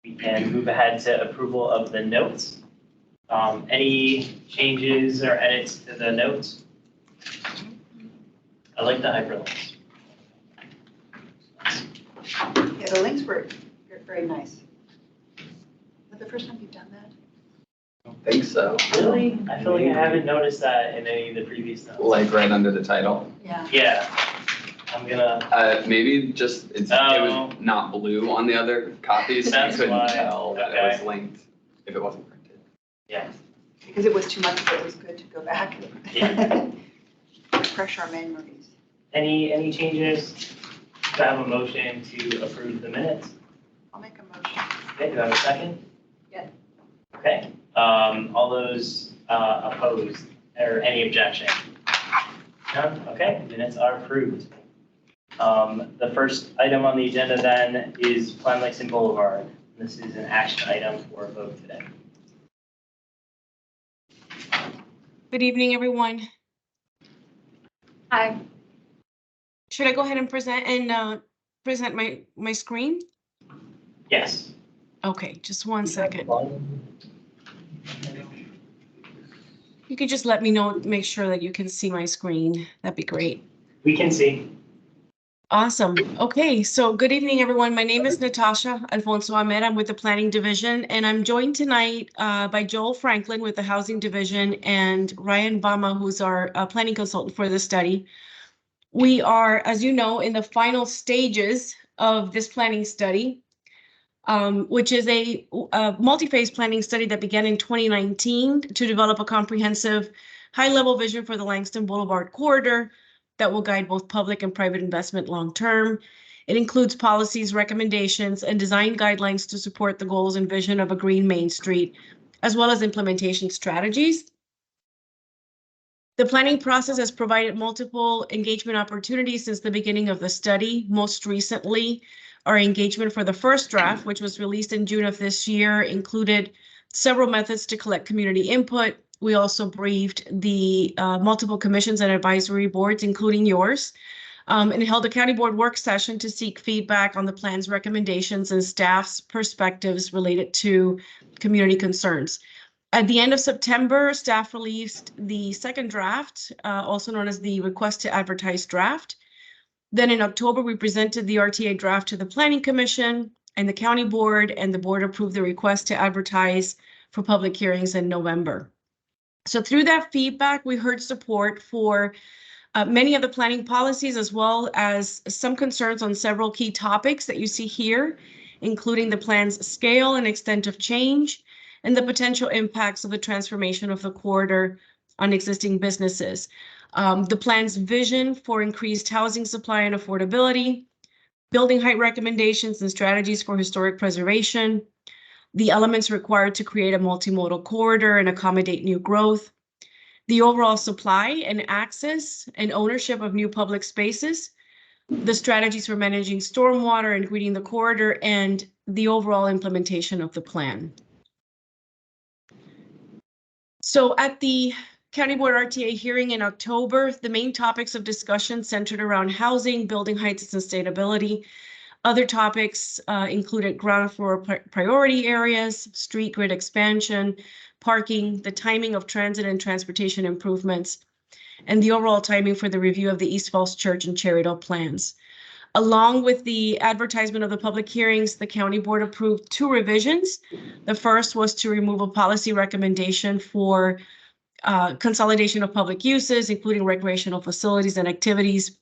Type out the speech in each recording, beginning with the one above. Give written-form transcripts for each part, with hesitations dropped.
We can move ahead to approval of the notes. Any changes or edits to the notes? I like the hyperlinks. Yeah, the links were very nice. Is that the first time you've done that? I don't think so. Really? I feel like I haven't noticed that in any of the previous notes. Like right under the title. Yeah. Yeah, I'm gonna, Maybe just, it was not blue on the other copies, so I That's couldn't why. tell that it was linked if it wasn't printed. yeah, Because it was too much, but it was good to go back. Yeah. Refresh our memories. any changes? Do I have a motion to approve the minutes? I'll make a motion. Okay, do I have a second? Yeah. Okay, all those opposed or any objection? None? Okay, minutes are approved. The first item on the agenda then is Plan Langston Boulevard. This is an action item for a vote today. Good evening, everyone. Hi. Should I go ahead and present my screen? Yes. Okay, just one second. You could just let me know, make sure that you can see my screen. That'd be great. We can see. Awesome. Okay, so good evening, everyone. My name is Natasha Alfonso Ahmed. I'm with the Planning Division, and I'm joined tonight by Joel Franklin with the Housing Division and Ryan Bama, who's our planning consultant for the study. We are, as you know, in the final stages of this planning study, which is a multi-phase planning study that began in 2019 to develop a comprehensive high-level vision for the Langston Boulevard corridor that will guide both public and private investment long-term. It includes policies, recommendations, and design guidelines to support the goals and vision of a green Main Street, as well as implementation strategies. The planning process has provided multiple engagement opportunities since the beginning of the study. Most recently, our engagement for the first draft, which was released in June of this year, included several methods to collect community input. We also briefed the multiple commissions and advisory boards, including yours, and held a county board work session to seek feedback on the plan's recommendations and staff's perspectives related to community concerns. At the end of September, staff released the second draft, also known as the request to advertise draft. Then in October, we presented the RTA draft to the Planning Commission and the county board, and the board approved the request to advertise for public hearings in November. So through that feedback, we heard support for many of the planning policies, as well as some concerns on several key topics that you see here, including the plan's scale and extent of change, and the potential impacts of the transformation of the corridor on existing businesses. The plan's vision for increased housing supply and affordability, building height recommendations and strategies for historic preservation, the elements required to create a multimodal corridor and accommodate new growth, the overall supply and access and ownership of new public spaces, the strategies for managing stormwater and greening the corridor, and the overall implementation of the plan. So at the County Board RTA hearing in October, the main topics of discussion centered around housing, building heights, and sustainability. Other topics included ground floor priority areas, street grid expansion, parking, the timing of transit and transportation improvements, and the overall timing for the review of the East Falls Church and Cherrydale plans. Along with the advertisement of the public hearings, the county board approved 2 revisions. The first was to remove a policy recommendation for consolidation of public uses, including recreational facilities and activities.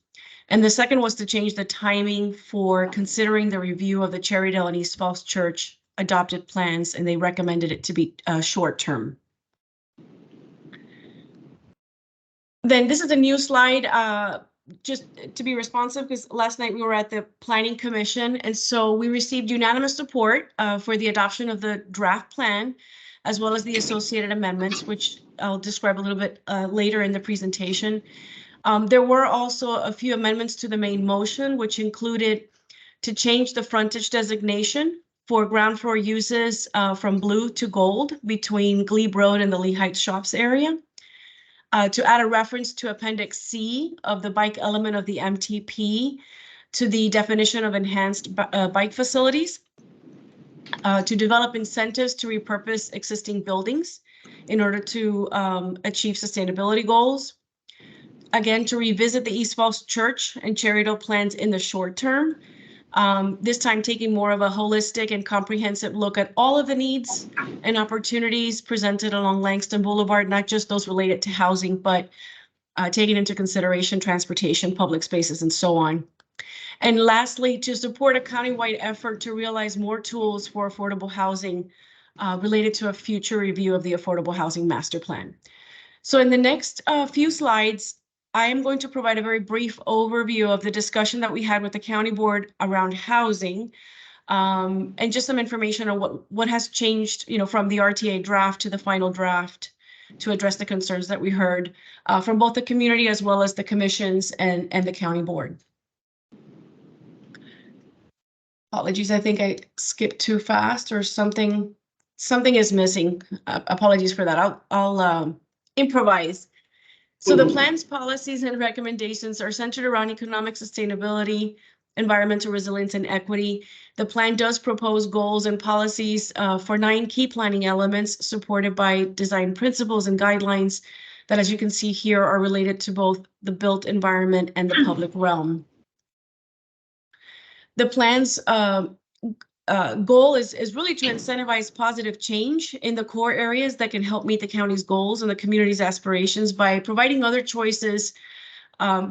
And the second was to change the timing for considering the review of the Cherrydale and East Falls Church adopted plans, and they recommended it to be short term. Then this is a new slide, just to be responsive, because last night we were at the Planning Commission, and so we received unanimous support for the adoption of the draft plan, as well as the associated amendments, which I'll describe a little bit later in the presentation. There were also a few amendments to the main motion, which included to change the frontage designation for ground floor uses from blue to gold between Glebe Road and the Lee Heights Shops area, to add a reference to Appendix C of the bike element of the MTP to the definition of enhanced bike facilities, to develop incentives to repurpose existing buildings in order to achieve sustainability goals. Again, to revisit the East Falls Church and Cherrydale plans in the short term. This time taking more of a holistic and comprehensive look at all of the needs and opportunities presented along Langston Boulevard, not just those related to housing, but taking into consideration transportation, public spaces, and so on. And lastly, to support a countywide effort to realize more tools for affordable housing related to a future review of the Affordable Housing Master Plan. So in the next few slides, I am going to provide a very brief overview of the discussion that we had with the county board around housing, and just some information on what has changed, from the RTA draft to the final draft to address the concerns that we heard from both the community as well as the commissions and the county board. Apologies, I think I skipped too fast or something is missing. Apologies for that. I'll improvise. So the plan's policies and recommendations are centered around economic sustainability, environmental resilience, and equity. The plan does propose goals and policies for 9 key planning elements supported by design principles and guidelines that, as you can see here, are related to both the built environment and the public realm. The plan's goal is really to incentivize positive change in the core areas that can help meet the county's goals and the community's aspirations by providing other choices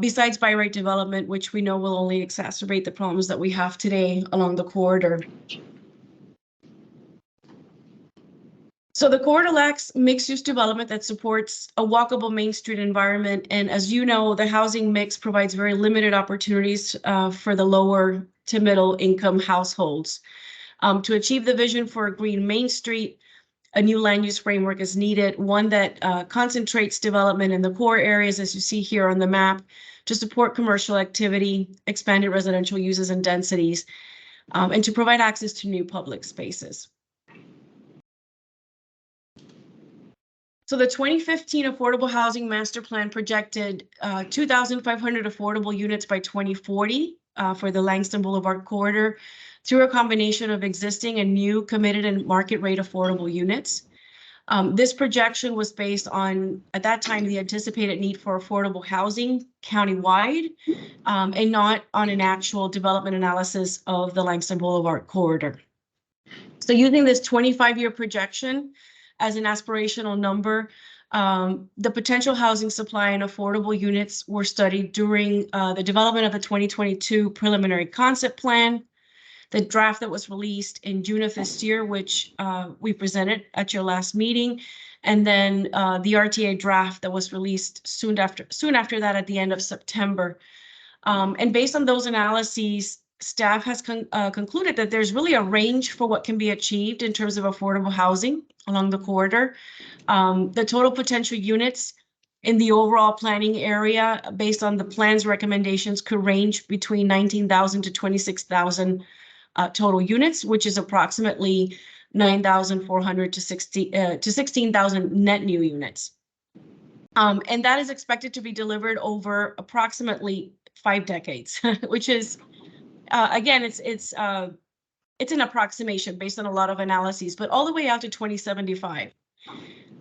besides by right development, which we know will only exacerbate the problems that we have today along the corridor. So the corridor lacks mixed-use development that supports a walkable Main Street environment. And as you know, the housing mix provides very limited opportunities for the lower to middle income households. To achieve the vision for a green Main Street, a new land use framework is needed, one that concentrates development in the core areas, as you see here on the map, to support commercial activity, expanded residential uses and densities, and to provide access to new public spaces. So the 2015 Affordable Housing Master Plan projected 2,500 affordable units by 2040 for the Langston Boulevard corridor through a combination of existing and new committed and market rate affordable units. This projection was based on, at that time, the anticipated need for affordable housing countywide, and not on an actual development analysis of the Langston Boulevard corridor. So using this 25-year projection as an aspirational number, the potential housing supply and affordable units were studied during the development of the 2022 preliminary concept plan, the draft that was released in June of this year, which we presented at your last meeting, and then the RTA draft that was released soon after that at the end of September. And based on those analyses, staff has concluded that there's really a range for what can be achieved in terms of affordable housing along the corridor. The total potential units in the overall planning area, based on the plan's recommendations, could range between 19,000 to 26,000 total units, which is approximately 9,400 to 16,000 net new units. And that is expected to be delivered over approximately 5 decades, which is, again, it's an approximation based on a lot of analyses, but all the way out to 2075.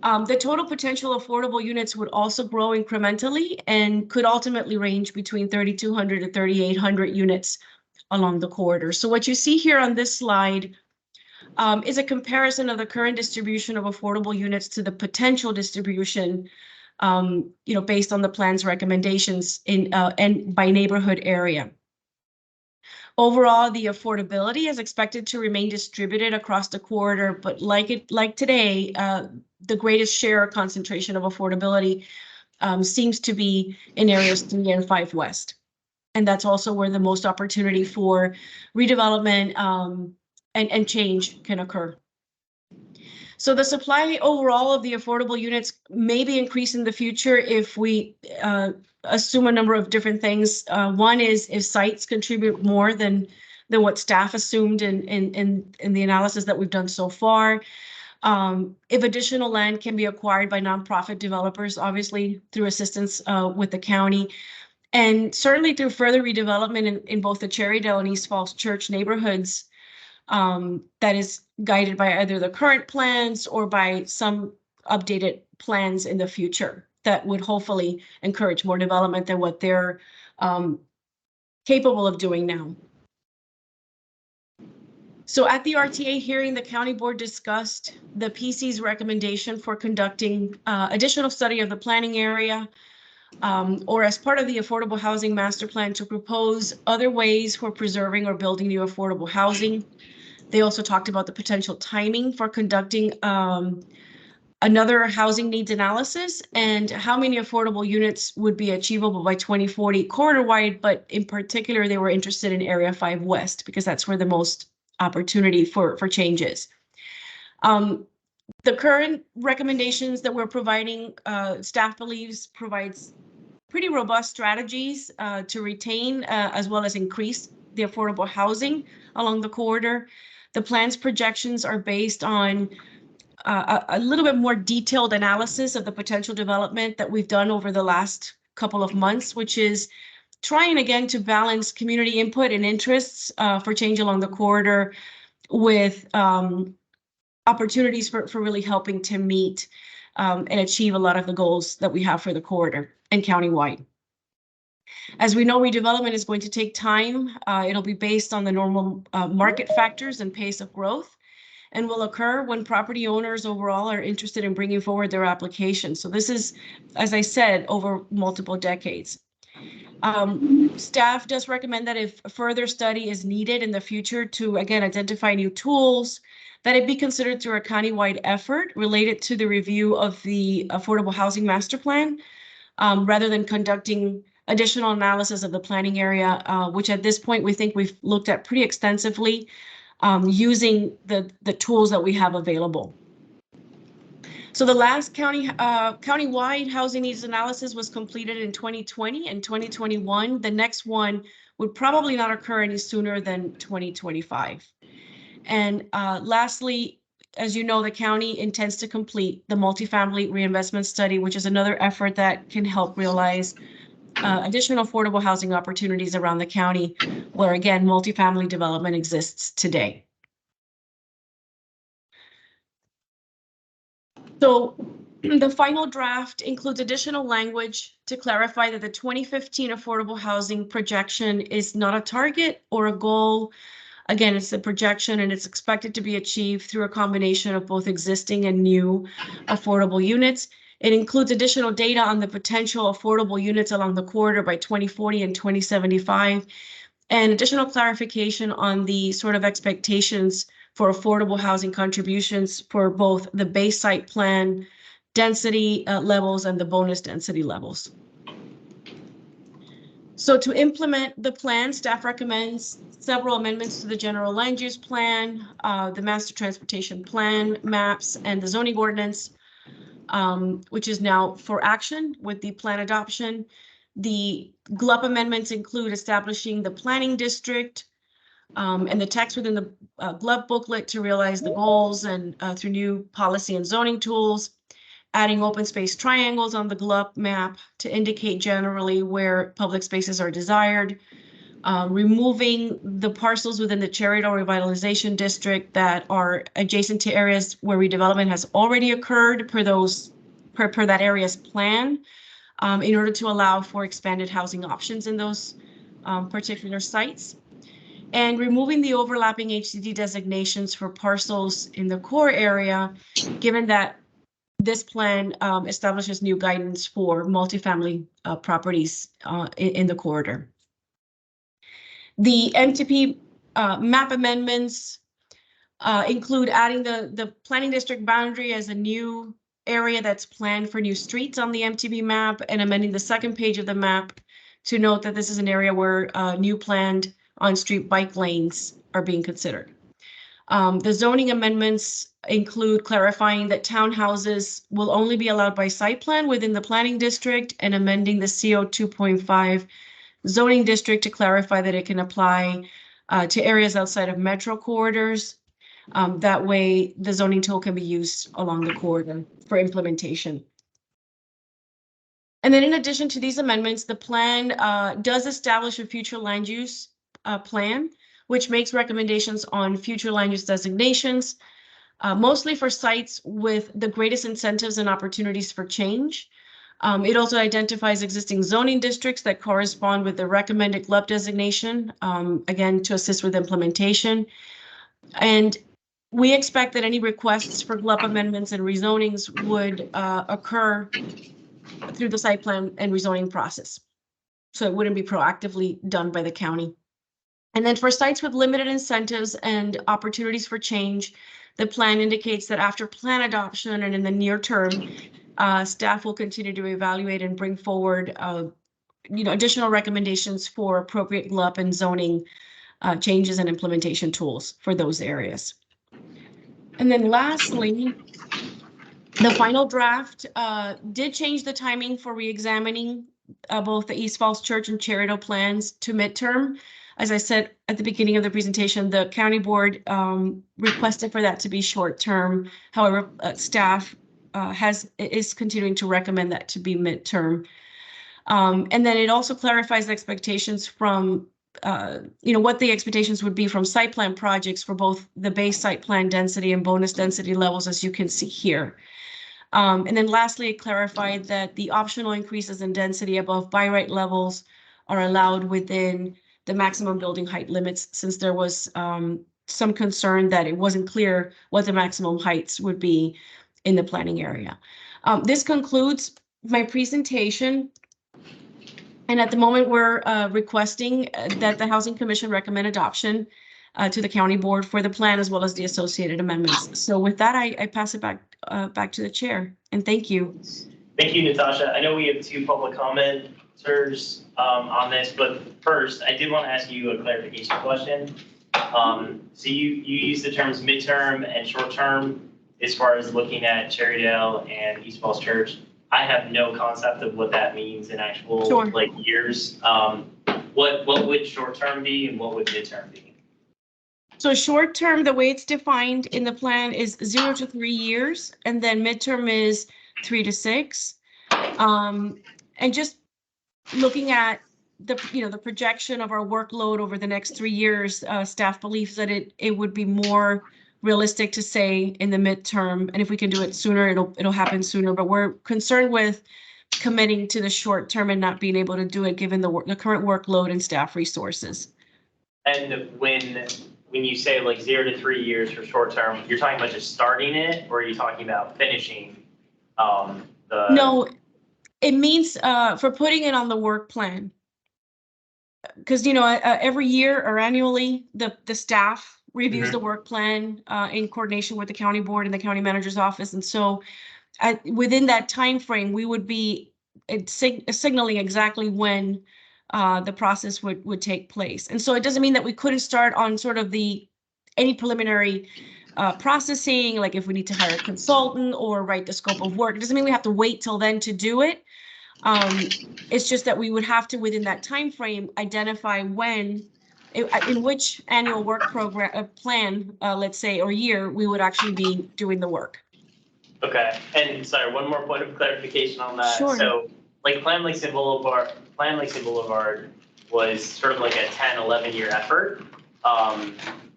The total potential affordable units would also grow incrementally and could ultimately range between 3,200 to 3,800 units along the corridor. So what you see here on this slide is a comparison of the current distribution of affordable units to the potential distribution, based on the plan's recommendations and by neighborhood area. Overall, the affordability is expected to remain distributed across the corridor, but like today, the greatest share or concentration of affordability seems to be in areas 3 and 5 West. And that's also where the most opportunity for redevelopment and change can occur. So the supply overall of the affordable units may be increased in the future if we assume a number of different things. One is if sites contribute more than what staff assumed in the analysis that we've done so far. If additional land can be acquired by nonprofit developers, obviously through assistance with the county, and certainly through further redevelopment in both the Cherrydale and East Falls Church neighborhoods, that is guided by either the current plans or by some updated plans in the future that would hopefully encourage more development than what they're capable of doing now. So at the RTA hearing, the county board discussed the PC's recommendation for conducting additional study of the planning area, or as part of the affordable housing master plan, to propose other ways for preserving or building new affordable housing. They also talked about the potential timing for conducting another housing needs analysis and how many affordable units would be achievable by 2040 corridor-wide, but in particular, they were interested in Area 5 West because that's where the most opportunity for changes. The current recommendations that we're providing, staff believes provides pretty robust strategies to retain as well as increase the affordable housing along the corridor. The plan's projections are based on a little bit more detailed analysis of the potential development that we've done over the last couple of months, which is trying again to balance community input and interests for change along the corridor with opportunities for really helping to meet and achieve a lot of the goals that we have for the corridor and countywide. As we know, redevelopment is going to take time. It'll be based on the normal market factors and pace of growth, and will occur when property owners overall are interested in bringing forward their application. So this is, as I said, over multiple decades. Staff does recommend that if further study is needed in the future to, again, identify new tools, that it be considered through a countywide effort related to the review of the Affordable Housing Master Plan, rather than conducting additional analysis of the planning area, which at this point we think we've looked at pretty extensively, using the tools that we have available. So the last countywide housing needs analysis was completed in 2020 and 2021. The next one would probably not occur any sooner than 2025. And lastly, as you know, the county intends to complete the multifamily reinvestment study, which is another effort that can help realize additional affordable housing opportunities around the county, where again, multifamily development exists today. So the final draft includes additional language to clarify that the 2015 affordable housing projection is not a target or a goal. Again, it's a projection, and it's expected to be achieved through a combination of both existing and new affordable units. It includes additional data on the potential affordable units along the corridor by 2040 and 2075, and additional clarification on the sort of expectations for affordable housing contributions for both the base site plan density levels and the bonus density levels. So to implement the plan, staff recommends several amendments to the general land use plan, the master transportation plan, maps, and the zoning ordinance, which is now for action with the plan adoption. The GLUP amendments include establishing the planning district, and the text within the GLUP booklet to realize the goals and through new policy and zoning tools, adding open space triangles on the GLUP map to indicate generally where public spaces are desired, removing the parcels within the Cherrydale Revitalization District that are adjacent to areas where redevelopment has already occurred per that area's plan, in order to allow for expanded housing options in those particular sites. And removing the overlapping HCD designations for parcels in the core area, given that this plan establishes new guidance for multifamily properties in the corridor. The MTP map amendments include adding the planning district boundary as a new area that's planned for new streets on the MTP map, and amending the second page of the map to note that this is an area where new planned on-street bike lanes are being considered. The zoning amendments include clarifying that townhouses will only be allowed by site plan within the planning district, and amending the CO 2.5 zoning district to clarify that it can apply to areas outside of metro corridors. That way, the zoning tool can be used along the corridor for implementation. And then in addition to these amendments, the plan does establish a future land use plan, which makes recommendations on future land use designations, mostly for sites with the greatest incentives and opportunities for change. It also identifies existing zoning districts that correspond with the recommended GLUP designation, again, to assist with implementation. And we expect that any requests for GLUP amendments and rezonings would occur through the site plan and rezoning process. So it wouldn't be proactively done by the county. And then for sites with limited incentives and opportunities for change, the plan indicates that after plan adoption and in the near term, staff will continue to evaluate and bring forward additional recommendations for appropriate GLUP and zoning changes and implementation tools for those areas. And then lastly, the final draft did change the timing for reexamining both the East Falls Church and Cherrido plans to midterm. As I said at the beginning of the presentation, the county board requested for that to be short term. However, staff is continuing to recommend that to be midterm. And then it also clarifies the expectations from what the expectations would be from site plan projects for both the base site plan density and bonus density levels, as you can see here. And then lastly, it clarified that the optional increases in density above by right levels are allowed within the maximum building height limits, since there was some concern that it wasn't clear what the maximum heights would be in the planning area. This concludes my presentation. And at the moment, we're requesting that the Housing Commission recommend adoption to the county board for the plan as well as the associated amendments. So with that, I pass it back to the chair, and thank you. Thank you, Natasha. I know we have 2 public commenters on this, but first, I did want to ask you a clarification question. So you use the terms midterm and short term as far as looking at Cherrydale and East Falls Church. I have no concept of what that means in actual years. What would short term be and what would midterm be? So short term, the way it's defined in the plan is 0 to 3 years, and then midterm is 3 to 6. And just looking at the projection of our workload over the next 3 years, staff believes that it would be more realistic to say in the midterm, and if we can do it sooner, it'll happen sooner. But we're concerned with committing to the short term and not being able to do it given the current workload and staff resources. And when you say like 0 to 3 years for short term, you're talking about just starting it, or are you talking about finishing the? No, it means for putting it on the work plan. Because every year or annually, the staff reviews the work plan in coordination with the county board and the county manager's office. And so within that time frame, we would be signaling exactly when the process would take place. And so it doesn't mean that we couldn't start on sort of any preliminary processing, like if we need to hire a consultant or write the scope of work. It doesn't mean we have to wait till then to do it. It's just that we would have to, within that time frame, identify in which annual work program plan, let's say, or year, we would actually be doing the work. Okay, and sorry, one more point of clarification on that. Sure. So, like Plan Lakes Boulevard was sort of like a 10, 11-year effort.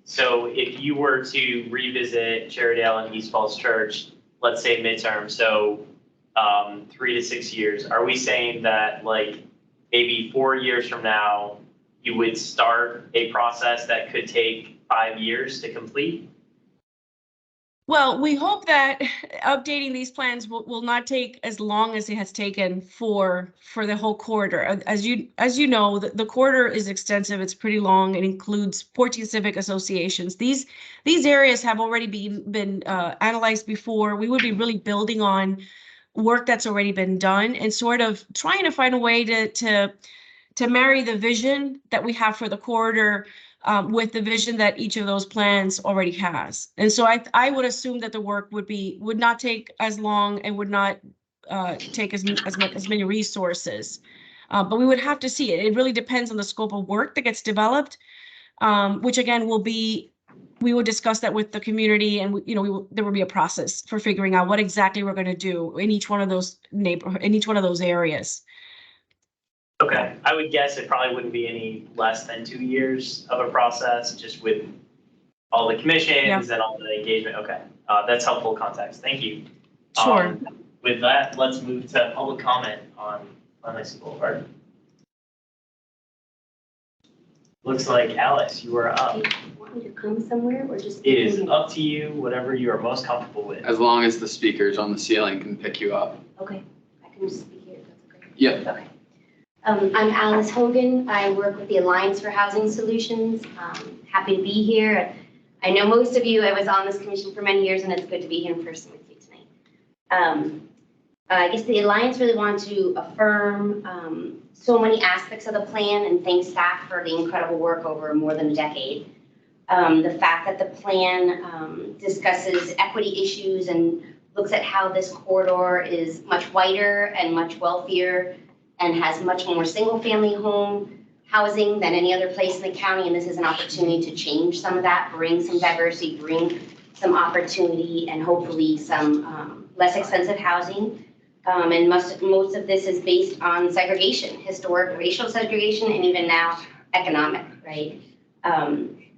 So if you were to revisit Cherrydale and East Falls Church, let's say midterm, so 3 to 6 years, are we saying that like maybe 4 years from now, you would start a process that could take 5 years to complete? Well, we hope that updating these plans will not take as long as it has taken for the whole corridor. As you know, the corridor is extensive. It's pretty long. It includes 14 civic associations. These areas have already been analyzed before. We would be really building on work that's already been done and sort of trying to find a way to marry the vision that we have for the corridor with the vision that each of those plans already has. And so I would assume that the work would not take as long and would not take as many resources. But we would have to see it. It really depends on the scope of work that gets developed, which again we will discuss that with the community, and there will be a process for figuring out what exactly we're going to do in each one of those areas. Okay, I would guess it probably wouldn't be any less than 2 years of a process, just with all the commissions and all the engagement. Okay, that's helpful context. Thank you. Sure. With that, let's move to public comment on Lexington Boulevard. Looks like Alice, you are up. Do you want me to come somewhere or just? It is up to you, whatever you are most comfortable with. As long as the speakers on the ceiling can pick you up. Okay, I can just speak here, that's okay. Yep. Okay. I'm Alice Hogan. I work with the Alliance for Housing Solutions. Happy to be here. I know most of you, I was on this commission for many years, and it's good to be here in person with you tonight. I guess the Alliance really wanted to affirm so many aspects of the plan and thank staff for the incredible work over more than a decade. The fact that the plan discusses equity issues and looks at how this corridor is much wider and much wealthier and has much more single-family home housing than any other place in the county, and this is an opportunity to change some of that, bring some diversity, bring some opportunity, and hopefully some less expensive housing. And most of this is based on segregation, historic racial segregation, and even now economic, right?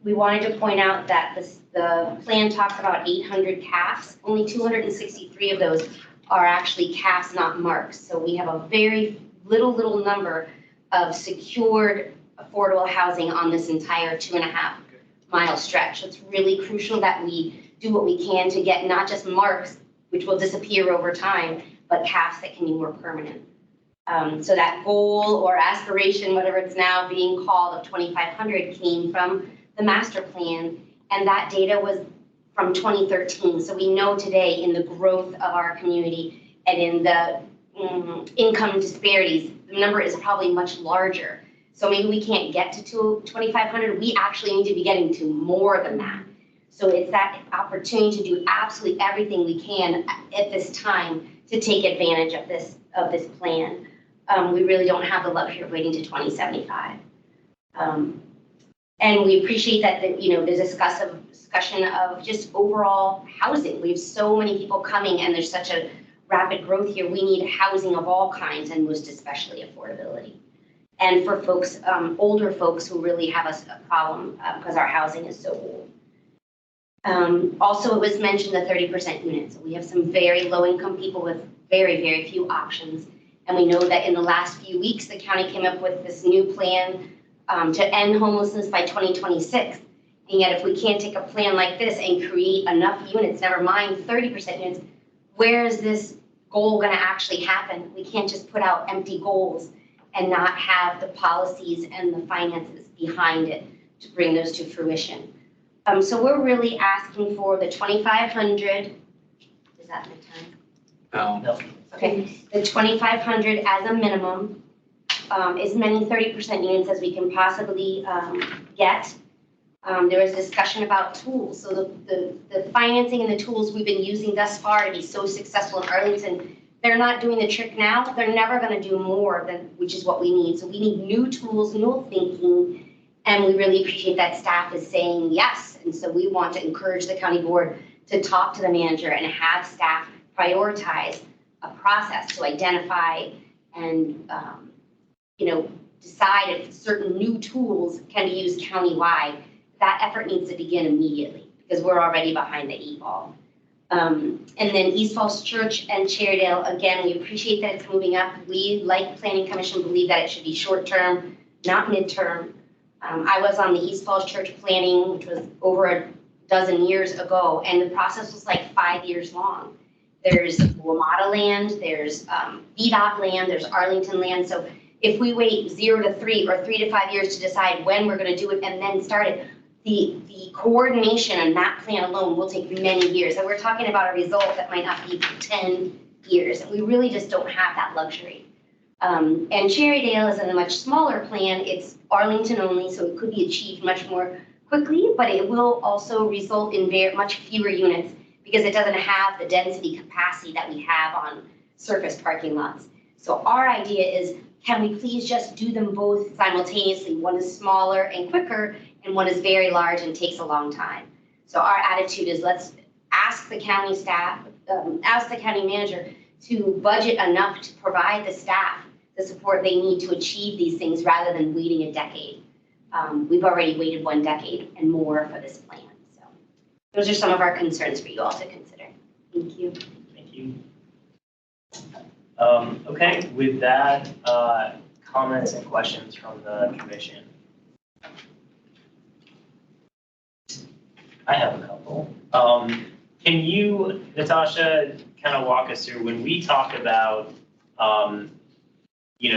We wanted to point out that the plan talks about 800 CAFs. Only 263 of those are actually CAFs, not marks. So we have a very little number of secured affordable housing on this entire 2.5 mile stretch. So it's really crucial that we do what we can to get not just marks, which will disappear over time, but CAFs that can be more permanent. So that goal or aspiration, whatever it's now being called, of 2,500 came from the master plan, and that data was from 2013. So we know today in the growth of our community and in the income disparities, the number is probably much larger. So maybe we can't get to 2,500. We actually need to be getting to more than that. So it's that opportunity to do absolutely everything we can at this time to take advantage of this plan. We really don't have the luxury of waiting to 2075. And we appreciate that there's a discussion of just overall housing. We have so many people coming, and there's such a rapid growth here. We need housing of all kinds, and most especially affordability. And for folks, older folks who really have a problem because our housing is so old. Also, it was mentioned the 30% units. So we have some very low-income people with very few options. And we know that in the last few weeks, the county came up with this new plan to end homelessness by 2026. And yet, if we can't take a plan like this and create enough units, never mind 30% units, where is this goal going to actually happen? We can't just put out empty goals and not have the policies and the finances behind it to bring those to fruition. So we're really asking for the 2,500. Is that my time? No. Okay, the 2,500 as a minimum, as many 30% units as we can possibly get. There was discussion about tools. So the financing and the tools we've been using thus far to be so successful in Arlington, they're not doing the trick now. They're never going to do more than, which is what we need. So we need new tools, new thinking, and we really appreciate that staff is saying yes. And so we want to encourage the county board to talk to the manager and have staff prioritize a process to identify and decide if certain new tools can be used countywide. That effort needs to begin immediately because we're already behind the 8 ball. And then East Falls Church and Cherrydale, again, we appreciate that it's moving up. We, like Planning Commission, believe that it should be short-term, not midterm. I was on the East Falls Church planning, which was over a dozen years ago, and the process was like 5 years long. There's WMATA land, there's VDOT land, there's Arlington land. So if we wait 0 to 3 or 3 to 5 years to decide when we're going to do it and then start it, the coordination on that plan alone will take many years. And we're talking about a result that might not be for 10 years. And we really just don't have that luxury. And Cherrydale is in a much smaller plan. It's Arlington only, so it could be achieved much more quickly, but it will also result in much fewer units because it doesn't have the density capacity that we have on surface parking lots. So our idea is, can we please just do them both simultaneously? One is smaller and quicker, and one is very large and takes a long time. So our attitude is, let's ask the county staff, ask the county manager to budget enough to provide the staff the support they need to achieve these things rather than waiting a decade. We've already waited 1 decade and more for this plan. So those are some of our concerns for you all to consider. Thank you. Thank you. Okay, with that, comments and questions from the commission. I have a couple. Can you, Natasha, kind of walk us through when we talk about,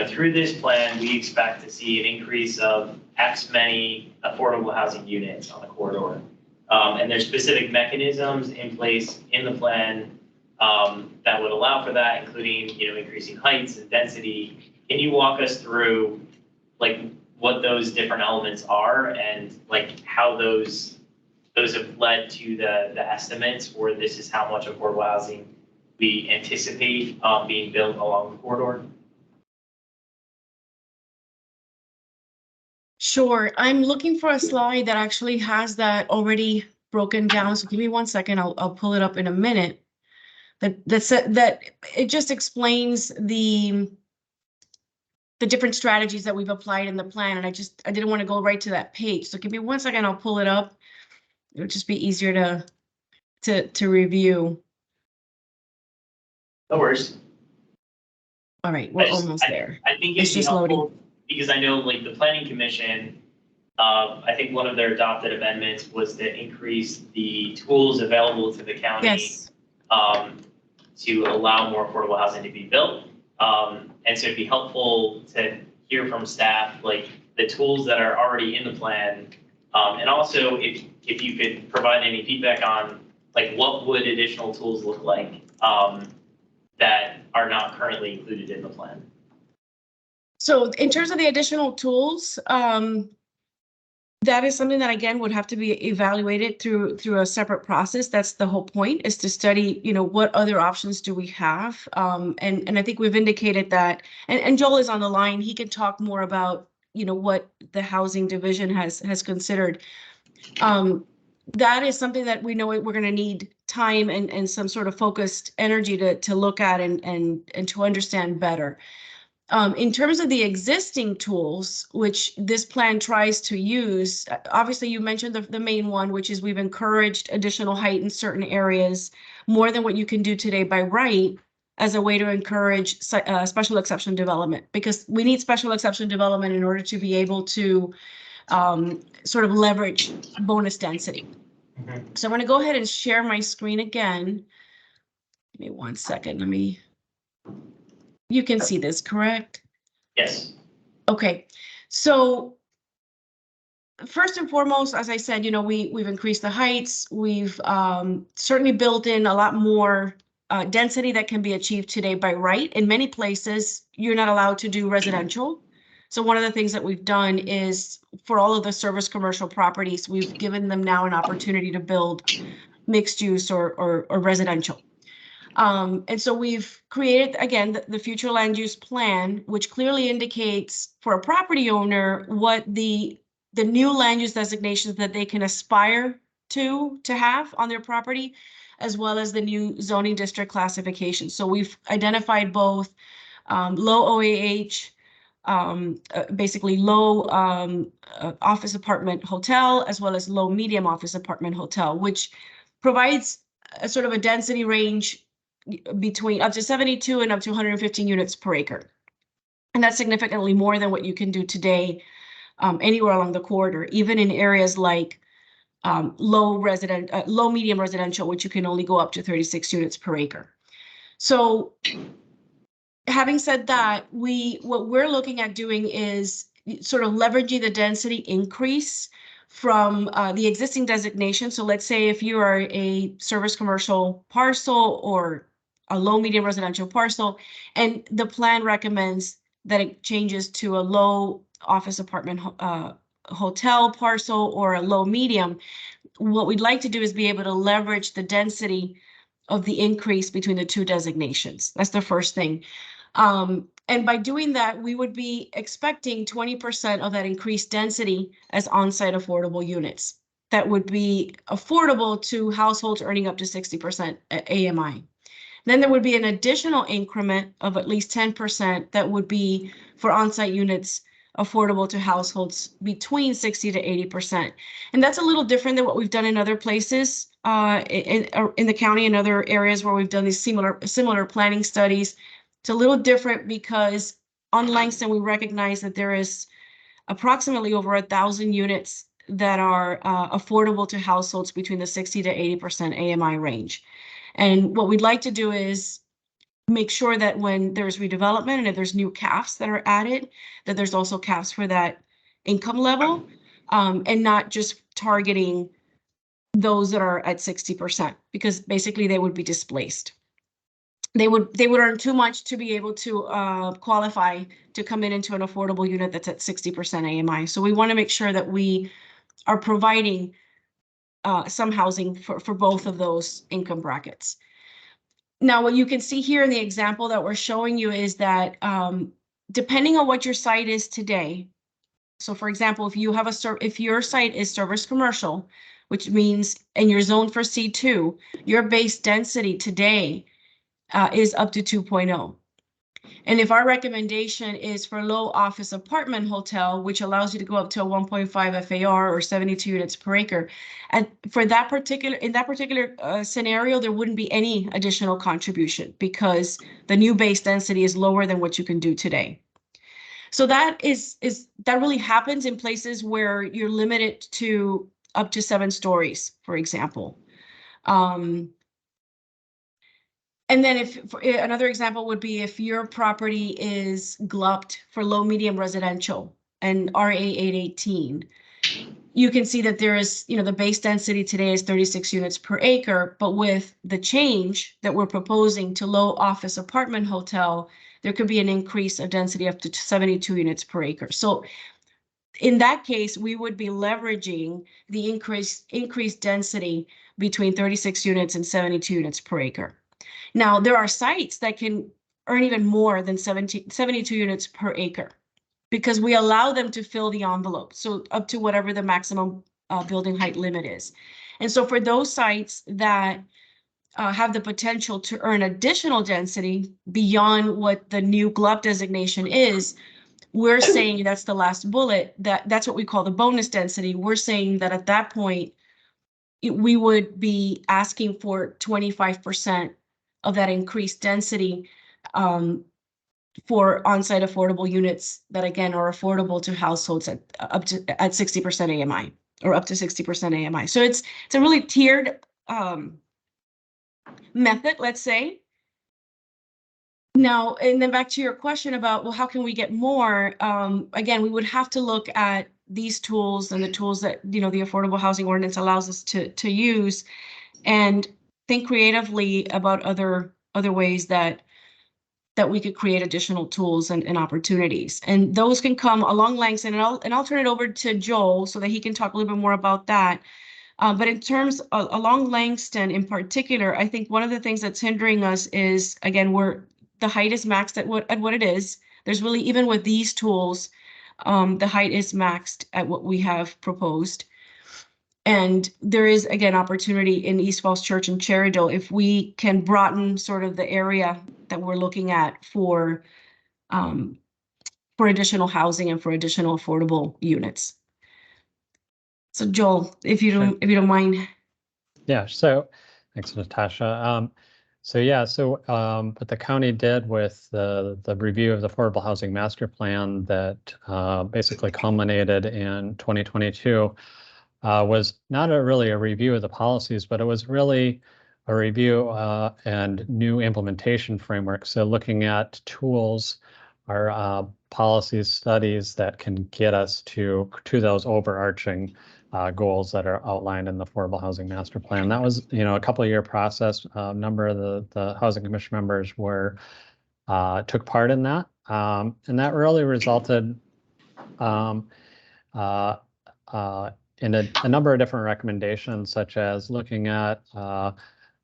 through this plan, we expect to see an increase of X many affordable housing units on the corridor. And there's specific mechanisms in place in the plan that would allow for that, including, increasing heights and density. Can you walk us through, what those different elements are and, how those have led to the estimates for this is how much affordable housing we anticipate being built along the corridor? Sure. I'm looking for a slide that actually has that already broken down. So give me 1 second. I'll pull it up in a minute. That it just explains the different strategies that we've applied in the plan. And I didn't want to go right to that page. So give me 1 second. I'll pull it up. It'll just be easier to review. No worries. All right, we're almost there. I think It's just loading. Because I know the planning commission, I think one of their adopted amendments was to increase the tools available to the county. Yes. To allow more affordable housing to be built. And so it'd be helpful to hear from staff, the tools that are already in the plan. And also if you could provide any feedback on what would additional tools look like that are not currently included in the plan. So in terms of the additional tools, that is something that again would have to be evaluated through a separate process. That's the whole point, is to study, what other options do we have? And I think we've indicated that, and Joel is on the line. He can talk more about, what the housing division has considered. That is something that we know we're going to need time and some sort of focused energy to look at and to understand better. In terms of the existing tools, which this plan tries to use, obviously you mentioned the main one, which is we've encouraged additional height in certain areas more than what you can do today by right, as a way to encourage special exception development, because we need special exception development in order to be able to sort of leverage bonus density. Mm-hmm. So I'm going to go ahead and share my screen again. Give me 1 second. You can see this, correct? Yes. Okay. So first and foremost, as I said, we've increased the heights. We've certainly built in a lot more density that can be achieved today by right. In many places, you're not allowed to do residential. So one of the things that we've done is for all of the service commercial properties, we've given them now an opportunity to build mixed use or residential. And so we've created, again, the future land use plan, which clearly indicates for a property owner what the new land use designations that they can aspire to have on their property, as well as the new zoning district classification. So we've identified both low OAH, basically low office apartment hotel, as well as low medium office apartment hotel, which provides a sort of a density range between up to 72 and up to 115 units per acre. And that's significantly more than what you can do today anywhere along the corridor, even in areas like low medium residential, which you can only go up to 36 units per acre. So having said that, what we're looking at doing is sort of leveraging the density increase from the existing designation. So let's say if you are a service commercial parcel or a low medium residential parcel, and the plan recommends that it changes to a low office apartment hotel parcel or a low medium, what we'd like to do is be able to leverage the density of the increase between the two designations. That's the first thing. And by doing that, we would be expecting 20% of that increased density as on-site affordable units that would be affordable to households earning up to 60% AMI. Then there would be an additional increment of at least 10% that would be for on-site units affordable to households between 60 to 80%. And that's a little different than what we've done in other places in the county and other areas where we've done these similar planning studies. It's a little different because on Langston, we recognize that there is approximately over 1,000 units that are affordable to households between the 60 to 80% AMI range. And what we'd like to do is make sure that when there's redevelopment and if there's new CAFs that are added, that there's also CAFs for that income level, and not just targeting those that are at 60%, because basically they would be displaced. They would earn too much to be able to qualify to come into an affordable unit that's at 60% AMI. So we want to make sure that we are providing some housing for both of those income brackets. Now, what you can see here in the example that we're showing you is that depending on what your site is today, so for example, if you have if your site is service commercial, which means, and you're zoned for C2, your base density today is up to 2.0. And if our recommendation is for low office apartment hotel, which allows you to go up to a 1.5 FAR or 72 units per acre, and in that particular scenario, there wouldn't be any additional contribution because the new base density is lower than what you can do today. So that really happens in places where you're limited to up to 7 stories, for example. And then another example would be if your property is glubbed for low medium residential and RA 818, you can see that there is, the base density today is 36 units per acre, but with the change that we're proposing to low office apartment hotel, there could be an increase of density up to 72 units per acre. So in that case, we would be leveraging the increased density between 36 units and 72 units per acre. Now, there are sites that can earn even more than 72 units per acre because we allow them to fill the envelope, so up to whatever the maximum building height limit is. And so for those sites that have the potential to earn additional density beyond what the new GLUB designation is, we're saying that's the last bullet, that's what we call the bonus density. We're saying that at that point, we would be asking for 25% of that increased density for on-site affordable units that again are affordable to households at 60% AMI or up to 60% AMI. So it's a really tiered method, let's say. Now, and then back to your question about, well, how can we get more? Again, we would have to look at these tools and the tools that, the Affordable Housing Ordinance allows us to use and think creatively about other ways that we could create additional tools and opportunities. And those can come along Langston, and I'll turn it over to Joel so that he can talk a little bit more about that. But in terms of along Langston in particular, I think one of the things that's hindering us is, again, the height is maxed at what it is. There's really, even with these tools, the height is maxed at what we have proposed. And there is, again, opportunity in East Falls Church and Cherrydale if we can broaden sort of the area that we're looking at for additional housing and for additional affordable units. So Joel, if you don't mind. Yeah, so thanks, Natasha. What the county did with the review of the Affordable Housing Master Plan that basically culminated in 2022 was not really a review of the policies, but it was really a review and new implementation framework. So looking at tools or policies, studies that can get us to those overarching goals that are outlined in the Affordable Housing Master Plan. That was, a couple of year process. A number of the Housing Commission members took part in that, and that really resulted in a number of different recommendations, such as looking at a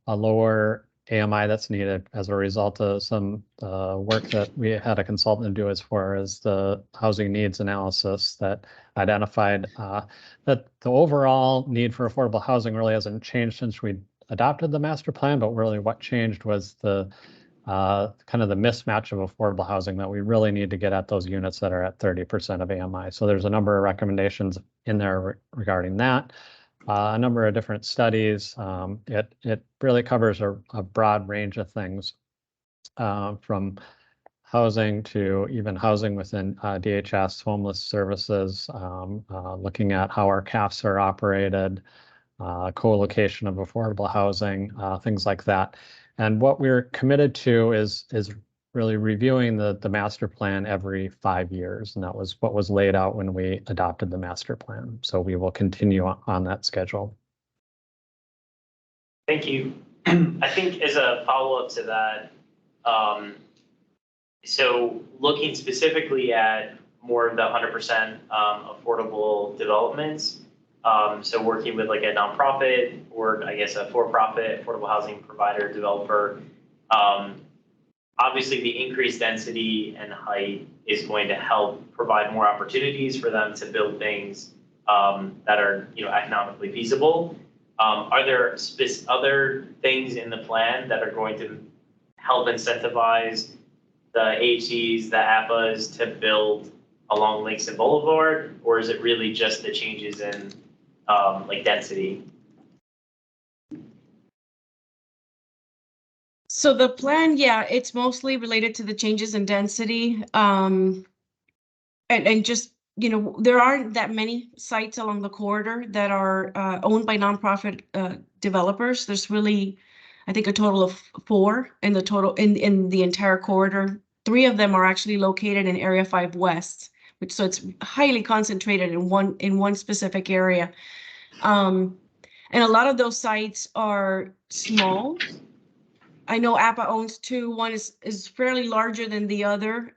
lower AMI that's needed as a result of some work that we had a consultant do as far as the housing needs analysis that identified that the overall need for affordable housing really hasn't changed since we adopted the master plan, but really what changed was the kind of the mismatch of affordable housing, that we really need to get at those units that are at 30% of AMI. So there's a number of recommendations in there regarding that. A number of different studies. It really covers a broad range of things, from housing to even housing within DHS, homeless services, looking at how our CAFs are operated, co-location of affordable housing, things like that. And what we're committed to is really reviewing the master plan every 5 years. And that was what was laid out when we adopted the master plan. So we will continue on that schedule. Thank you. I think as a follow-up to that, so looking specifically at more of the 100% affordable developments, so working with like a nonprofit or I guess a for-profit affordable housing provider developer, obviously the increased density and height is going to help provide more opportunities for them to build things that are, you know, economically feasible. Are there other things in the plan that are going to help incentivize the AHCs, the APAs to build along Langston Boulevard, or is it really just the changes in like density? So the plan, yeah, it's mostly related to the changes in density. And just, you know, there aren't that many sites along the corridor that are owned by nonprofit developers. There's really, I think, a total of 4 in the total in the entire corridor. 3 of them are actually located in Area 5 West, which so it's highly concentrated in one specific area. And a lot of those sites are small. I know APA owns 2. One is fairly larger than the other.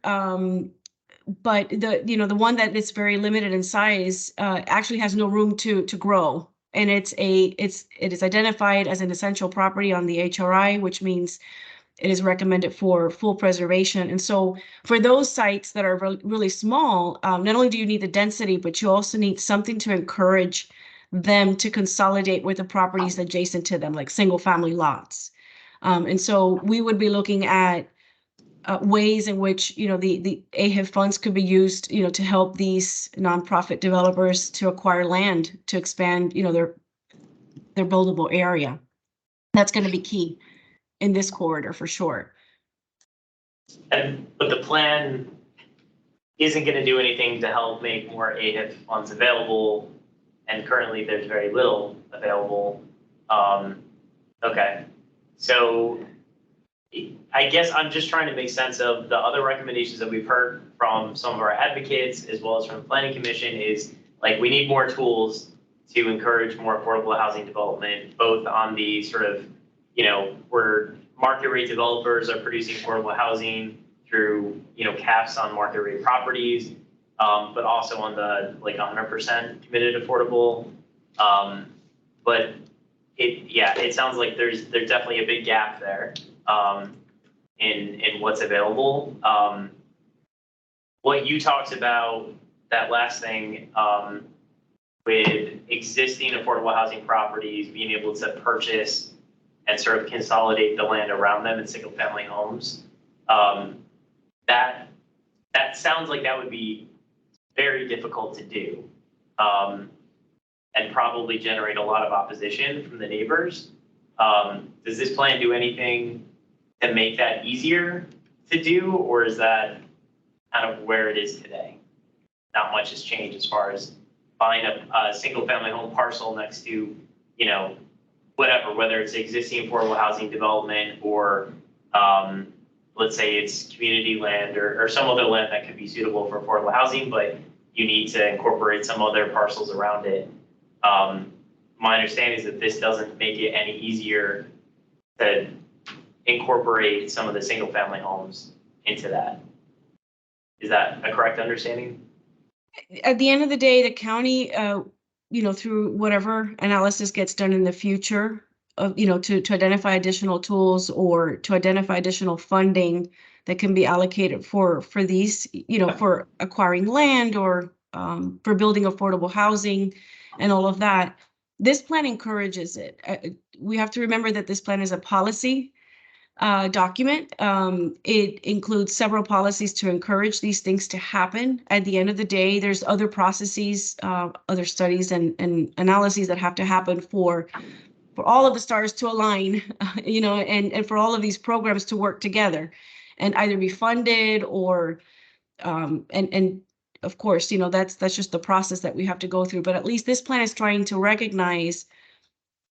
But the one that is very limited in size actually has no room to grow. And it is identified as an essential property on the HRI, which means it is recommended for full preservation. And so for those sites that are really small, not only do you need the density, but you also need something to encourage them to consolidate with the properties adjacent to them, like single family lots. And so we would be looking at ways in which, you know, the AHIP funds could be used, you know, to help these nonprofit developers to acquire land to expand, you know, their buildable area. That's going to be key in this corridor for sure. But the plan isn't going to do anything to help make more AHIP funds available, and currently there's very little available. Okay, so I guess I'm just trying to make sense of the other recommendations that we've heard from some of our advocates as well as from the Planning Commission is like we need more tools to encourage more affordable housing development, both on the sort of, you know, where market rate developers are producing affordable housing through, you know, caps on market rate properties, but also on the like 100% committed affordable. But it sounds like there's definitely a big gap there. In what's available. What you talked about, that last thing, with existing affordable housing properties, being able to purchase and sort of consolidate the land around them in single family homes, that sounds like that would be very difficult to do, and probably generate a lot of opposition from the neighbors. Does this plan do anything to make that easier to do, or is that kind of where it is today? Not much has changed as far as buying a single family home parcel next to, you know, whatever, whether it's existing affordable housing development or let's say it's community land or some other land that could be suitable for affordable housing, but you need to incorporate some other parcels around it. My understanding is that this doesn't make it any easier to incorporate some of the single family homes into that. Is that a correct understanding? At the end of the day, the county, you know, through whatever analysis gets done in the future, you know, to identify additional tools or to identify additional funding that can be allocated for these, you know, for acquiring land or for building affordable housing and all of that, This plan encourages it. We have to remember that this plan is a policy document. It includes several policies to encourage these things to happen. At the end of the day, there's other processes, other studies and analyses that have to happen for all of the stars to align, and for all of these programs to work together and either be funded or, and of course, that's just the process that we have to go through. But at least this plan is trying to recognize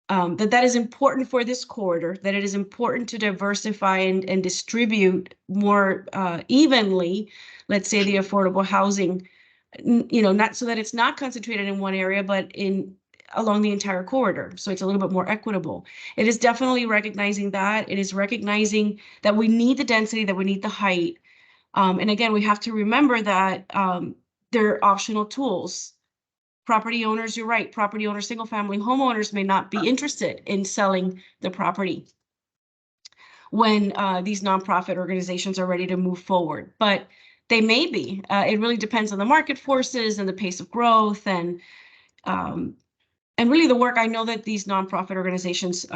that is important for this corridor, that it is important to diversify and distribute more evenly, let's say, the affordable housing, not so that it's not concentrated in one area, but along the entire corridor. So it's a little bit more equitable. It is definitely recognizing that. It is recognizing that we need the density, that we need the height. And again, we have to remember that they're optional tools. Property owners, you're right, property owners, single family homeowners may not be interested in selling the property when these nonprofit organizations are ready to move forward, but they may be. It really depends on the market forces and the pace of growth and really the work. I know that these nonprofit organizations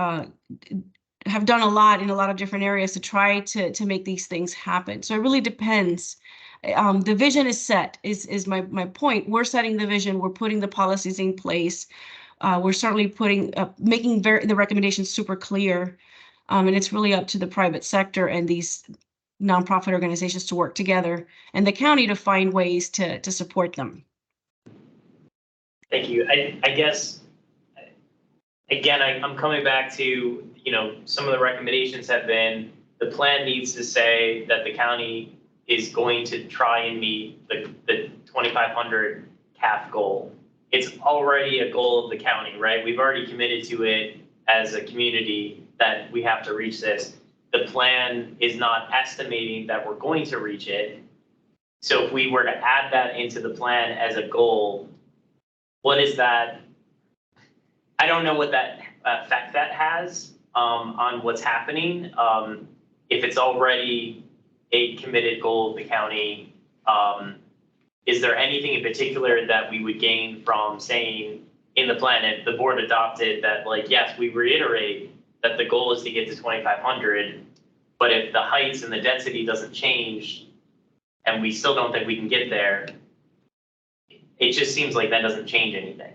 have done a lot in a lot of different areas to try to make these things happen. So it really depends. The vision is set, is my point. We're setting the vision. We're putting the policies in place. We're certainly making the recommendations super clear. And it's really up to the private sector and these nonprofit organizations to work together and the county to find ways to support them. Thank you. I guess, again, I'm coming back to, some of the recommendations have been, the plan needs to say that the county is going to try and meet the 2,500 CAF goal. It's already a goal of the county, right? We've already committed to it as a community that we have to reach this. The plan is not estimating that we're going to reach it. So if we were to add that into the plan as a goal, what is that? I don't know what that effect that has on what's happening. If it's already a committed goal of the county, is there anything in particular that we would gain from saying in the plan, if the board adopted that, yes, we reiterate that the goal is to get to 2,500, but if the heights and the density doesn't change and we still don't think we can get there, it just seems like that doesn't change anything.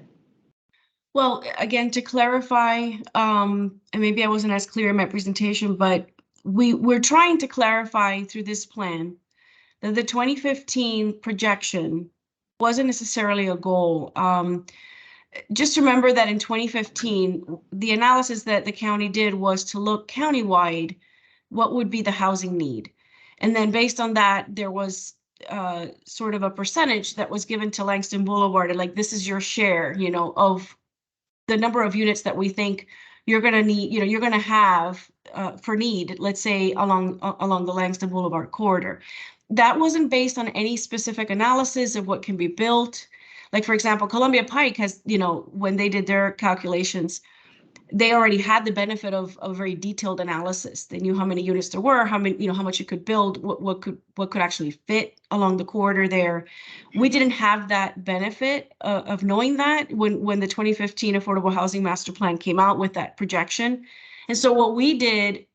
Well, again, to clarify, and maybe I wasn't as clear in my presentation, but we're trying to clarify through this plan that the 2015 projection wasn't necessarily a goal. Just remember that in 2015, the analysis that the county did was to look countywide, what would be the housing need? And then based on that, there was sort of a percentage that was given to Langston Boulevard, and this is your share, of the number of units that we think you're going to need, you're going to have for need, let's say along the Langston Boulevard corridor. That wasn't based on any specific analysis of what can be built. For example, Columbia Pike has, when they did their calculations, they already had the benefit of a very detailed analysis. They knew how many units there were, how much you could build, what could actually fit along the corridor there. We didn't have that benefit of knowing that when the 2015 Affordable Housing Master Plan came out with that projection. And so what we did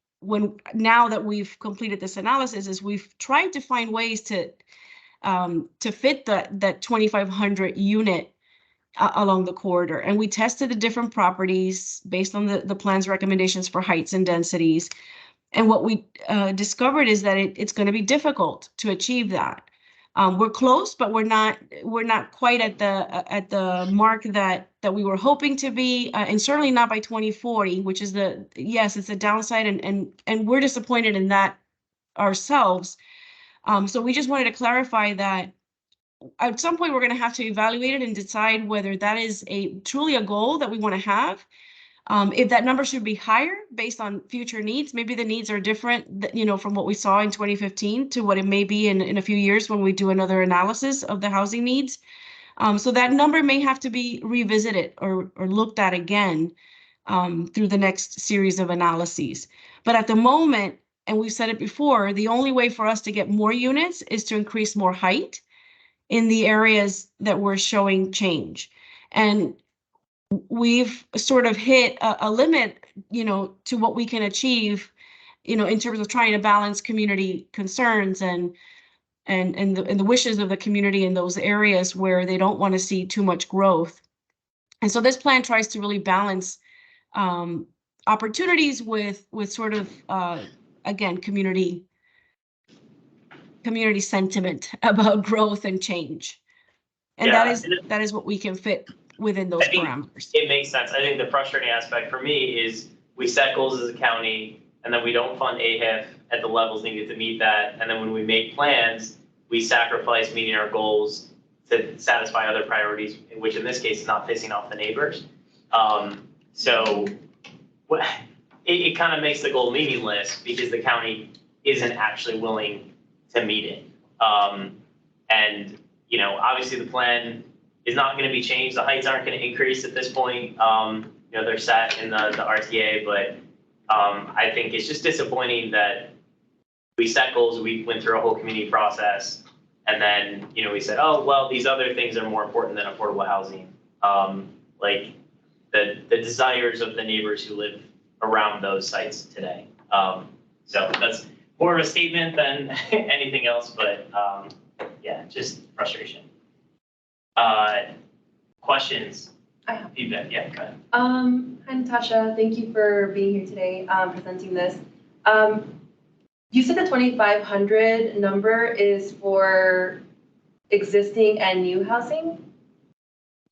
now that we've completed this analysis is we've tried to find ways to fit that 2,500 unit along the corridor. And we tested the different properties based on the plan's recommendations for heights and densities. And what we discovered is that it's going to be difficult to achieve that. We're close, but we're not quite at the mark that we were hoping to be, and certainly not by 2040, which is it's a downside, and we're disappointed in that ourselves. So we just wanted to clarify that at some point we're going to have to evaluate it and decide whether that is truly a goal that we want to have. If that number should be higher based on future needs, maybe the needs are different, from what we saw in 2015 to what it may be in a few years when we do another analysis of the housing needs. So that number may have to be revisited or looked at again through the next series of analyses. But at the moment, and we've said it before, the only way for us to get more units is to increase more height in the areas that we're showing change. And we've sort of hit a limit, to what we can achieve, in terms of trying to balance community concerns and the wishes of the community in those areas where they don't want to see too much growth. And so this plan tries to really balance opportunities with sort of, again, community sentiment about growth and change. And Yeah, that is what we can fit within those I think parameters. it makes sense. I think the frustrating aspect for me is we set goals as a county and then we don't fund AHIF at the levels needed to meet that. And then when we make plans, we sacrifice meeting our goals to satisfy other priorities, which in this case is not pissing off the neighbors. So it kind of makes the goal meaningless because the county isn't actually willing to meet it. And, obviously the plan is not going to be changed. The heights aren't going to increase at this point. They're set in the RTA, but I think it's just disappointing that we set goals, we went through a whole community process, and then, we said, oh, well, these other things are more important than affordable housing. Like the desires of the neighbors who live around those sites today. So that's more of a statement than anything else, but yeah, just frustration. Questions? I have. Feedback, yeah, go ahead. Hi Natasha, thank you for being here today, presenting this. You said the 2,500 number is for existing and new housing?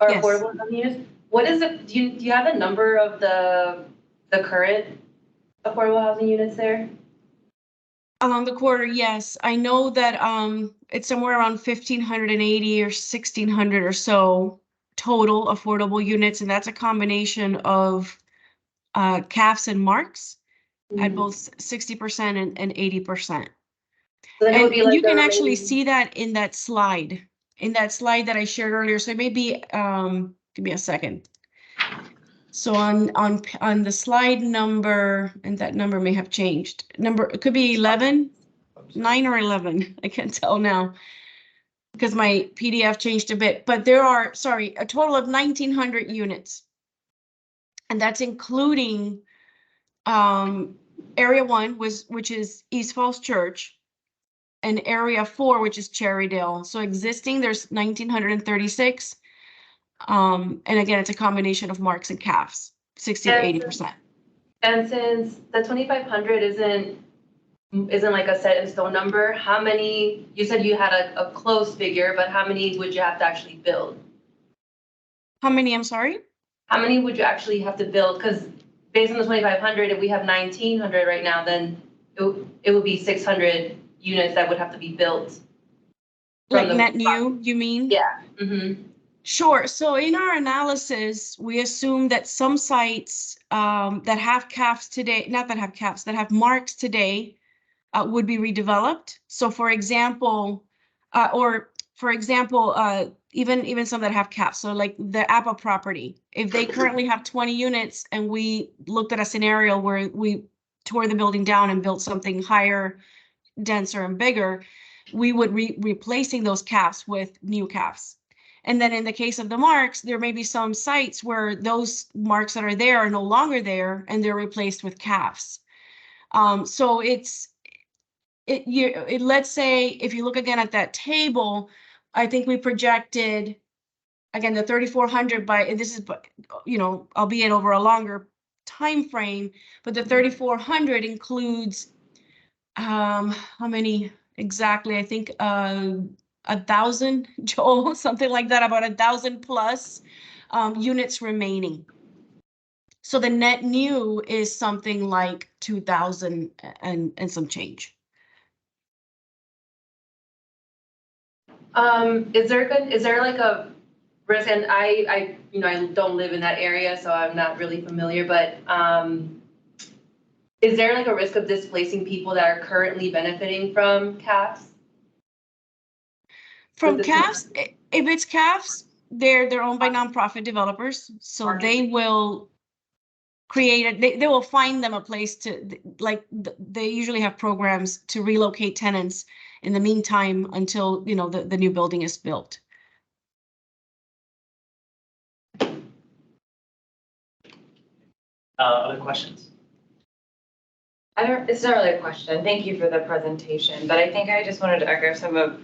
Or Yes. affordable housing units? What is it, do you have a number of the current affordable housing units there? Along the quarter, yes. I know that it's somewhere around 1,580 or 1,600 or so total affordable units, and that's a combination of CAFs and marks at both 60% and 80%. So then it would And be like you can the actually remaining- see that in that slide that I shared earlier. So maybe give me a second. So on the slide number, and that number may have changed. It could be 11, 9 or 11. I can't tell now because my PDF changed a bit. But there are, a total of 1,900 units. And that's including Area 1, which is East Falls Church, and Area 4, which is Cherrydale. So existing, there's 1,936. And again, it's a combination of marks and CAFs, 60 to 80%. And since the 2,500 isn't like a set in stone number, how many, you said you had a close figure, but how many would you have to actually build? How many, I'm sorry? How many would you actually have to build? Because based on the 2,500, if we have 1,900 right now, then it would be 600 units that would have to be built. Like net new, you mean? Yeah. Mm-hmm. Sure. So in our analysis, we assume that some sites that have CAFs today, not that have CAFs, that have marks today, would be redeveloped. So for example, even some that have CAFs. So like the Apple property, if they currently have 20 units and we looked at a scenario where we tore the building down and built something higher, denser and bigger, we would replacing those CAFs with new CAFs. And then in the case of the marks, there may be some sites where those marks that are there are no longer there and they're replaced with CAFs. So let's say if you look again at that table, I think we projected again the 3,400 and this is, albeit over a longer time frame, but the 3,400 includes how many exactly? I think 1,000, Joel, something like that, about 1,000 plus units remaining. So the net new is something like 2,000 and some change. Is there like a risk, and I don't live in that area, so I'm not really familiar, but is there like a risk of displacing people that are currently benefiting from CAFs? From CAFs, if it's CAFs, they're owned by nonprofit developers, so they will create it. They will find them a place to, like, they usually have programs to relocate tenants in the meantime until the new building is built. Other questions? It's not really a question. Thank you for the presentation, but I think I just wanted to echo some of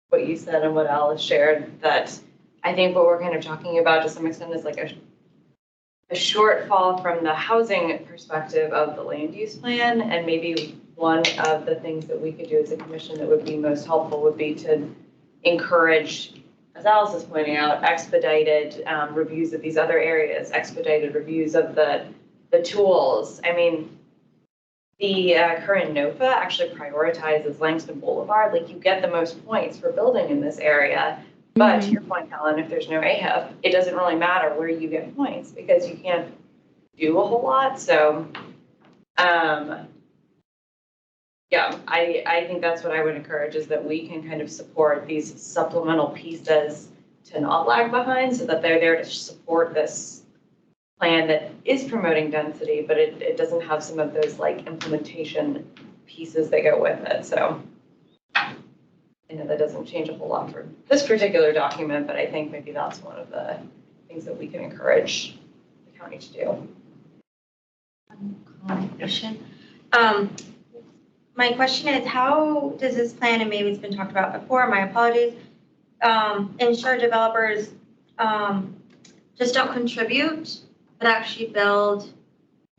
what you said and what Alice shared, that I think what we're kind of talking about to some extent is like a shortfall from the housing perspective of the land use plan. And maybe one of the things that we could do as a commission that would be most helpful would be to encourage, as Alice is pointing out, expedited reviews of these other areas, expedited reviews of the tools. I mean, the current NOFA actually prioritizes Langston Boulevard. Like, you get the most points for building in this area. But to your point, Helen, if there's no AHIP, it doesn't really matter where you get points because you can't do a whole lot. So, yeah, I think that's what I would encourage, is that we can kind of support these supplemental pieces to not lag behind, so that they're there to support this plan that is promoting density, but it doesn't have some of those like implementation pieces that go with it. So, you know, that doesn't change a whole lot for this particular document, but I think maybe that's one of the things that we can encourage the county to do. Question. My question is, how does this plan, and maybe it's been talked about before, my apologies, ensure developers just don't contribute, but actually build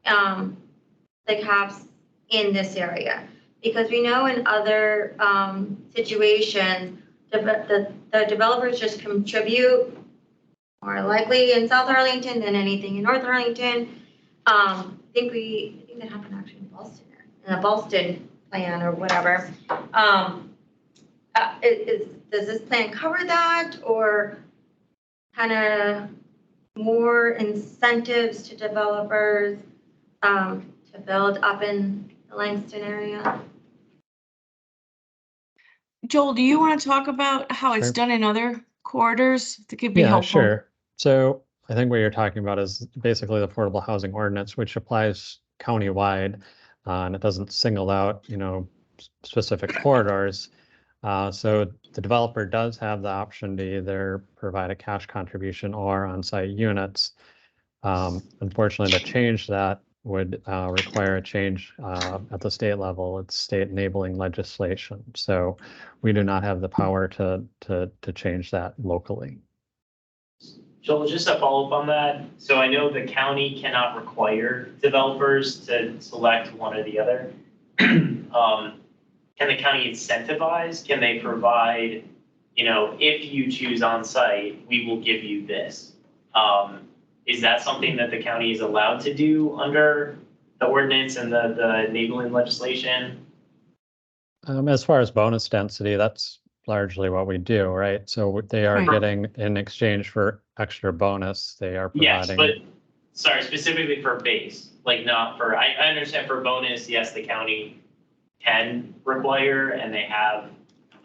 the caps in this area? Because we know in other situations, the developers just contribute more likely in South Arlington than anything in North Arlington. I think that happened actually in Boston, in a Boston plan or whatever. Does this plan cover that, or kind of more incentives to developers to build up in the Langston area? Joel, do you want to talk about how it's Sure. done in other corridors? That could be Yeah, helpful. sure. So I think what you're talking about is basically the Affordable Housing Ordinance, which applies countywide, and it doesn't single out, specific corridors. So the developer does have the option to either provide a cash contribution or on-site units. Unfortunately, to change that would require a change at the state level. It's state enabling legislation. So we do not have the power to change that locally. Joel, just a follow-up on that. So I know the county cannot require developers to select one or the other. Can the county incentivize? Can they provide, if you choose on-site, we will give you this? Is that something that the county is allowed to do under the ordinance and the enabling legislation? As far as bonus density, that's largely what we do, right? So they are Right. getting, in exchange for extra bonus, they are Yes, providing. but sorry, specifically for base, like not for, I understand for bonus, yes, the county can require and they have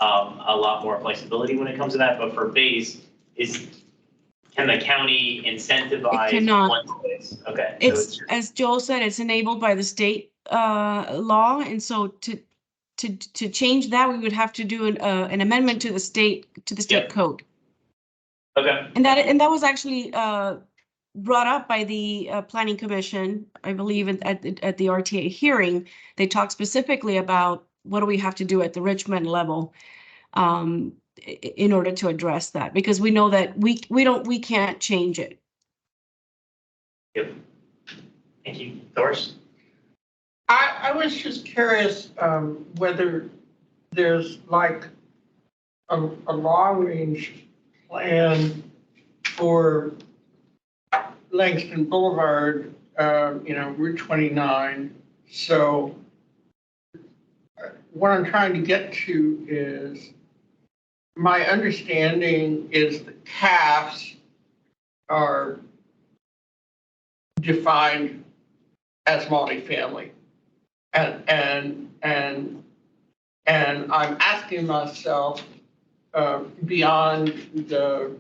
a lot more flexibility when it comes to that, but for base, can the county incentivize? It cannot. one place? Okay. So It's, as Joel said, it's enabled by the state law, and so to change that, we would have to do an amendment to the state Yep. code. Okay. And that was actually brought up by the Planning Commission, I believe, at the RTA hearing. They talked specifically about what do we have to do at the Richmond level in order to address that, because we know that we can't change it. Yep. Thank you. Doris? I was just curious whether there's like a long-range plan for Langston Boulevard, Route 29. So what I'm trying to get to is, my understanding is the CAFs are defined as multifamily. And I'm asking myself, beyond the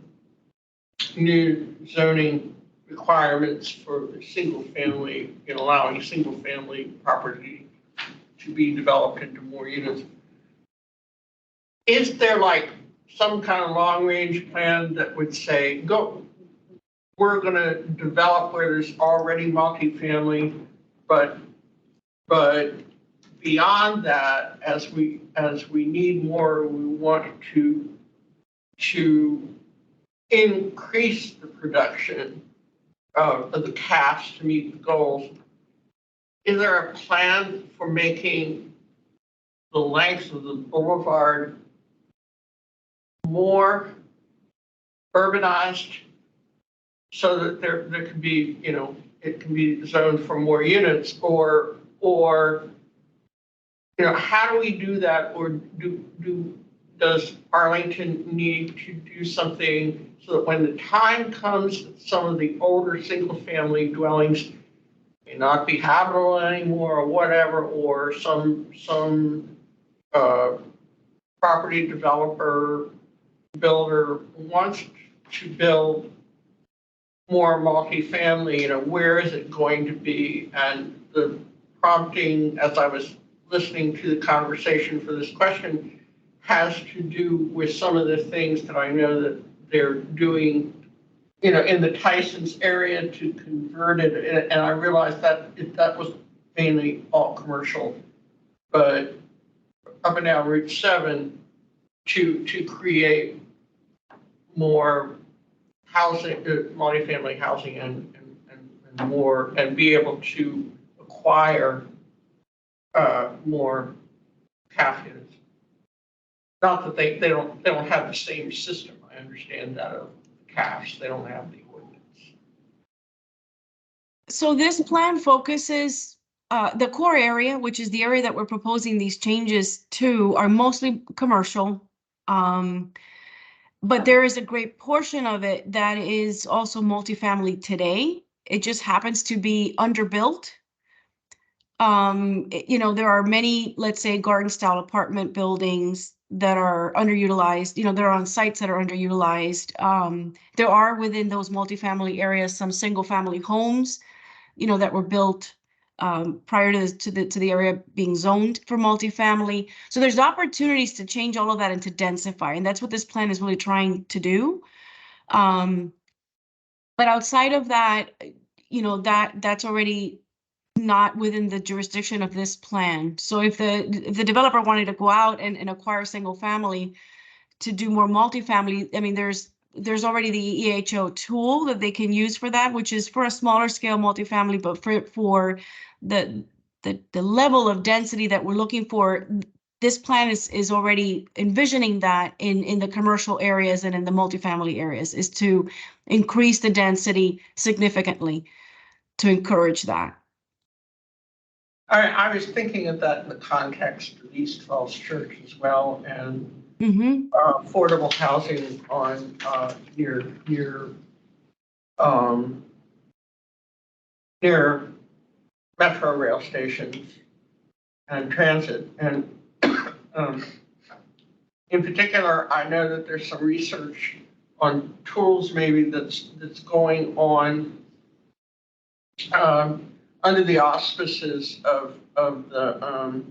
new zoning requirements for single family, allowing single family property to be developed into more units, is there like some kind of long range plan that would say, we're gonna develop where there's already multifamily, but beyond that, as we need more, we want to increase the production of the CAFs to meet the goals. Is there a plan for making the length of the boulevard more urbanized so that there could be, you know, it can be zoned for more units, or you know, how do we do that? Or does Arlington need to do something so that when the time comes that some of the older single-family dwellings may not be habitable anymore or whatever, or some property developer, builder wants to build more multifamily, you know, where is it going to be? And the prompting, as I was listening to the conversation for this question, has to do with some of the things that I know that they're doing, you know, in the Tyson's area to convert it. And I realized that that was mainly all commercial, but up and down Route 7 to create more housing, multifamily housing, and more, and be able to acquire more CAF units. Not that they don't have the same system. I understand that of CAFs, they don't have the ordinance. So this plan focuses, the core area, which is the area that we're proposing these changes to, are mostly commercial. But there is a great portion of it that is also multifamily today. It just happens to be underbuilt. You know, there are many, let's say, garden style apartment buildings that are underutilized, you know, they're on sites that are underutilized. There are within those multifamily areas some single family homes, you know, that were built prior to the area being zoned for multifamily. So there's opportunities to change all of that and to densify, and that's what this plan is really trying to do. But outside of that, you know, that's already not within the jurisdiction of this plan. So if the developer wanted to go out and acquire single family to do more multifamily, I mean, there's already the EHO tool that they can use for that, which is for a smaller scale multifamily, but for the level of density that we're looking for, this plan is already envisioning that in the commercial areas and in the multifamily areas, is to increase the density significantly to encourage that. I was thinking of that in the context of East Falls Church as well, and affordable housing on near metro rail stations and transit. And in particular, I know that there's some research on tools maybe that's going on under the auspices of the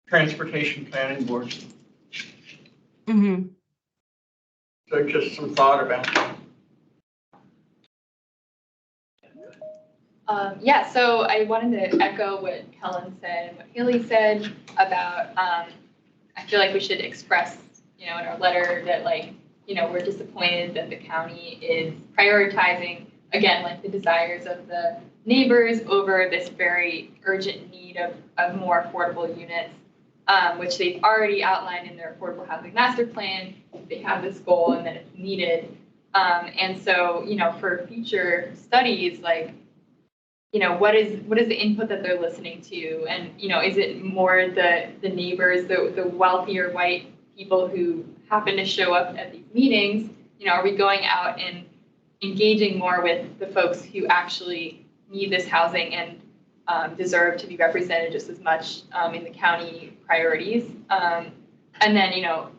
Transportation Planning Board. So just some thought about that. Yeah, so I wanted to echo what Helen said and what Haley said about, I feel like we should express, you know, in our letter that, like, you know, we're disappointed that the county is prioritizing, again, like the desires of the neighbors over this very urgent need of more affordable units, which they've already outlined in their affordable housing master plan. They have this goal and that it's needed. And so, you know, for future studies, like, you know, what is the input that they're listening to? And, you know, is it more the neighbors, the wealthier white people who happen to show up at these meetings? You know, are we going out and engaging more with the folks who actually need this housing and deserve to be represented just as much in the county priorities? And then, you know,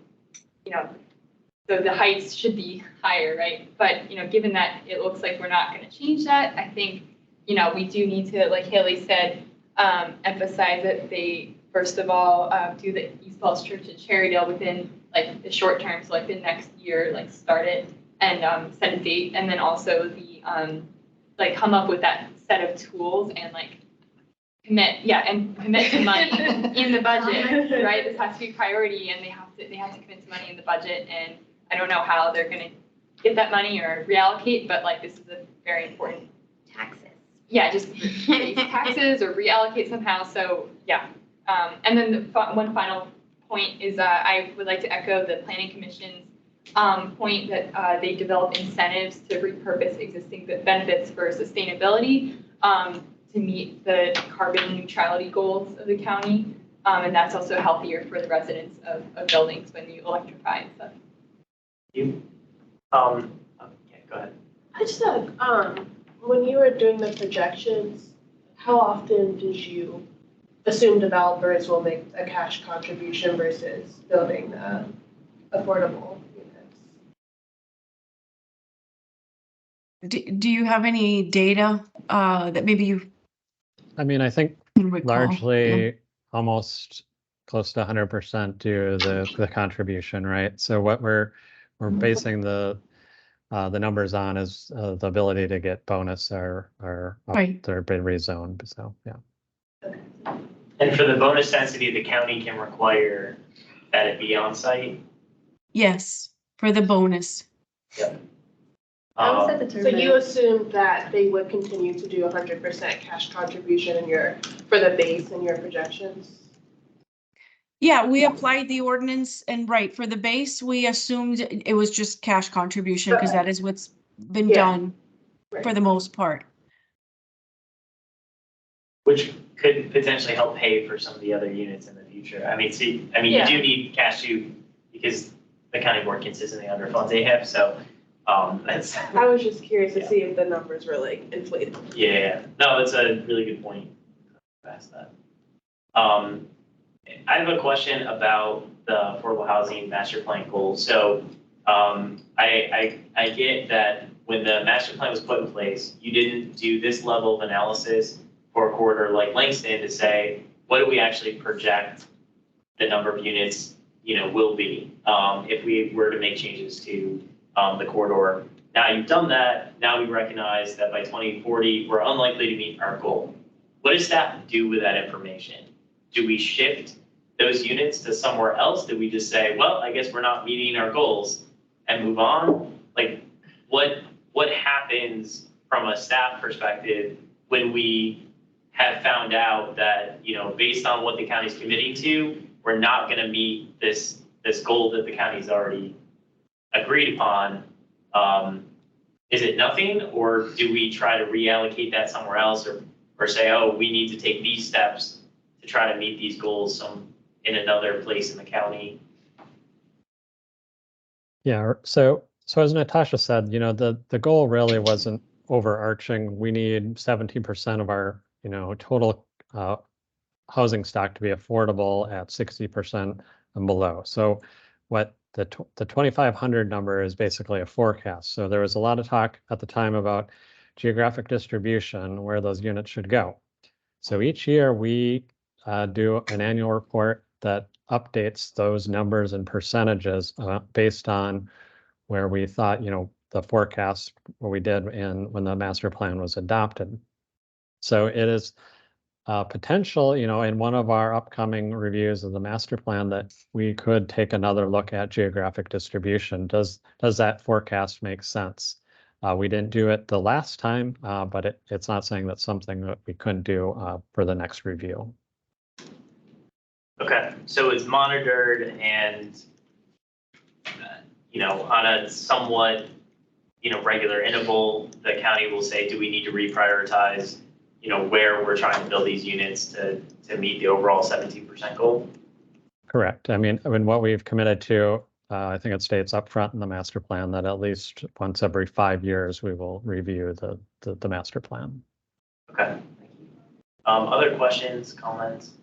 so the heights should be higher, right? But, you know, given that it looks like we're not going to change that, I think, you know, we do need to, like Haley said, emphasize that they, first of all, do the East Falls Church in Cherrydale within, like, the short term, so like the next year, like, start it. and set a date, and then also the, like, come up with that set of tools and like commit to money in the budget, right? This has to be priority, and they have to commit to money in the budget, and I don't know how they're gonna get that money or reallocate, but like, this is a very important. Taxes. Yeah, just raise taxes or reallocate somehow, so, yeah. And then one final point is, I would like to echo the planning commission's point that they develop incentives to repurpose existing benefits for sustainability to meet the carbon neutrality goals of the county. And that's also healthier for the residents of buildings when you electrify and stuff. You? Yeah, go ahead. I just had, when you were doing the projections, how often did you assume developers will make a cash contribution versus building affordable units? Do you have any data that maybe you I mean, I think can recall? largely almost close to 100% to the contribution, right? So what we're basing the numbers on is the ability to get bonus or Right. they're been rezoned. So yeah. And for the bonus density, the county can require that it be on site. Yes, for the bonus. Yep. How was that So determined? you assumed that they would continue to do 100% cash contribution for the base in your projections? Yeah, we applied the ordinance, and right, for the base, we assumed it was just cash contribution because that is what's been Yeah. done for Right. the most part. Which could potentially help pay for some of the other units in the future. I mean, Yeah. you do need cash too, because the county board consistently underfunds AHIP, so, that's. I was just curious to Yeah. see if the numbers were like inflated. Yeah, no, that's a really good point. Past that. I have a question about the affordable housing master plan goals. So, I get that when the master plan was put in place, you didn't do this level of analysis for a corridor like Langston to say, what do we actually project the number of units, will be, if we were to make changes to, the corridor. Now you've done that, now we recognize that by 2040, we're unlikely to meet our goal. What does staff do with that information? Do we shift those units to somewhere else? Do we just say, well, I guess we're not meeting our goals and move on? Like, what happens from a staff perspective when we have found out that, based on what the county's committing to, we're not gonna meet this goal that the county's already agreed upon? Is it nothing, or do we try to reallocate that somewhere else, or say, oh, we need to take these steps to try to meet these goals in another place in the county? Yeah. So as Natasha said, the goal really wasn't overarching. We need 17% of our, total housing stock to be affordable at 60% and below. So what the 2,500 number is basically a forecast. So there was a lot of talk at the time about geographic distribution, where those units should go. So each year we do an annual report that updates those numbers and percentages based on where we thought, the forecast, what we did when the master plan was adopted. So it is potential, in one of our upcoming reviews of the master plan, that we could take another look at geographic distribution. Does that forecast make sense? We didn't do it the last time, but it's not saying that's something that we couldn't do for the next review. Okay, so it's monitored and, on a somewhat, regular interval, the county will say, do we need to reprioritize, where we're trying to build these units to meet the overall 17% goal? Correct. I mean, what we've committed to, I think it states up front in the master plan that at least once every 5 years, we will review the master plan. Okay, thank you. Other questions, comments?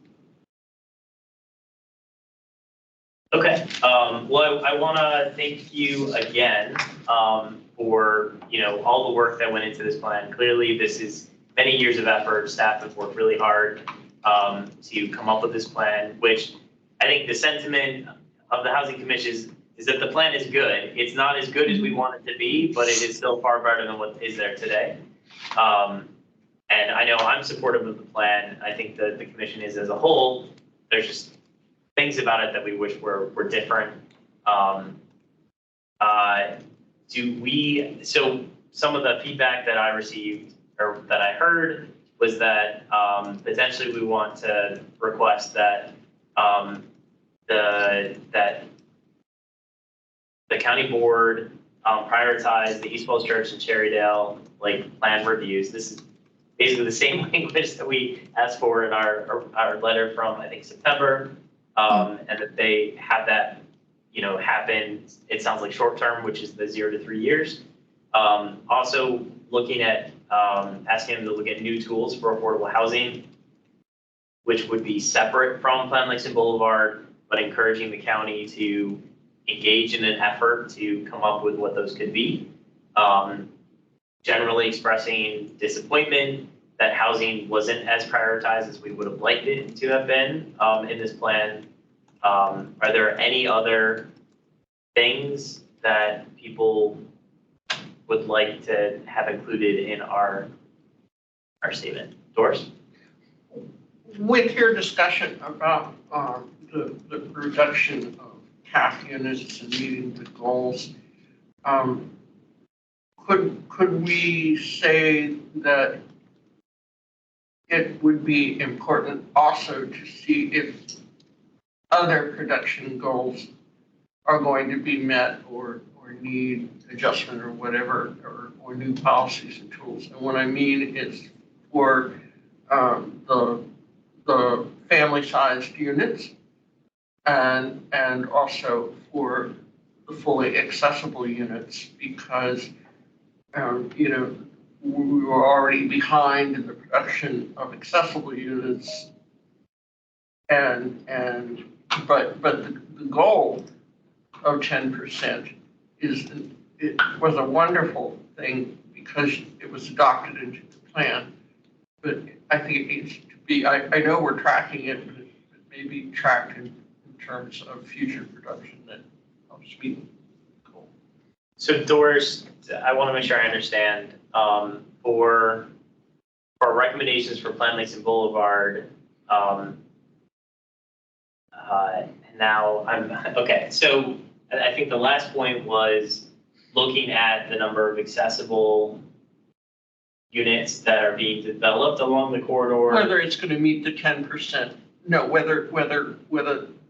Okay, well, I want to thank you again for, all the work that went into this plan. Clearly, this is many years of effort. Staff have worked really hard to come up with this plan, which I think the sentiment of the Housing Commission is is that the plan is good. It's not as good as we want it to be, but it is still far better than what is there today. And I know I'm supportive of the plan. I think that the commission is as a whole. There's just things about it that we wish were different. So some of the feedback that I received or that I heard was that potentially we want to request that that the county board prioritize the East Falls Church and Cherrydale like plan reviews. This is basically the same language that we asked for in our letter from, I think, September, and that they have that, happen. It sounds like short term, which is the 0 to 3 years. Also looking at asking them to look at new tools for affordable housing, which would be separate from Plan Lakeson Boulevard, but encouraging the county to engage in an effort to come up with what those could be. Generally expressing disappointment that housing wasn't as prioritized as we would have liked it to have been in this plan. Are there any other things that people would like to have included in our statement? Doris? With your discussion about the reduction of CAF units and meeting the goals, could we say that it would be important also to see if other production goals are going to be met or need adjustment or whatever, or new policies and tools? And what I mean is for the family-sized units and also for the fully accessible units, because we were already behind in the production of accessible units, but the goal of 10% was a wonderful thing because it was adopted into the plan. But I think it needs to be, I know we're tracking it, but maybe tracked in terms of future production that helps meet the goal. So Doris, I want to make sure I understand, for recommendations for Plan Lakeson Boulevard, now okay, so I think the last point was looking at the number of accessible units that are being developed along the corridor. Whether it's going to meet the 10%, no, whether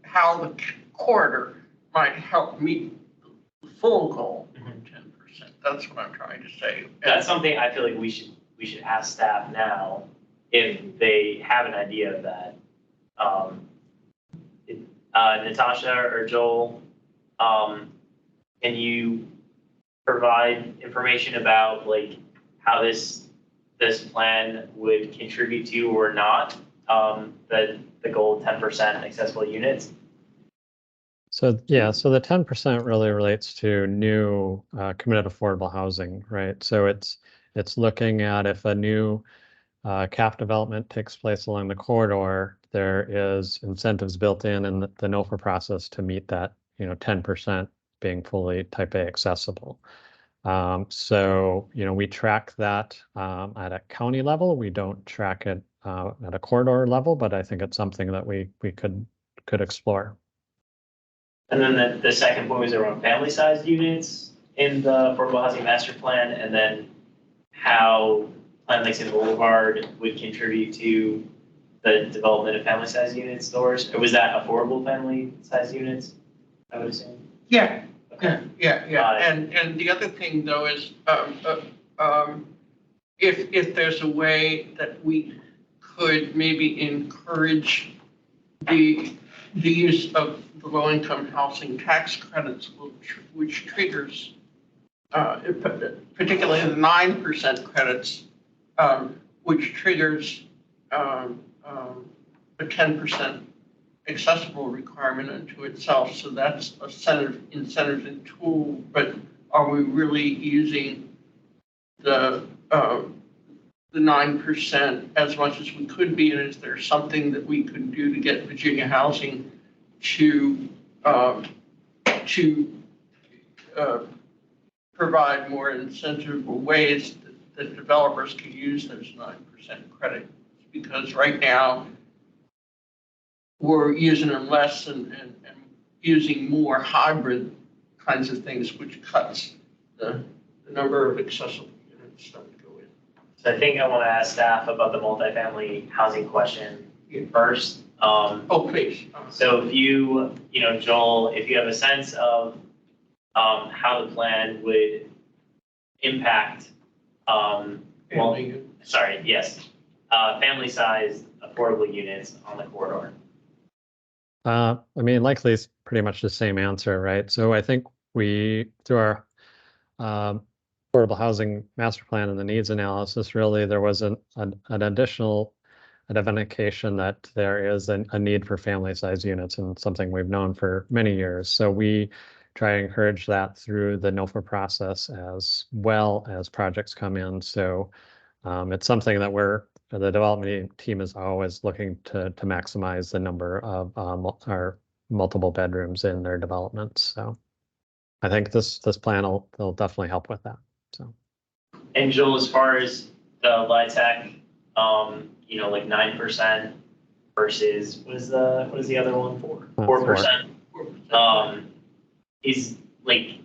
how the corridor might help meet the full goal of 10%. That's what I'm trying to say. That's something I feel like we should ask staff now if they have an idea of that. Natasha or Joel, can you provide information about like how this plan would contribute to or not the goal of 10% accessible units? So yeah, so the 10% really relates to new committed affordable housing, right? So it's looking at if a new CAF development takes place along the corridor, there is incentives built in the NOFA process to meet that, 10% being fully type A accessible. So, we track that at a county level. We don't track it at a corridor level, but I think it's something that we could explore. And then the second point was around family-sized units in the Affordable Housing Master Plan, and then how Plan Lakeson Boulevard would contribute to the development of family-sized unit stores. Or was that affordable family-sized units, I would assume? Yeah. Okay. Yeah. And the other thing though is if there's a way that we could maybe encourage the use of the low-income housing tax credits, which triggers, particularly the 9% credits, which triggers a 10% accessible requirement unto itself. So that's a incentive and tool, but are we really using the 9% as much as we could be? And is there something that we could do to get Virginia Housing to provide more incentive or ways that developers can use those 9% credits. Because right now, we're using them less and using more hybrid kinds of things, which cuts the number of accessible units that would go in. So I think I want to ask staff about the multifamily housing question first. Oh, please. So if you know, Joel, if you have a sense of how the plan would impact, family-sized affordable units on the corridor. I mean, likely it's pretty much the same answer, right? So I think we, through our affordable housing master plan and the needs analysis, really there was an additional identification that there is a need for family-sized units, and something we've known for many years. So we try to encourage that through the NOFA process as well as projects come in. So it's something that the development team is always looking to maximize the number of our multiple bedrooms in their developments. So I think this plan will definitely help with that. So. And Joel, as far as the LIHTC, like 9% versus what is the other one? 4%. Is like,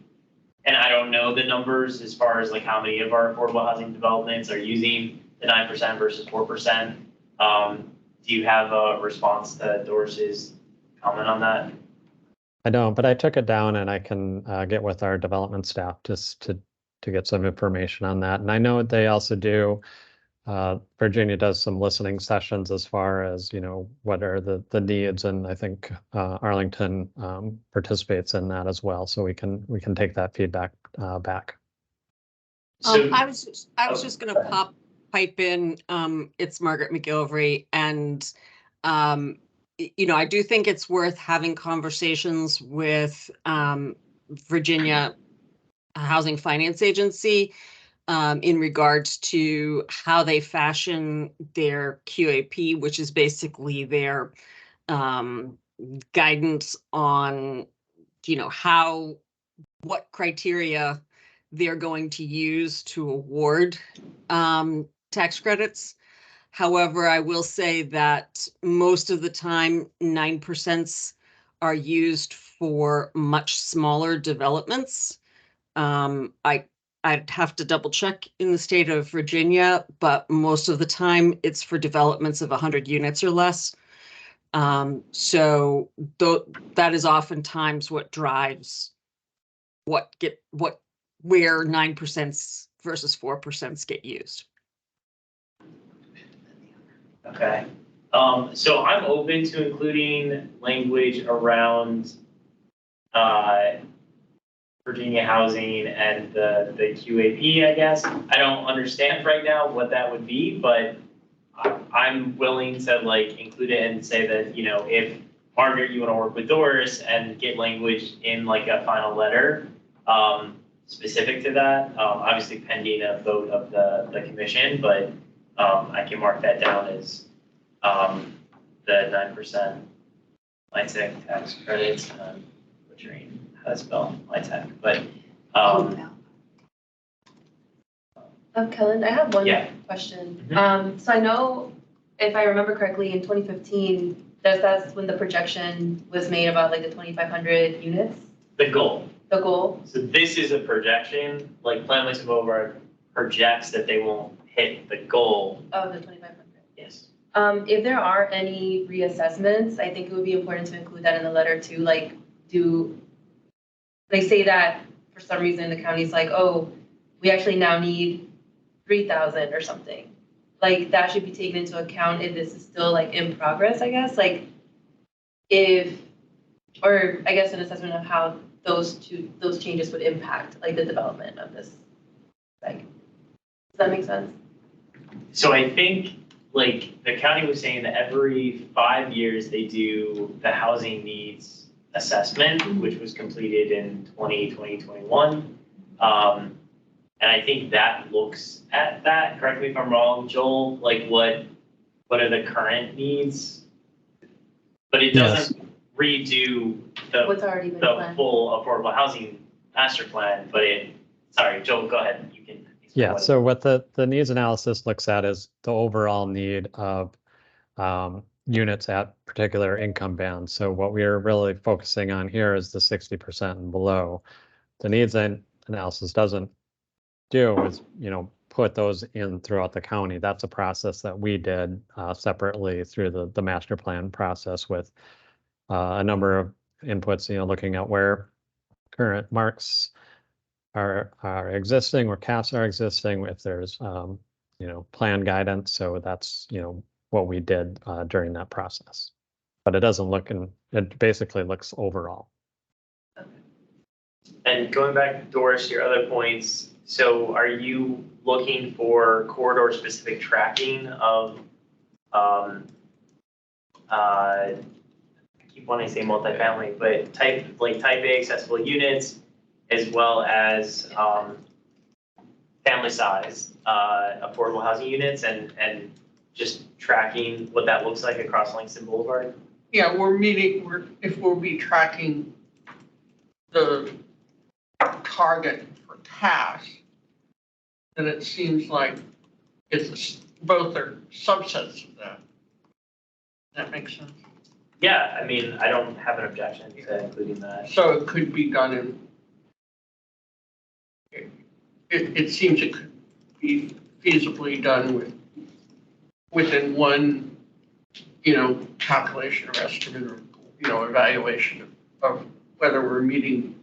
and I don't know the numbers as far as like how many of our affordable housing developments are using the 9% versus 4%. Do you have a response to Doris's comment on that? I don't, but I took it down, and I can get with our development staff just to get some information on that. And I know they also do, Virginia does some listening sessions as far as, what are the needs, and I think Arlington participates in that as well. So we can take that feedback back. So, I was just going to pipe in. It's Margaret McGilvery, and I do think it's worth having conversations with Virginia Housing Finance Agency in regards to how they fashion their QAP, which is basically their guidance on, what criteria they're going to use to award tax credits. However, I will say that most of the time, 9% are used for much smaller developments. I'd have to double check in the state of Virginia, but most of the time it's for developments of 100 units or less. So that is oftentimes what drives where 9% versus 4% get used. okay. So I'm open to including language around Virginia housing and the QAP, I guess. I don't understand right now what that would be, but I'm willing to include it and say that, if Margaret, you want to work with Doris and get language in a final letter specific to that, obviously pending a vote of the commission, but I can mark that down as the 9% LIHTC tax credits. Butchering how to spell LIHTC, but Kellen, I have one Yeah. question. So I know, if I remember correctly, in 2015, that's when the projection was made about the 2,500 units. the goal. The goal. So this is a projection, Plan List Over projects that they won't hit the goal. Of the 2,500. Yes. If there are any reassessments, I think it would be important to include that in the letter too. They say that for some reason the county's oh, we actually now need 3,000 or something. That should be taken into account if this is still in progress, I guess. An assessment of how those changes would impact the development of this. Does that make sense? So I think the county was saying that every 5 years they do the housing needs assessment, which was completed in 2021. And I think that looks at that, correct me if I'm wrong, Joel, what are the current needs? But it doesn't redo What's already been the planned. full affordable housing master plan, but sorry, Joel, go ahead. You can. Yeah, so what the needs analysis looks at is the overall need of units at particular income bands. So what we are really focusing on here is the 60% and below. The needs analysis doesn't do is, put those in throughout the county. That's a process that we did separately through the master plan process with a number of inputs, looking at where current marks are existing, where caps are existing, if there's, plan guidance. So that's, what we did during that process. But it doesn't look, it basically looks overall. And going back, Doris, your other points, so are you looking for corridor-specific tracking of, I keep wanting to say multifamily, but type A accessible units, as well as family size, affordable housing units, and just tracking what that looks like across Langston Boulevard? Yeah, if we'll be tracking the target for cash, then it seems like both are subsets of that. That makes sense? Yeah, I mean, I don't have an objection to including that. So it could be done it seems it could be feasibly done within one, calculation or estimate or, evaluation of whether we're meeting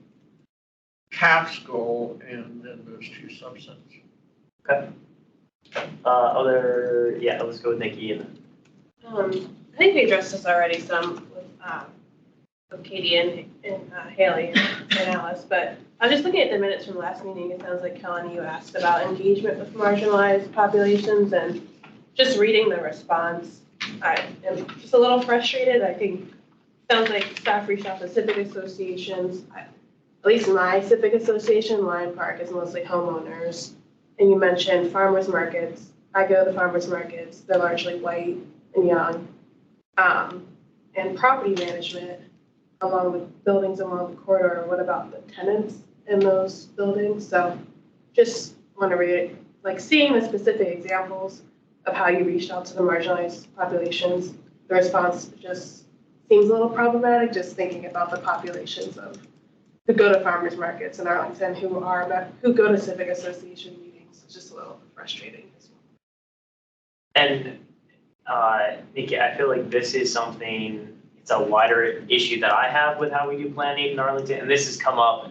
CAF's goal and then those two subsets. Okay. Let's go with Nikki and I think we addressed this already some with Katie and Haley and Alice, but I'm just looking at the minutes from last meeting. It sounds like, Helen, you asked about engagement with marginalized populations, and just reading the response, I am just a little frustrated. I think it sounds like staff reached out to civic associations. At least my civic association, Lion Park, is mostly homeowners. And you mentioned farmers markets. I go to farmers markets. They're largely white and young. And property management along with buildings along the corridor. What about the tenants in those buildings? So just want to read, seeing the specific examples of how you reached out to the marginalized populations. The response just seems a little problematic, just thinking about the populations who go to farmers markets in Arlington, who go to civic association meetings. It's just a little frustrating as well. And Nikki, I feel like this is something, it's a wider issue that I have with how we do planning in Arlington. And this has come up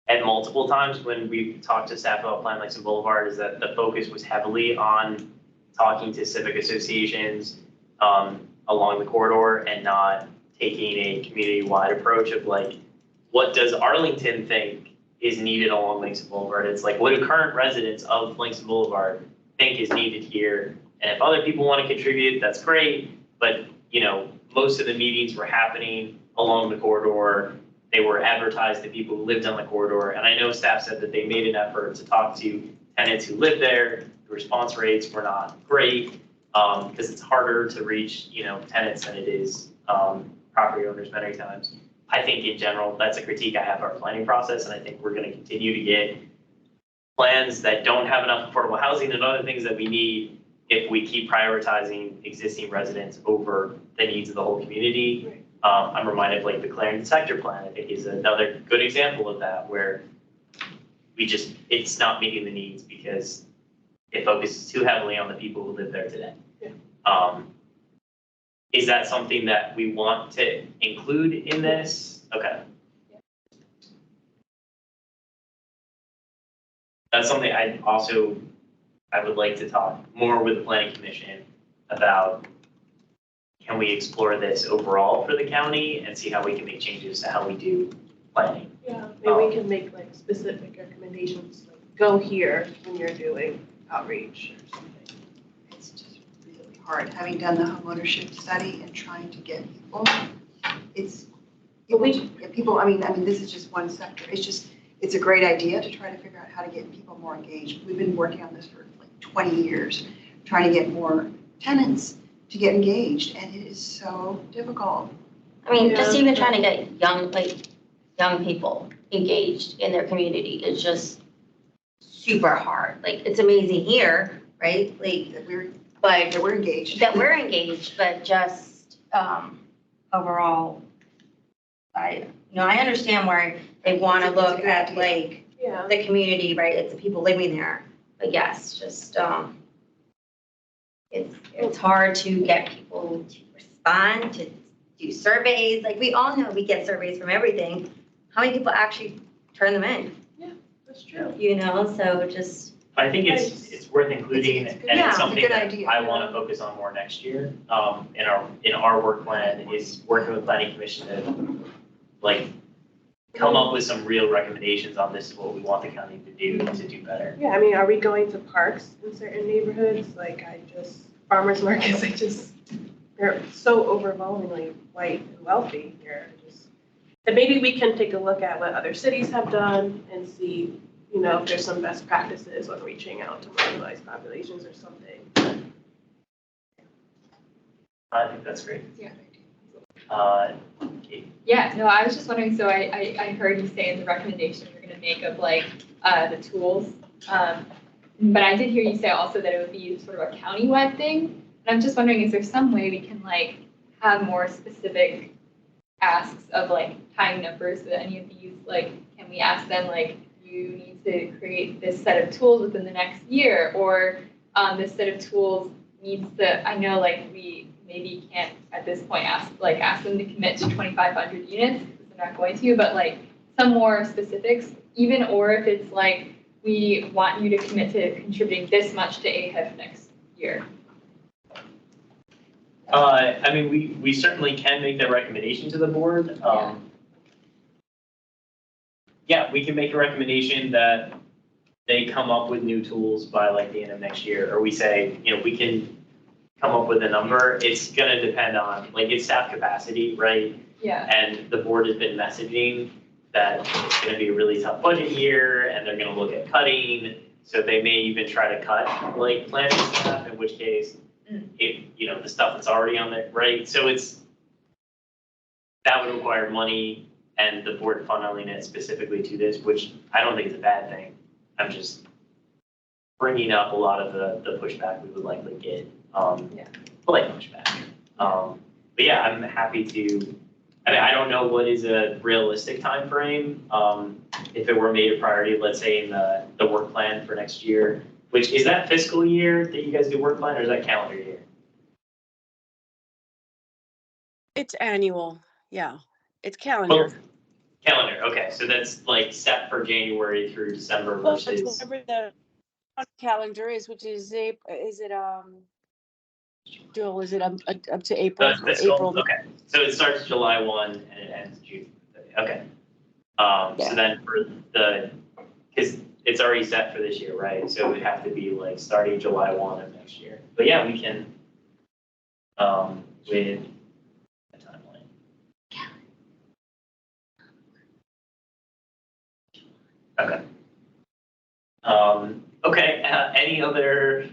at multiple times when we've talked to staff about Plan Langston Boulevard, is that the focus was heavily on talking to civic associations along the corridor and not taking a community-wide approach of what does Arlington think is needed along Langston Boulevard? It's what do current residents of Langston Boulevard think is needed here? And if other people want to contribute, that's great. But, most of the meetings were happening along the corridor. They were advertised to people who lived on the corridor. And I know staff said that they made an effort to talk to tenants who live there. The response rates were not great because it's harder to reach, tenants than it is property owners many times. I think in general, that's a critique I have of our planning process. And I think we're going to continue to get plans that don't have enough affordable housing and other things that we need if we keep prioritizing existing residents over the needs of the whole community. Right. I'm reminded of the Clarendon sector plan, I think is another good example of that, where it's not meeting the needs because it focuses too heavily on the people who live there today. Yeah. Is that something that we want to include in this? Okay. Yeah. That's something I would like to talk more with the planning commission about. Can we explore this overall for the county and see how we can make changes to how we do planning? Yeah, maybe we can make specific recommendations, go here when you're doing outreach or something. It's just really hard, having done the homeownership study and trying to get people. People, I mean, this is just one sector. It's a great idea to try to figure out how to get people more engaged. We've been working on this for 20 years, trying to get more tenants to get engaged, and it is so difficult. I mean, just even trying to get young, young people engaged in their community is just super hard. Like, it's amazing here, right? Like, That we're but engaged. that we're engaged, but just overall, I understand why they want to It's a look good at idea. like Yeah. the community, right? It's the people living there. But yes, just it's hard to get people to respond, to do surveys. Like, we all know we get surveys from everything. How many people actually turn them in? That's true. So just I think it's worth including, It's good. and Yeah, it's it's a something good that idea. I want to focus on more next year. In our work plan is working with planning commission to like come up with some real recommendations on this is what we want the county to do better. Yeah, I mean, are we going to parks in certain neighborhoods? Like, farmers markets, they're so overwhelmingly white and wealthy here. And maybe we can take a look at what other cities have done and see, if there's some best practices on reaching out to marginalized populations or something. I think that's great. Yeah. Kate? Yeah, no, I was just wondering, so I heard you say in the recommendation you're gonna make of like, the tools. But I did hear you say also that it would be sort of a county-wide thing. And I'm just wondering, is there some way we can like have more specific asks of like tying numbers to any of these? Like, can we ask them like, you need to create this set of tools within the next year, or this set of tools needs to, I know like we maybe can't at this point ask them to commit to 2,500 units, because they're not going to, but like some more specifics, even, or if it's like, we want you to commit to contributing this much to AHIP next year. I mean, we certainly can make that recommendation to the board. Yeah, we can make a recommendation that they come up with new tools by like the end of next year, or we say, we can come up with a number. It's gonna depend on, like, it's staff capacity, right? Yeah. And the board has been messaging that it's gonna be a really tough budget year, and they're gonna look at cutting, so they may even try to cut, like, planning staff, in which case, if, the stuff that's already on there, right? So that would require money, and the board funneling it specifically to this, which I don't think is a bad thing. I'm just bringing up a lot of the pushback we would likely get, polite pushback. But yeah, I'm happy to, I don't know what is a realistic timeframe. If it were made a priority, let's say in the work plan for next year, which is that fiscal year that you guys do work plan, or is that calendar year? It's annual, yeah. It's calendar. Calendar, okay, so that's like set for January through December Well, it's versus, whatever the calendar is, which is Joel, is it up to April? that's fiscal, April. okay. So it starts July 1 and it ends June 30, okay. Yeah. So then for because it's already set for this year, right? So it would have to be like starting July 1 of next year. But yeah, we can, with a timeline. Okay. Okay, any other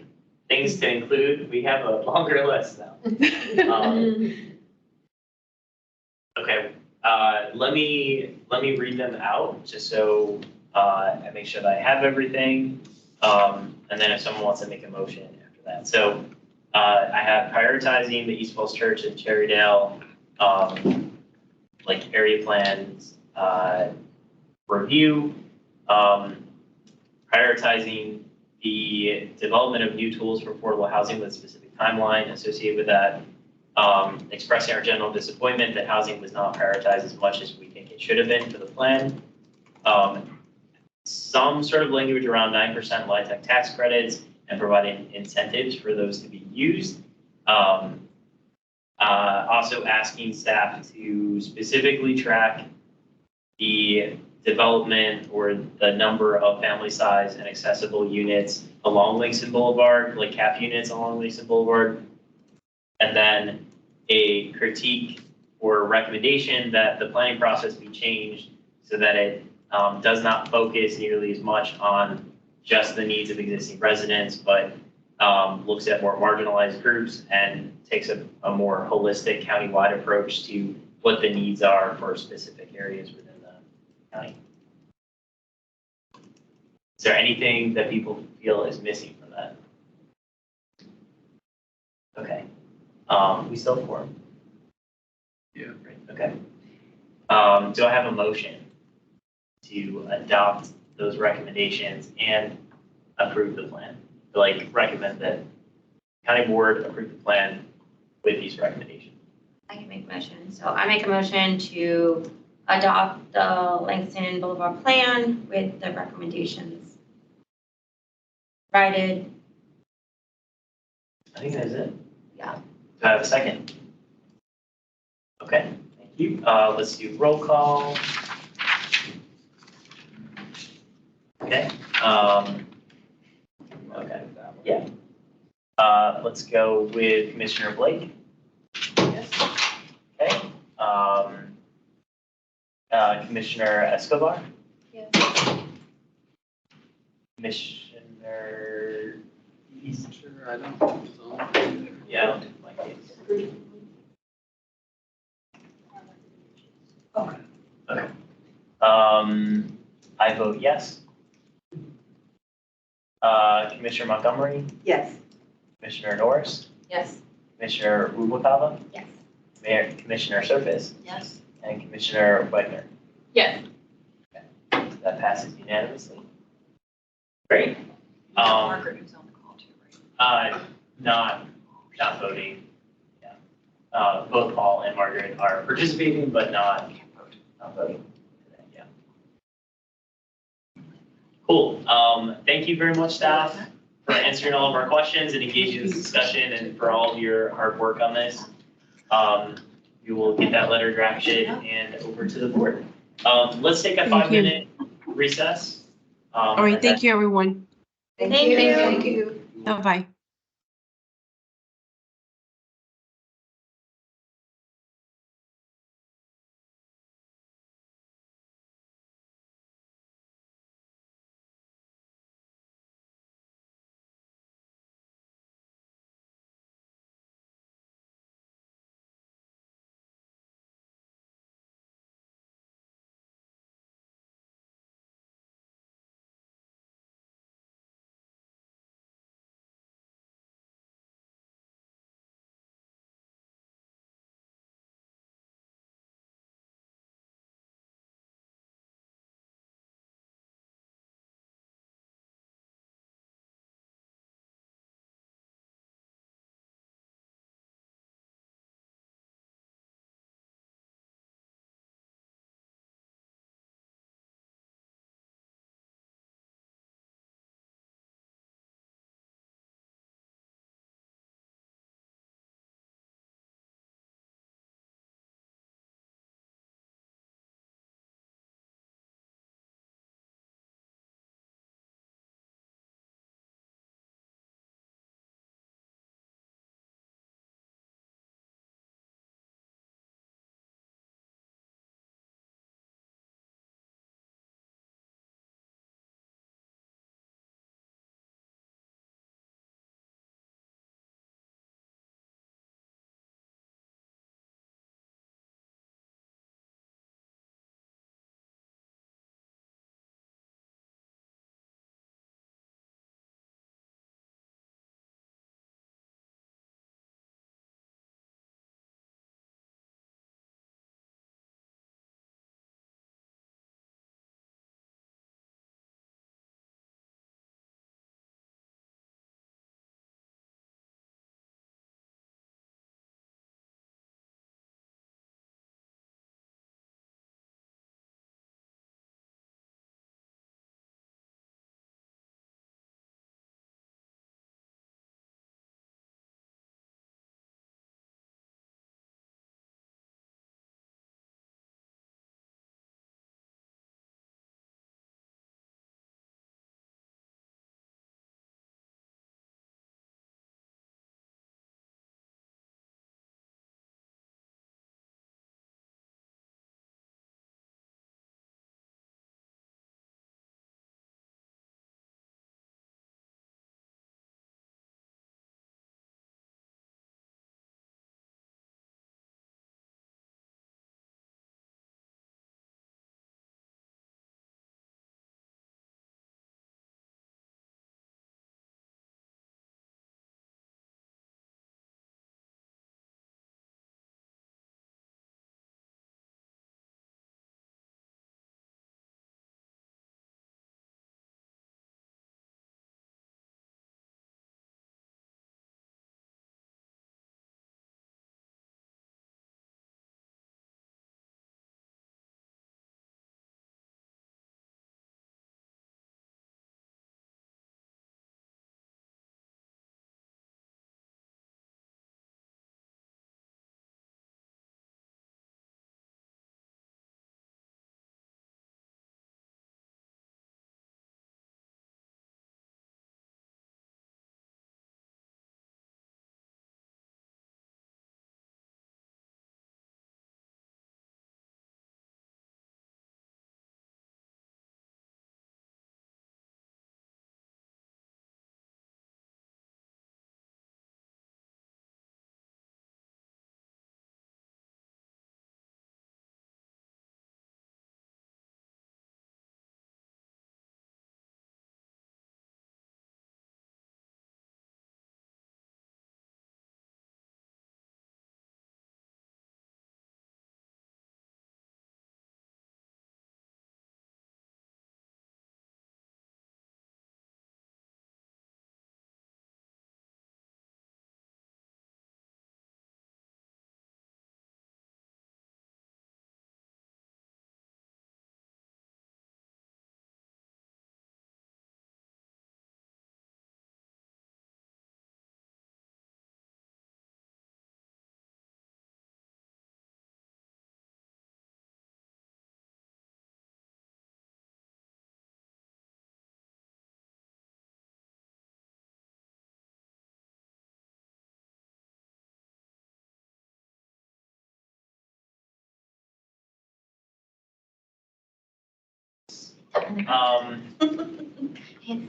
things to include? We have a longer list now. Okay, let me read them out just so I make sure that I have everything. And then if someone wants to make a motion after that. So I have prioritizing the East Falls Church and Cherrydale, like area plans review, prioritizing the development of new tools for affordable housing with a specific timeline associated with that, expressing our general disappointment that housing was not prioritized as much as we think it should have been for the plan. Some sort of language around 9% LIHTC tax credits and providing incentives for those to be used. Also asking staff to specifically track the development or the number of family size and accessible units along Langston Boulevard, like CAP units along Langston Boulevard. And then a critique or recommendation that the planning process be changed so that it does not focus nearly as much on just the needs of existing residents, but looks at more marginalized groups and takes a more holistic countywide approach to what the needs are for specific areas within county. Is there anything that people feel is missing from that? Okay. We still form. Yeah. Great, okay. Do I have a motion to adopt those recommendations and approve the plan? Like recommend that county board approve the plan with these recommendations. I can make a motion. So I make a motion to adopt the Langston Boulevard plan with the recommendations provided. I think that's it. Yeah. Do I have a second? Okay, thank you. Let's do roll call. Okay, okay, yeah. Let's go with Commissioner Blake. Yes. Okay, Commissioner Escobar, Yes. Commissioner. Sure, I don't think so. Yeah, I don't think my case. Okay. I vote yes. Commissioner Montgomery, Yes. Commissioner Norris, Yes. Commissioner Rubalcava, Yes. Mayor, Commissioner Surface, Yes. and Commissioner Wagner. Yes. That passes unanimously. Great. Margaret who's on the call too, right? Not voting. Yeah. Both Paul and Margaret are participating, but not voting today, yeah. Cool. Thank you very much, staff, for answering all of our questions and engaging in this discussion and for all of your hard work on this. You will get that letter drafted and over to the board. Let's take a Thank you. 5-minute recess. All right, thank you, everyone. Thank you. Thank you. Bye-bye.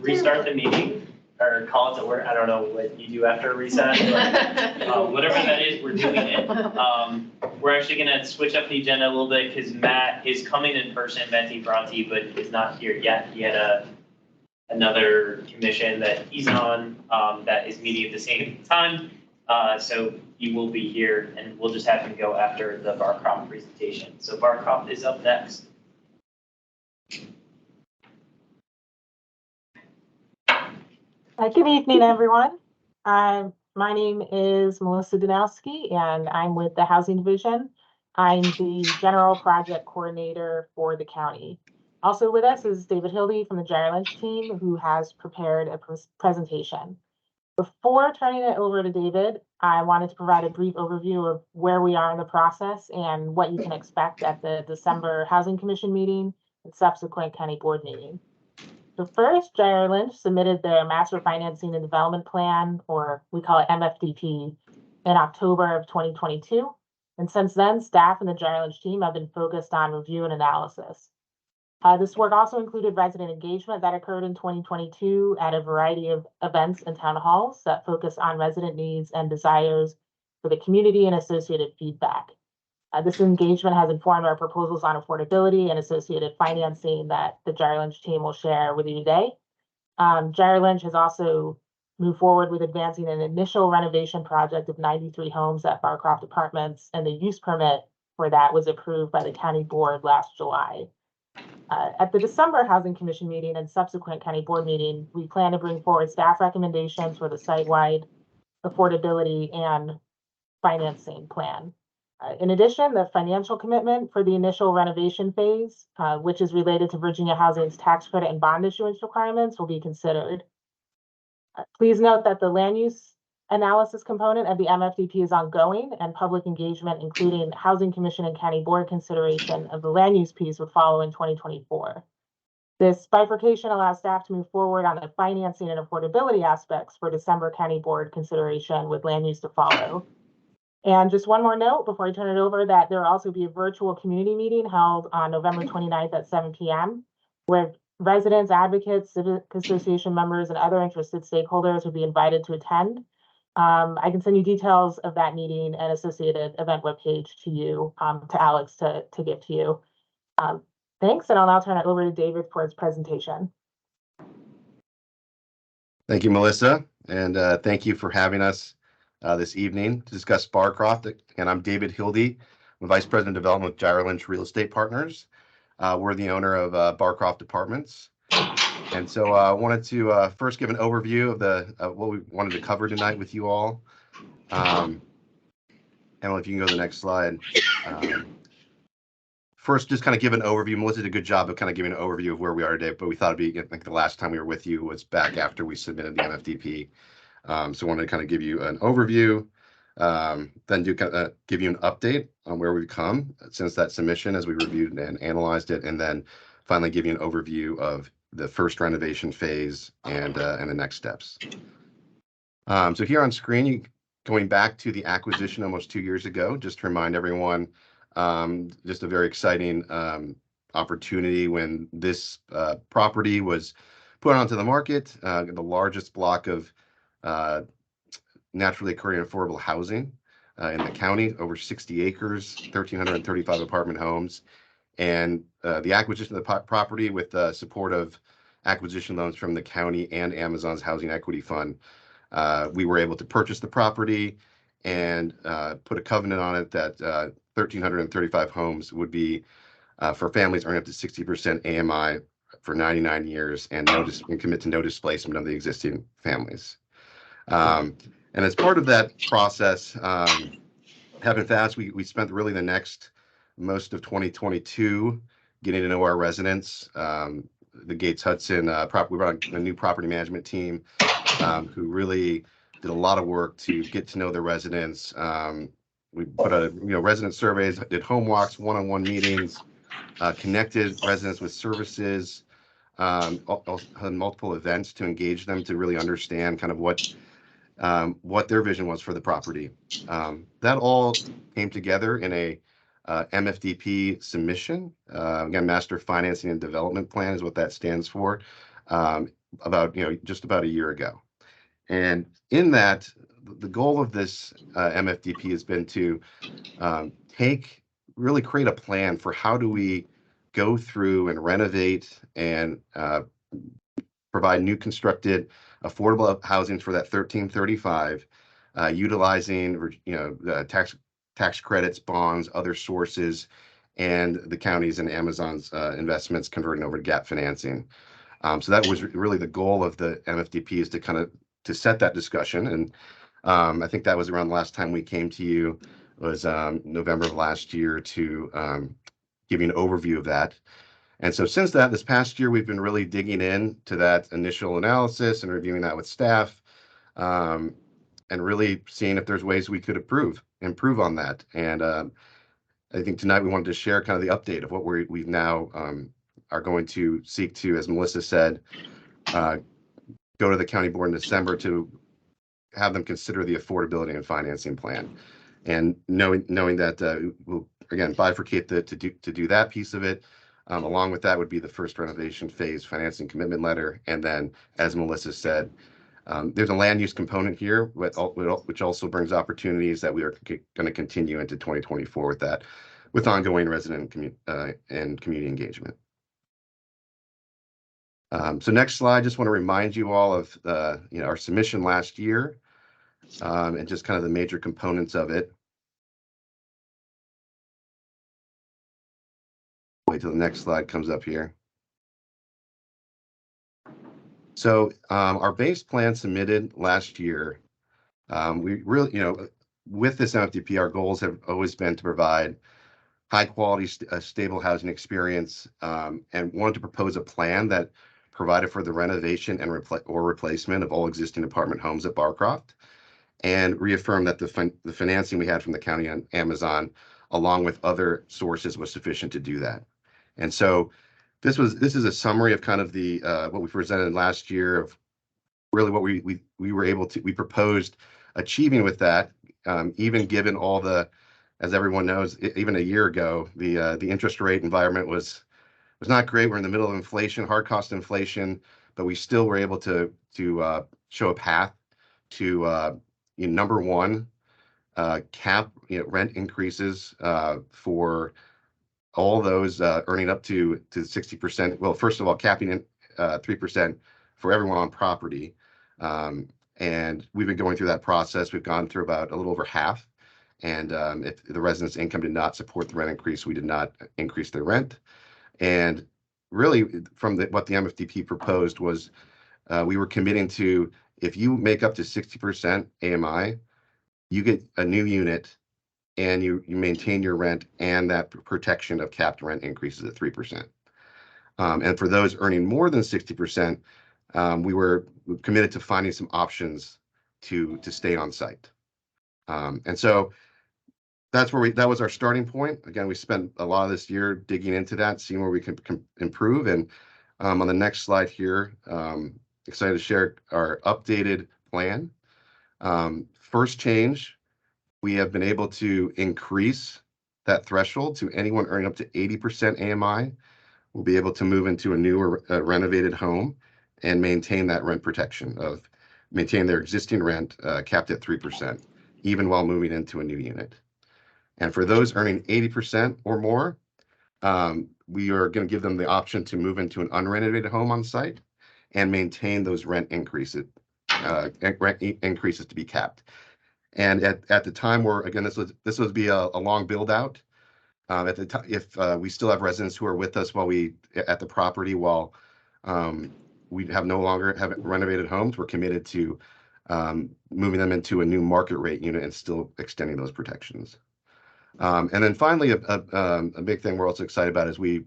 Restart the meeting or call it to order. I don't know what you do after a recess, but whatever that is, we're doing it. We're actually gonna switch up the agenda a little bit because Matt is coming in person, Matty Bronte, but is not here yet. He had another commission that he's on that is meeting at the same time. So he will be here and we'll just have him go after the Barcroft presentation. So Barcroft is up next. Good evening, everyone. My name is Melissa Danowski, and I'm with the Housing Division. I'm the General Project Coordinator for the county. Also with us is David Hildy from the Gyre Lynch team, who has prepared a presentation. Before turning it over to David, I wanted to provide a brief overview of where we are in the process and what you can expect at the December Housing Commission meeting and subsequent county board meeting. So first, Gyre Lynch submitted their Master Financing and Development Plan, or we call it MFDP, in October of 2022. And since then, staff and the Gyre Lynch team have been focused on review and analysis. This work also included resident engagement that occurred in 2022 at a variety of events and town halls that focus on resident needs and desires for the community and associated feedback. This engagement has informed our proposals on affordability and associated financing that the Gyre Lynch team will share with you today. Gyre Lynch has also moved forward with advancing an initial renovation project of 93 homes at Barcroft Apartments, and the use permit for that was approved by the county board last July. At the December Housing Commission meeting and subsequent county board meeting, we plan to bring forward staff recommendations for the site-wide affordability and financing plan. In addition, the financial commitment for the initial renovation phase, which is related to Virginia Housing's tax credit and bond issuance requirements, will be considered. Please note that the land use analysis component of the MFDP is ongoing, and public engagement, including Housing Commission and County Board consideration of the land use piece, would follow in 2024. This bifurcation allows staff to move forward on the financing and affordability aspects for December County Board consideration, with land use to follow. And just one more note before I turn it over, that there will also be a virtual community meeting held on November 29th at 7 p.m. where residents, advocates, civic association members, and other interested stakeholders will be invited to attend. I can send you details of that meeting and associated event webpage to you, to Alex to give to you. Thanks, and I'll now turn it over to David for his presentation. Thank you, Melissa, and thank you for having us this evening to discuss Barcroft. And I'm David Hildy, I'm Vice President of Development with Gyre Lynch Real Estate Partners. We're the owner of Barcroft Apartments. And so I wanted to first give an overview of what we wanted to cover tonight with you all. Emily, if you can go to the next slide. First, just kind of give an overview. Melissa did a good job of kind of giving an overview of where we are today, but we thought it'd be like the last time we were with you was back after we submitted the MFDP. So I wanted to kind of give you an overview, then give you an update on where we've come since that submission as we reviewed and analyzed it, and then finally give you an overview of the first renovation phase and the next steps. So here on screen, going back to the acquisition almost 2 years ago, just to remind everyone, just a very exciting opportunity when this property was put onto the market, the largest block of naturally occurring affordable housing in the county, over 60 acres, 1,335 apartment homes. And the acquisition of the property with the support of acquisition loans from the county and Amazon's Housing Equity Fund, we were able to purchase the property and put a covenant on it that 1,335 homes would be for families earning up to 60% AMI for 99 years and commit to no displacement of the existing families. And as part of that process, having fast, we spent really the next most of 2022 getting to know our residents. The Gates Hudson we brought a new property management team who really did a lot of work to get to know the residents. We put out resident surveys, did home walks, one-on-one meetings, connected residents with services, had multiple events to engage them to really understand kind of what their vision was for the property. That all came together in a MFDP submission. Again, Master Financing and Development Plan is what that stands for, about, just about a year ago. And in that, the goal of this MFDP has been to really create a plan for how do we go through and renovate and provide new constructed affordable housing for that 1335, utilizing tax credits, bonds, other sources, and the county's and Amazon's investments converting over to gap financing. So that was really the goal of the MFDP, is to set that discussion. And I think that was around the last time we came to you, was November of last year, to give you an overview of that. And so since that, this past year, we've been really digging in to that initial analysis and reviewing that with staff, and really seeing if there's ways we could improve on that. And I think tonight we wanted to share kind of the update of what we've now are going to seek to, as Melissa said, go to the county board in December to have them consider the affordability and financing plan. And knowing that we'll, again, bifurcate to do that piece of it. Along with that would be the first renovation phase financing commitment letter. And then, as Melissa said, there's a land use component here, which also brings opportunities that we are going to continue into 2024 with that, with ongoing resident and community engagement. So next slide, just want to remind you all of our submission last year, and just kind of the major components of it. Wait till the next slide comes up here. So our base plan submitted last year, we really, with this MFDP, our goals have always been to provide high quality, stable housing experience, and wanted to propose a plan that provided for the renovation and replacement of all existing apartment homes at Barcroft, and reaffirm that the financing we had from the county and Amazon, along with other sources, was sufficient to do that. And so this is a summary of kind of the what we presented last year, of really what we proposed achieving with that, even given all the, as everyone knows, even a year ago, the interest rate environment was not great. We're in the middle of inflation, hard cost inflation, but we still were able to show a path to number one, cap rent increases for all those earning up to 60%. Well, first of all, capping in 3% for everyone on property. And we've been going through that process. We've gone through about a little over half. And if the residents' income did not support the rent increase, we did not increase their rent. And really, from what the MFDP proposed was, we were committing to, if you make up to 60% AMI, you get a new unit, and you maintain your rent and that protection of capped rent increases at 3%. And for those earning more than 60%, we were committed to finding some options to stay on site. And so that was our starting point. Again, we spent a lot of this year digging into that, seeing where we can improve. And on the next slide here, excited to share our updated plan. First change, we have been able to increase that threshold to anyone earning up to 80% AMI will be able to move into a newer renovated home and maintain that rent protection of maintain their existing rent capped at 3%, even while moving into a new unit. And for those earning 80% or more, we are going to give them the option to move into an unrenovated home on site and maintain those rent increases to be capped. And at the time, again, this would be a long build out. At the time, if we still have residents who are with us at the property while we no longer have renovated homes, we're committed to moving them into a new market rate unit and still extending those protections. And then finally, a big thing we're also excited about is we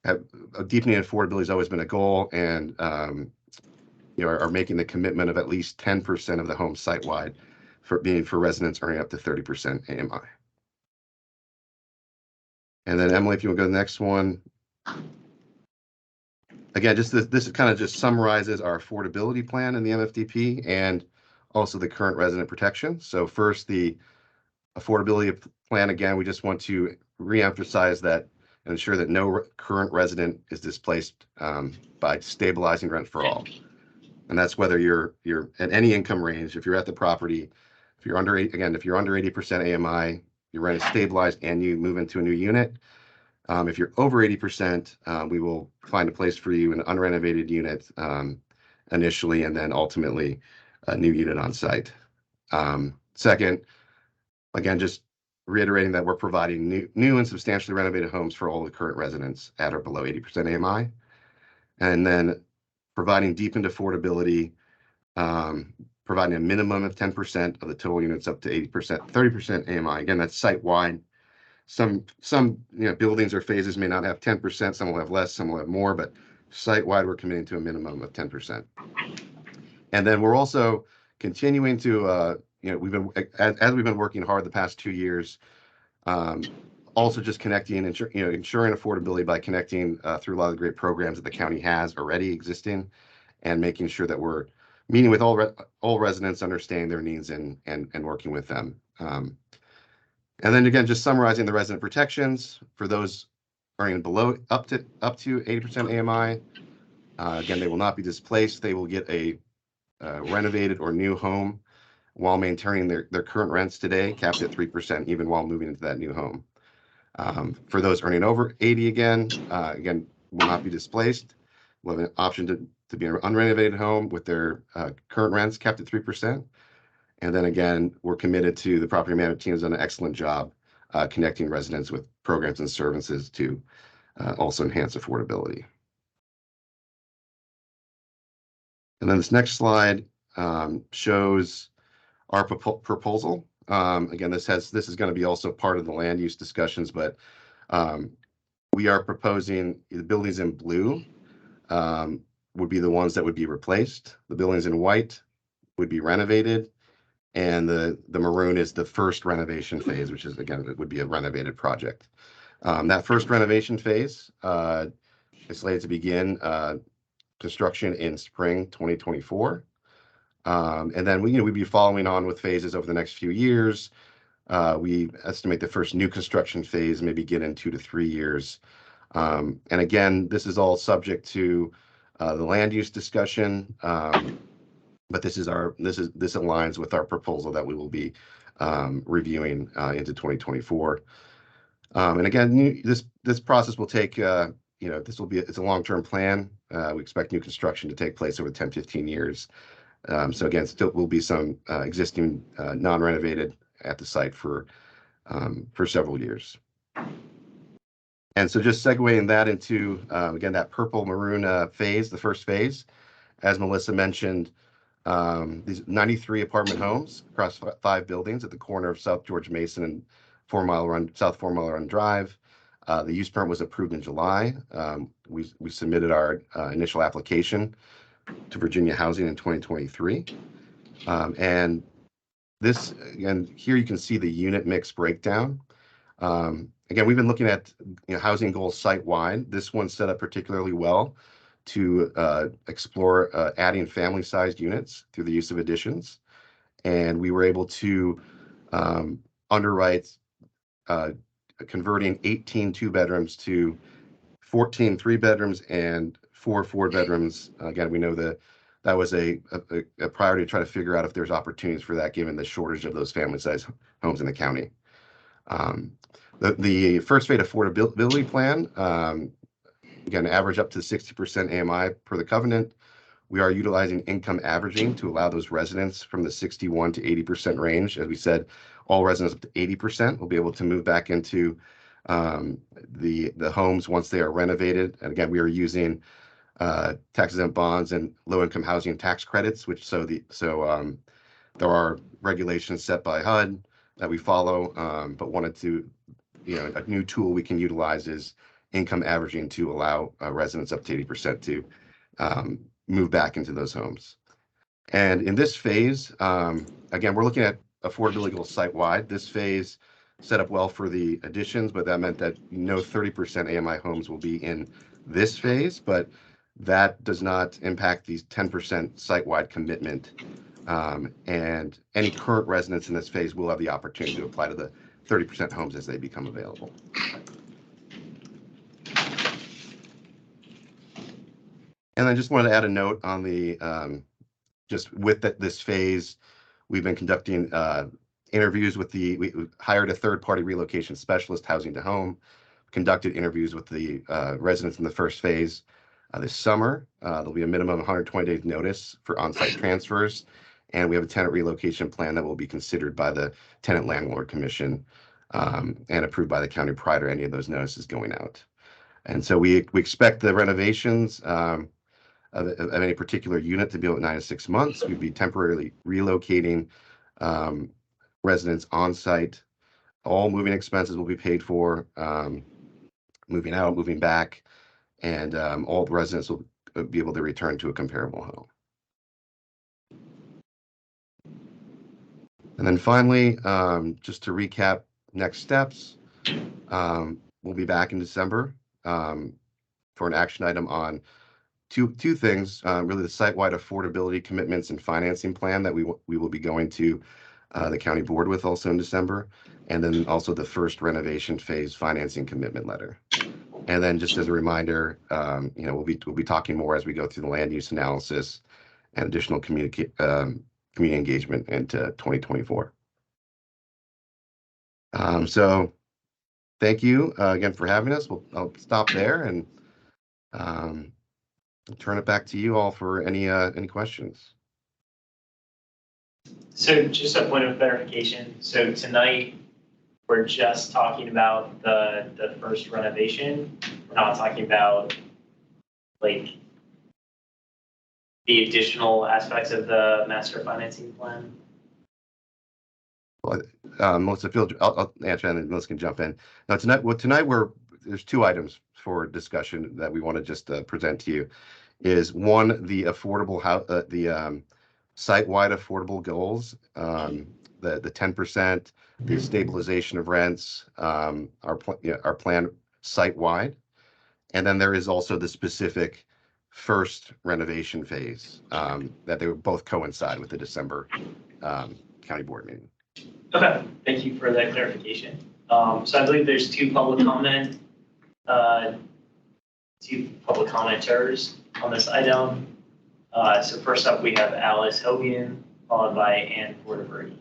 have deepening affordability has always been a goal, and are making the commitment of at least 10% of the homes site-wide for residents earning up to 30% AMI. And then Emily, if you want to go to the next one. Again, this kind of just summarizes our affordability plan in the MFDP and also the current resident protection. So first, the affordability plan, again, we just want to reemphasize that and ensure that no current resident is displaced by stabilizing rent for all. And that's whether you're at any income range. If you're at the property, if you're under 80% AMI, your rent is stabilized and you move into a new unit. If you're over 80%, we will find a place for you, an unrenovated unit initially, and then ultimately a new unit on site. Second, again, just reiterating that we're providing new and substantially renovated homes for all the current residents at or below 80% AMI. And then providing deepened affordability, providing a minimum of 10% of the total units up to 80%, 30% AMI. Again, that's site-wide. Some buildings or phases may not have 10%, some will have less, some will have more, but site-wide, we're committing to a minimum of 10%. And then we're also continuing to, we've been, as we've been working hard the past 2 years, also just connecting and ensuring affordability by connecting through a lot of the great programs that the county has already existing, and making sure that we're meeting with all residents, understanding their needs and working with them. And then again, just summarizing the resident protections for those earning below up to 80% AMI. Again, they will not be displaced. They will get a renovated or new home while maintaining their current rents today, capped at 3%, even while moving into that new home. For those earning over 80 again, will not be displaced. We'll have an option to be an unrenovated home with their current rents capped at 3%. And then again, we're committed to, the property management team has done an excellent job connecting residents with programs and services to also enhance affordability. And then this next slide shows our proposal. Again, this is going to be also part of the land use discussions, but we are proposing the buildings in blue would be the ones that would be replaced. The buildings in white would be renovated. And the maroon is the first renovation phase, which is, again, it would be a renovated project. That first renovation phase is slated to begin construction in spring 2024. And then we'd be following on with phases over the next few years. We estimate the first new construction phase may begin in 2 to 3 years. And again, this is all subject to the land use discussion. But this aligns with our proposal that we will be reviewing into 2024. And again, this process will take, it's a long-term plan. We expect new construction to take place over 10, 15 years. So again, still will be some existing non-renovated at the site for several years. And so just segueing that into, again, that purple maroon phase, the first phase, as Melissa mentioned, these 93 apartment homes across 5 buildings at the corner of South George Mason and South 4 Mile Run Drive. The use permit was approved in July. We submitted our initial application to Virginia Housing in 2023. And this, again, here you can see the unit mix breakdown. Again, we've been looking at housing goals site-wide. This one's set up particularly well to explore adding family-sized units through the use of additions. And we were able to underwrite converting 18 2-bedrooms to 14 3-bedrooms and 4 4-bedrooms. Again, we know that was a priority to try to figure out if there's opportunities for that given the shortage of those family-sized homes in the county. The first phase affordability plan, again, average up to 60% AMI per the covenant. We are utilizing income averaging to allow those residents from the 61 to 80% range. As we said, all residents up to 80% will be able to move back into the homes once they are renovated. And again, we are using tax-exempt bonds and low-income housing tax credits, there are regulations set by HUD that we follow, but wanted to, a new tool we can utilize is income averaging to allow residents up to 80% to move back into those homes. And in this phase, again, we're looking at affordability goals site-wide. This phase set up well for the additions, but that meant that no 30% AMI homes will be in this phase, but that does not impact these 10% site-wide commitment And any current residents in this phase will have the opportunity to apply to the 30% homes as they become available. And I just wanted to add a note on the, just with this phase, we've been conducting interviews with we hired a third-party relocation specialist, Housing to Home, conducted interviews with the residents in the first phase this summer. There'll be a minimum of 120 days notice for on-site transfers, and we have a tenant relocation plan that will be considered by the Tenant Landlord Commission and approved by the county prior to any of those notices going out. And so we expect the renovations of any particular unit to be about 9 to 6 months. We'd be temporarily relocating residents on site. All moving expenses will be paid for, moving out, moving back, and all the residents will be able to return to a comparable home. And then finally, just to recap next steps, we'll be back in December for an action item on two things, really the site-wide affordability commitments and financing plan that we will be going to the county board with also in December, and then also the first renovation phase financing commitment letter. And then just as a reminder, we'll be talking more as we go through the land use analysis and additional community engagement into 2024. So thank you again for having us. I'll stop there and turn it back to you all for any questions. So just a point of clarification. So tonight, we're just talking about the first renovation. We're not talking about like the additional aspects of the master financing plan. Well, Melissa, I'll answer and then Melissa can jump in. Now tonight, there's two items for discussion that we want to just present to you. Is one, the affordable site-wide affordable goals, the 10%, the stabilization of rents, our plan site-wide, and then there is also the specific first renovation phase that they would both coincide with the December county board meeting. Okay, thank you for that clarification. So I believe there's two public commenters on this item. So first up, we have Alice Hogan, followed by Ann Porterbury.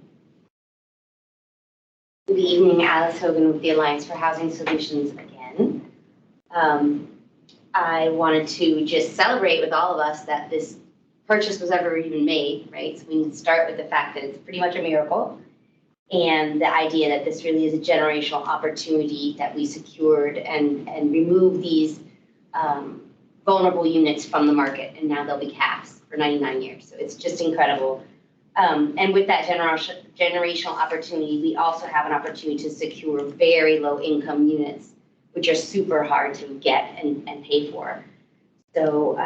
Good evening, Alice Hogan with the Alliance for Housing Solutions again. I wanted to just celebrate with all of us that this purchase was ever even made, right? So we can start with the fact that it's pretty much a miracle. And the idea that this really is a generational opportunity that we secured and remove these vulnerable units from the market, and now they'll be caps for 99 years. So it's just incredible. And with that generational opportunity, we also have an opportunity to secure very low income units, which are super hard to get and pay for. So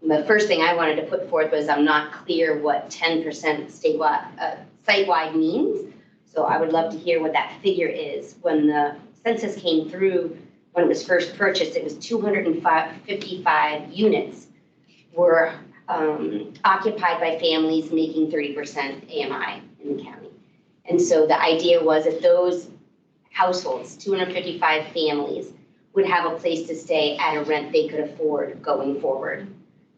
the first thing I wanted to put forth was I'm not clear what 10% site-wide means. So I would love to hear what that figure is. When the census came through, when it was first purchased, it was 255 units were occupied by families making 30% AMI in the county. And so the idea was that those households, 255 families, would have a place to stay at a rent they could afford going forward.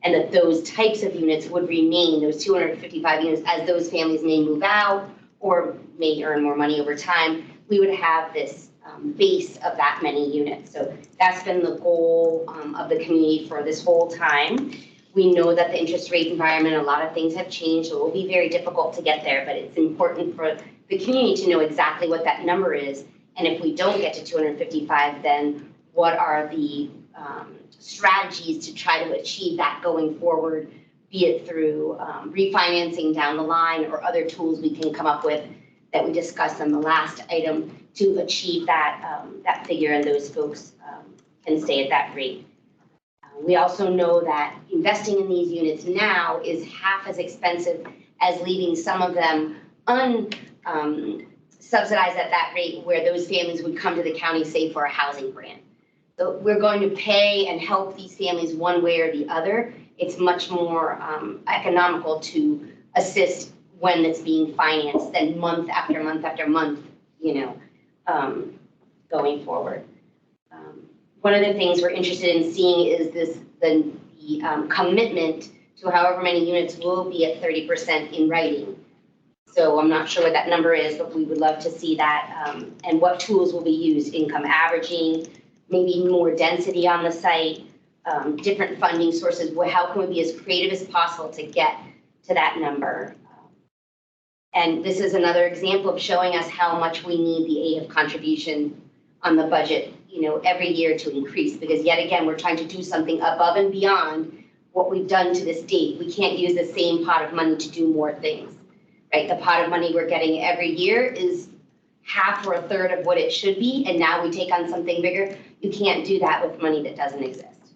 And that those types of units would remain, those 255 units, as those families may move out or may earn more money over time, we would have this base of that many units. So that's been the goal of the community for this whole time. We know that the interest rate environment, a lot of things have changed, so it will be very difficult to get there, but it's important for the community to know exactly what that number is. And if we don't get to 255, then what are the strategies to try to achieve that going forward, be it through refinancing down the line or other tools we can come up with that we discussed on the last item to achieve that, that figure, and those folks can stay at that rate. We also know that investing in these units now is half as expensive as leaving some of them subsidized at that rate, where those families would come to the county, say, for a housing grant. So we're going to pay and help these families one way or the other. It's much more economical to assist when it's being financed, then month after month after month, going forward. One of the things we're interested in seeing is the commitment to however many units will be at 30% in writing. So I'm not sure what that number is, but we would love to see that, and what tools will be used, income averaging, maybe more density on the site, different funding sources. How can we be as creative as possible to get to that number? And this is another example of showing us how much we need the AHIP contribution on the budget, every year to increase, because yet again, we're trying to do something above and beyond what we've done to this date. We can't use the same pot of money to do more things, right? The pot of money we're getting every year is half or a third of what it should be, and now we take on something bigger. You can't do that with money that doesn't exist.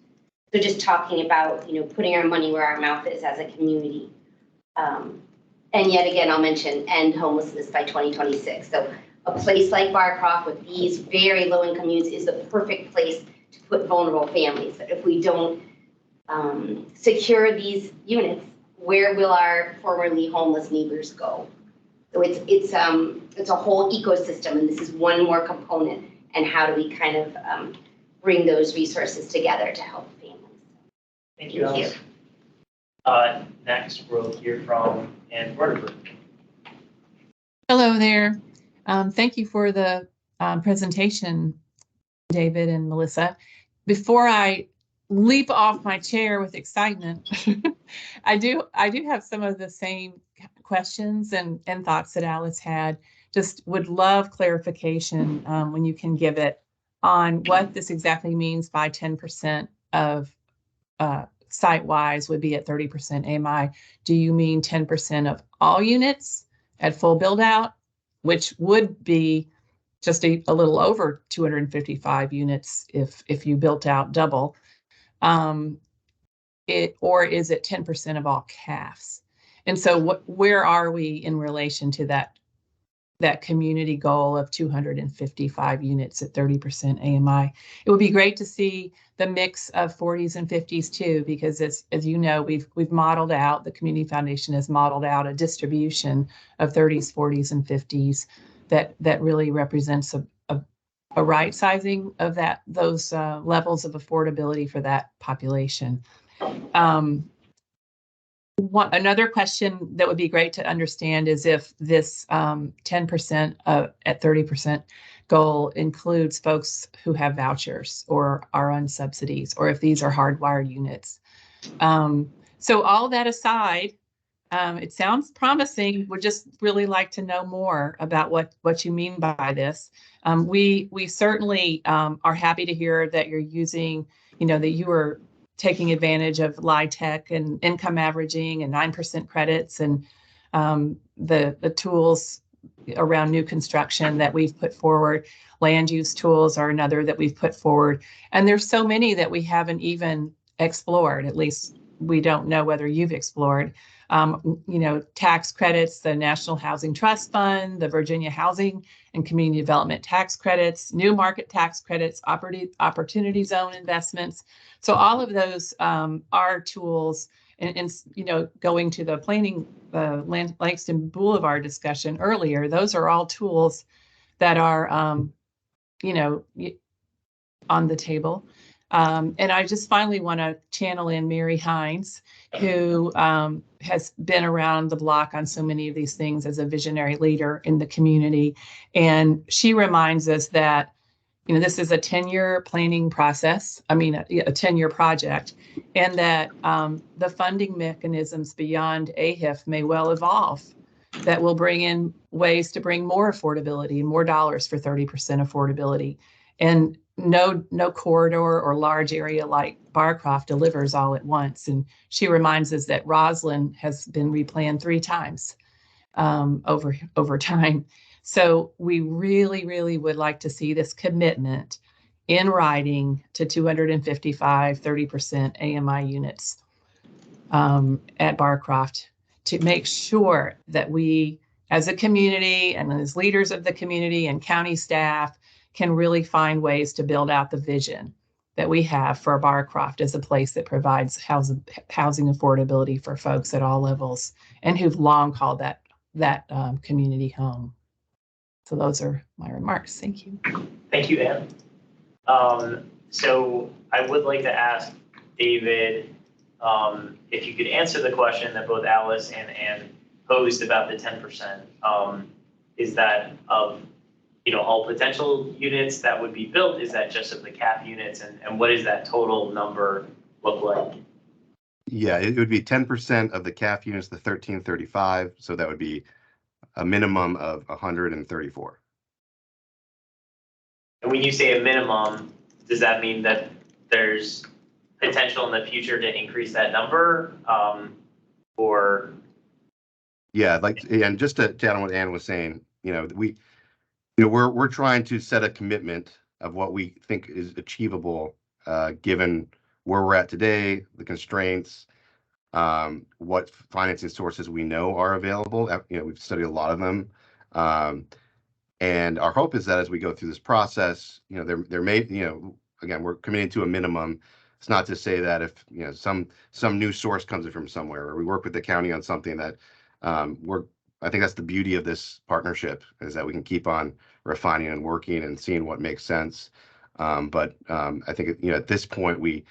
So just talking about, putting our money where our mouth is as a community. And yet again, I'll mention end homelessness by 2026. So a place like Barcroft with these very low-income units is the perfect place to put vulnerable families. But if we don't secure these units, where will our formerly homeless neighbors go? So it's a whole ecosystem, and this is one more component. And how do we kind of bring those resources together to help families? Thank you, Alice. Next, we'll hear from Ann Porterberg. Hello there. Thank you for the presentation, David and Melissa. Before I leap off my chair with excitement, I do have some of the same questions and thoughts that Alice had. Just would love clarification when you can give it on what this exactly means by 10% of site-wise would be at 30% AMI. Do you mean 10% of all units at full build-out, which would be just a little over 255 units if you built out double? Or is it 10% of all CAFs? And so where are we in relation to that community goal of 255 units at 30% AMI? It would be great to see the mix of 40s and 50s too, because as you know, we've modeled out, the Community Foundation has modeled out a distribution of 30s, 40s, and 50s that really represents a right sizing of those levels of affordability for that population. Another question that would be great to understand is if this 10% at 30% goal includes folks who have vouchers or are on subsidies, or if these are hardwired units. So all that aside, it sounds promising. Would just really like to know more about what you mean by this. We certainly are happy to hear that you're using, that you are taking advantage of LIHTC and income averaging and 9% credits and the tools around new construction that we've put forward. Land use tools are another that we've put forward. And there's so many that we haven't even explored. At least we don't know whether you've explored. Tax credits, the National Housing Trust Fund, the Virginia Housing and Community Development Tax Credits, new market tax credits, opportunity zone investments. So all of those are tools, and going to the planning, Langston Boulevard discussion earlier, those are all tools that are, on the table. And I just finally want to channel in Mary Hines, who has been around the block on so many of these things as a visionary leader in the community. And she reminds us that, this is a 10-year planning process, a 10-year project, and that the funding mechanisms beyond AHIF may well evolve, that will bring in ways to bring more affordability, more dollars for 30% affordability. And no corridor or large area like Barcroft delivers all at once. And she reminds us that Roslyn has been replanned 3 times over time. So we really, really would like to see this commitment in writing to 255 30% AMI units at Barcroft, to make sure that we, as a community and as leaders of the community and county staff, can really find ways to build out the vision that we have for Barcroft as a place that provides housing affordability for folks at all levels and who've long called that community home. So those are my remarks. Thank you. Thank you, Anne. So I would like to ask David if you could answer the question that both Alice and Anne posed about the 10%. Is that of all potential units that would be built? Is that just of the CAF units? And what does that total number look like? Yeah, it would be 10% of the CAF units, the 1335. So that would be a minimum of 134. And when you say a minimum, does that mean that there's potential in the future to increase that number? Or? Yeah, and just to add on what Ann was saying, we're trying to set a commitment of what we think is achievable, given where we're at today, the constraints, what financing sources we know are available. We've studied a lot of them. And our hope is that as we go through this process, there may, again, we're committing to a minimum. It's not to say that if, some new source comes in from somewhere, or we work with the county on something that I think that's the beauty of this partnership, is that we can keep on refining and working and seeing what makes sense. But I think, at this point, we're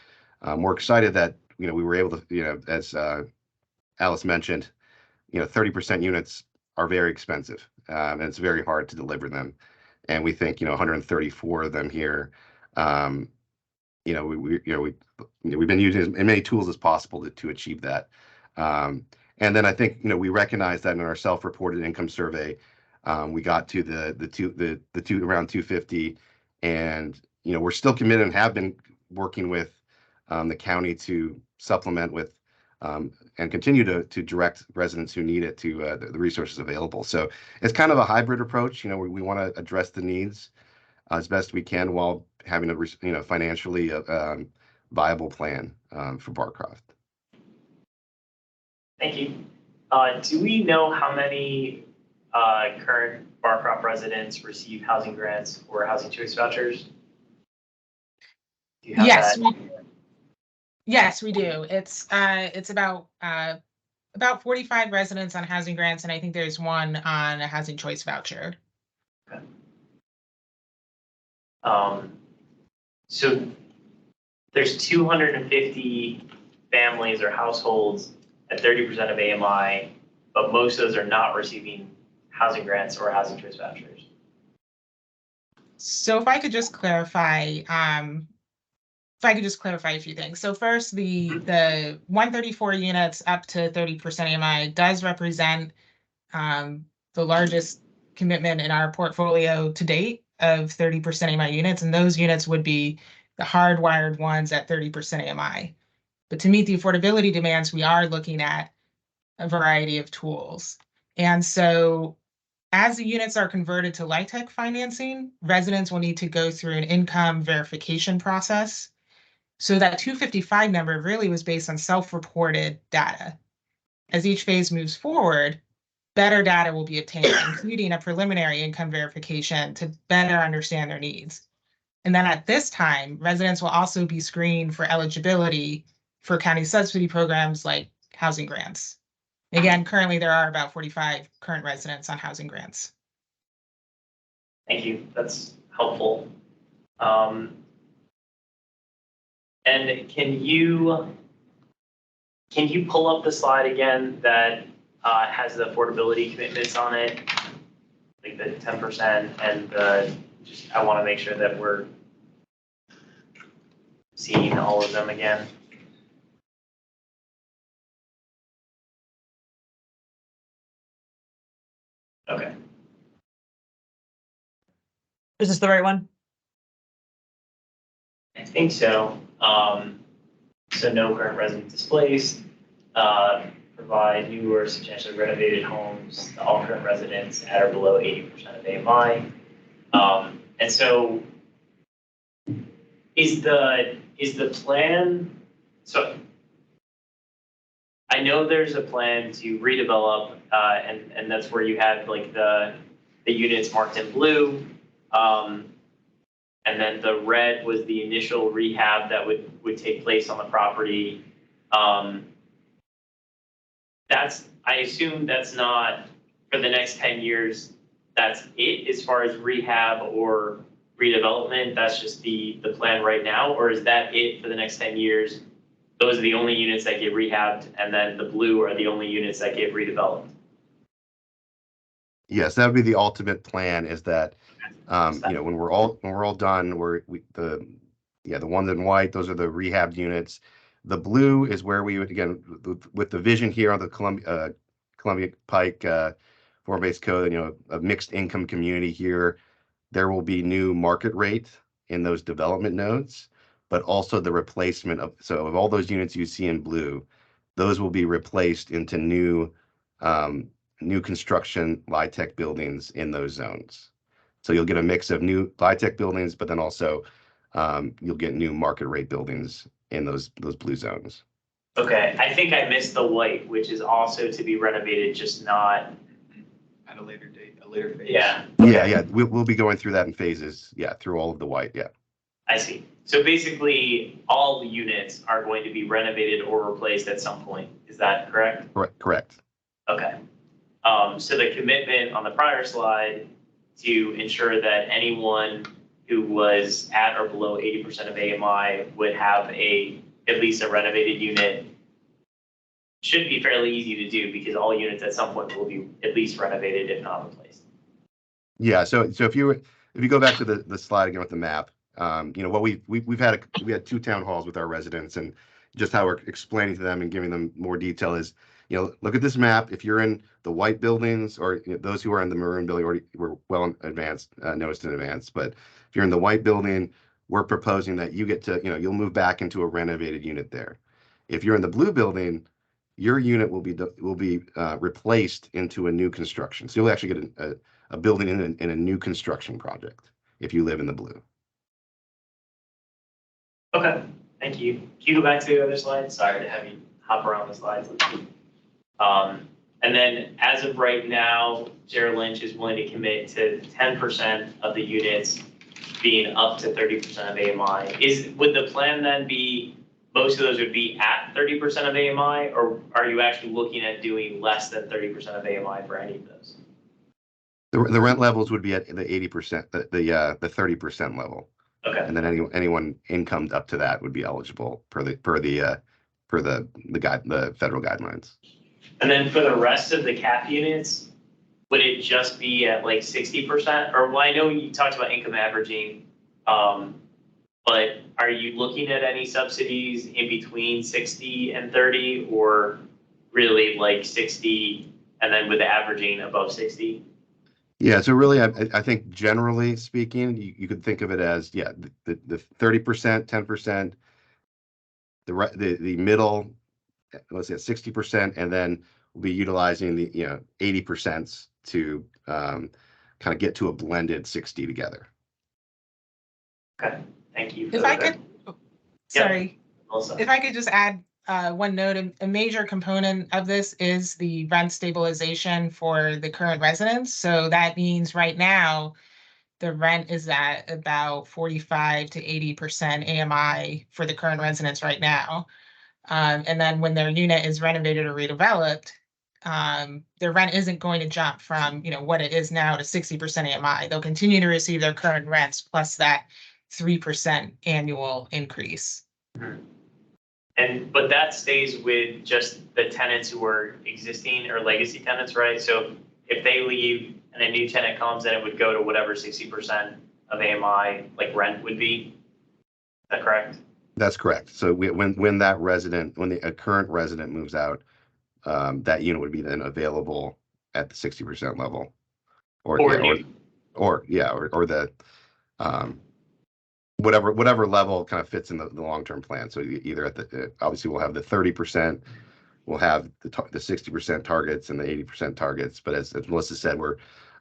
excited that, we were able to, as Alice mentioned, 30% units are very expensive, and it's very hard to deliver them. And we think, 134 of them here, we've been using as many tools as possible to achieve that. And then I think, we recognize that in our self-reported income survey, we got to the around 250, and, we're still committed and have been working with the county to supplement with and continue to direct residents who need it to the resources available. So it's kind of a hybrid approach. We want to address the needs as best we can while having a financially viable plan for Barcroft. Thank you. Do we know how many current Barcroft residents receive housing grants or housing choice vouchers? Yes, we do. It's about 45 residents on housing grants, and I think there's one on a housing choice voucher. Okay. So there's 250 families or households at 30% of AMI, but most of those are not receiving housing grants or housing choice vouchers. So if I could just clarify, a few things. So first, the 134 units up to 30% AMI does represent the largest commitment in our portfolio to date of 30% AMI units, and those units would be the hardwired ones at 30% AMI. But to meet the affordability demands, we are looking at a variety of tools. And so as the units are converted to LIHTC financing, residents will need to go through an income verification process. So that 255 number really was based on self-reported data. As each phase moves forward, better data will be obtained, including a preliminary income verification to better understand their needs. And then at this time, residents will also be screened for eligibility for county subsidy programs like housing grants. Again, currently there are about 45 current residents on housing grants. Thank you. That's helpful. And can you pull up the slide again that has the affordability commitments on it, like the 10% and I want to make sure that we're seeing all of them again. Okay. Is this the right one? I think so. So no current resident displaced, provide new or substantially renovated homes to all current residents at or below 80% of AMI. And so is the plan, so I know there's a plan to redevelop, and that's where you have like the units marked in blue. and then the red was the initial rehab that would take place on the property. I assume that's not for the next 10 years, that's it as far as rehab or redevelopment, that's just the plan right now, or is that it for the next 10 years? Those are the only units that get rehabbed, and then the blue are the only units that get redeveloped? Yes, that would be the ultimate plan, is that, when we're all done, the ones in white, those are the rehab units. The blue is where we would, again, with the vision here on the Columbia Pike form-based code, a mixed income community here. There will be new market rate in those development nodes, but also the replacement of all those units you see in blue, those will be replaced into new construction LIHTC buildings in those zones. So you'll get a mix of new LIHTC buildings, but then also you'll get new market rate buildings in those blue zones. Okay, I think I missed the white, which is also to be renovated, just not At a later date, a later phase. Yeah. Yeah. We'll be going through that in phases. Yeah, through all of the white. Yeah. I see. So basically, all the units are going to be renovated or replaced at some point. Is that correct? Correct. Okay. So the commitment on the prior slide to ensure that anyone who was at or below 80% of AMI would have at least a renovated unit should be fairly easy to do, because all units at some point will be at least renovated, if not replaced. Yeah. So if you go back to the slide again with the map, what we had 2 town halls with our residents, and just how we're explaining to them and giving them more detail is, look at this map. If you're in the white buildings, or those who are in the maroon building already were well in advance, noticed in advance. But if you're in the white building, we're proposing that you get to, you'll move back into a renovated unit there. If you're in the blue building, your unit will be replaced into a new construction. So you'll actually get a building in a new construction project if you live in the blue. Okay, thank you. Can you go back to the other slide? Sorry to have you hop around the slides. And then as of right now, Jared Lynch is willing to commit to 10% of the units being up to 30% of AMI. Would the plan then be most of those would be at 30% of AMI, or are you actually looking at doing less than 30% of AMI for any of those? The rent levels would be at the 80%, the 30% level. Okay. And then anyone income up to that would be eligible per the federal guidelines. And then for the rest of the cap units, would it just be at like 60%? Or, well, I know you talked about income averaging, but are you looking at any subsidies in between 60 and 30, or really like 60 and then with the averaging above 60? Yeah, so really, I think generally speaking, you could think of it as, the 30%, 10%, the middle, let's say 60%, and then we'll be utilizing the 80% to kind of get to a blended 60 together. Okay, thank you. If I could, sorry, if I could just add one note, a major component of this is the rent stabilization for the current residents. So that means right now, the rent is at about 45 to 80% AMI for the current residents right now. And then when their unit is renovated or redeveloped, their rent isn't going to jump from what it is now to 60% AMI. They'll continue to receive their current rents plus that 3% annual increase. Mm-hmm. But that stays with just the tenants who are existing or legacy tenants, right? So if they leave and a new tenant comes, then it would go to whatever 60% of AMI like rent would be. Is that correct? That's correct. So when the current resident moves out, that unit would be then available at the 60% level, or the whatever level kind of fits in the long-term plan. So either obviously we'll have the 30%, we'll have the 60% targets and the 80% targets. But as Melissa said, we're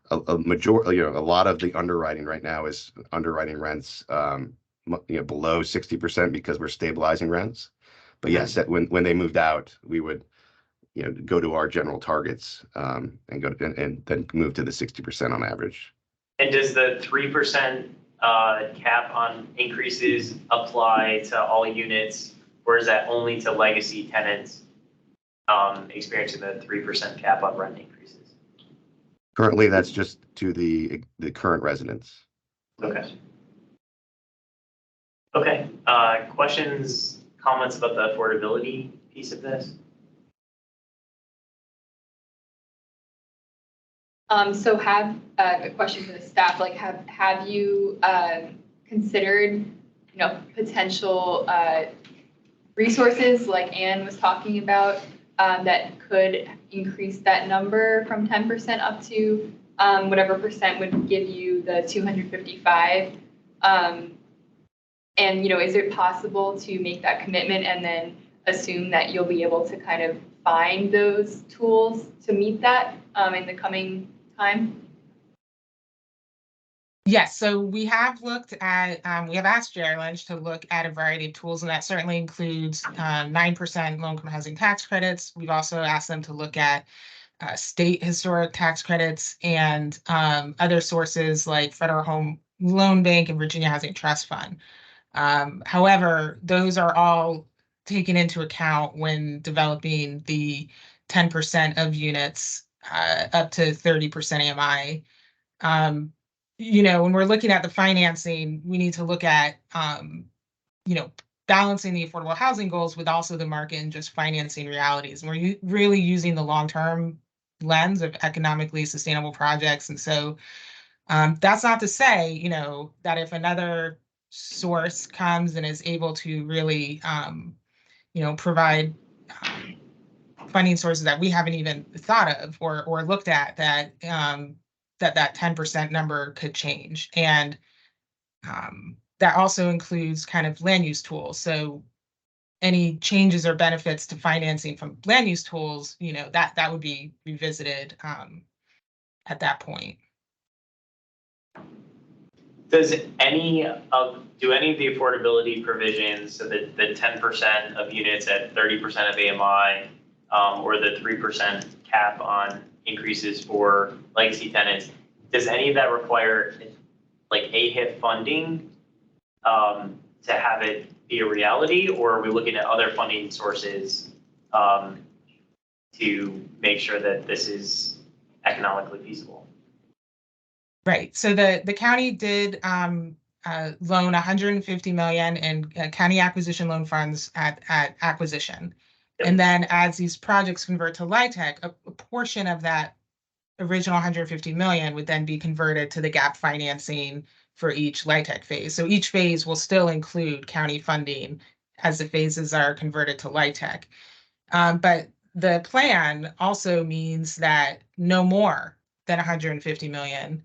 a lot of the underwriting right now is underwriting rents below 60% because we're stabilizing rents. But yes, when they moved out, we would go to our general targets and then move to the 60% on average. And does the 3% cap on increases apply to all units, or is that only to legacy tenants experiencing the 3% cap on rent increases? Currently, that's just to the current residents. Okay. Okay, questions, comments about the affordability piece of this? So have a question for the staff, like have you considered, potential resources like Anne was talking about that could increase that number from 10% up to whatever percent would give you the 255? And, is it possible to make that commitment and then assume that you'll be able to kind of find those tools to meet that in the coming time? Yes, so we have looked at, we have asked Jerry Lynch to look at a variety of tools, and that certainly includes 9% low-income housing tax credits. We've also asked them to look at state historic tax credits and other sources like Federal Home Loan Bank and Virginia Housing Trust Fund. However, those are all taken into account when developing the 10% of units up to 30% AMI. When we're looking at the financing, we need to look at, balancing the affordable housing goals with also the market and just financing realities. And we're really using the long-term lens of economically sustainable projects. And so that's not to say, that if another source comes and is able to really, provide funding sources that we haven't even thought of or looked at, that that 10% number could change. And that also includes kind of land use tools. So any changes or benefits to financing from land use tools, that would be revisited at that point. Do any of the affordability provisions, so the 10% of units at 30% of AMI, or the 3% cap on increases for legacy tenants, does any of that require like AHIP funding to have it be a reality, or are we looking at other funding sources to make sure that this is economically feasible? Right. So the county did loan $150 million in county acquisition loan funds at acquisition. Yep. And then as these projects convert to LIHTC, a portion of that original $150 million would then be converted to the gap financing for each LIHTC phase. So each phase will still include county funding as the phases are converted to LIHTC. But the plan also means that no more than $150 million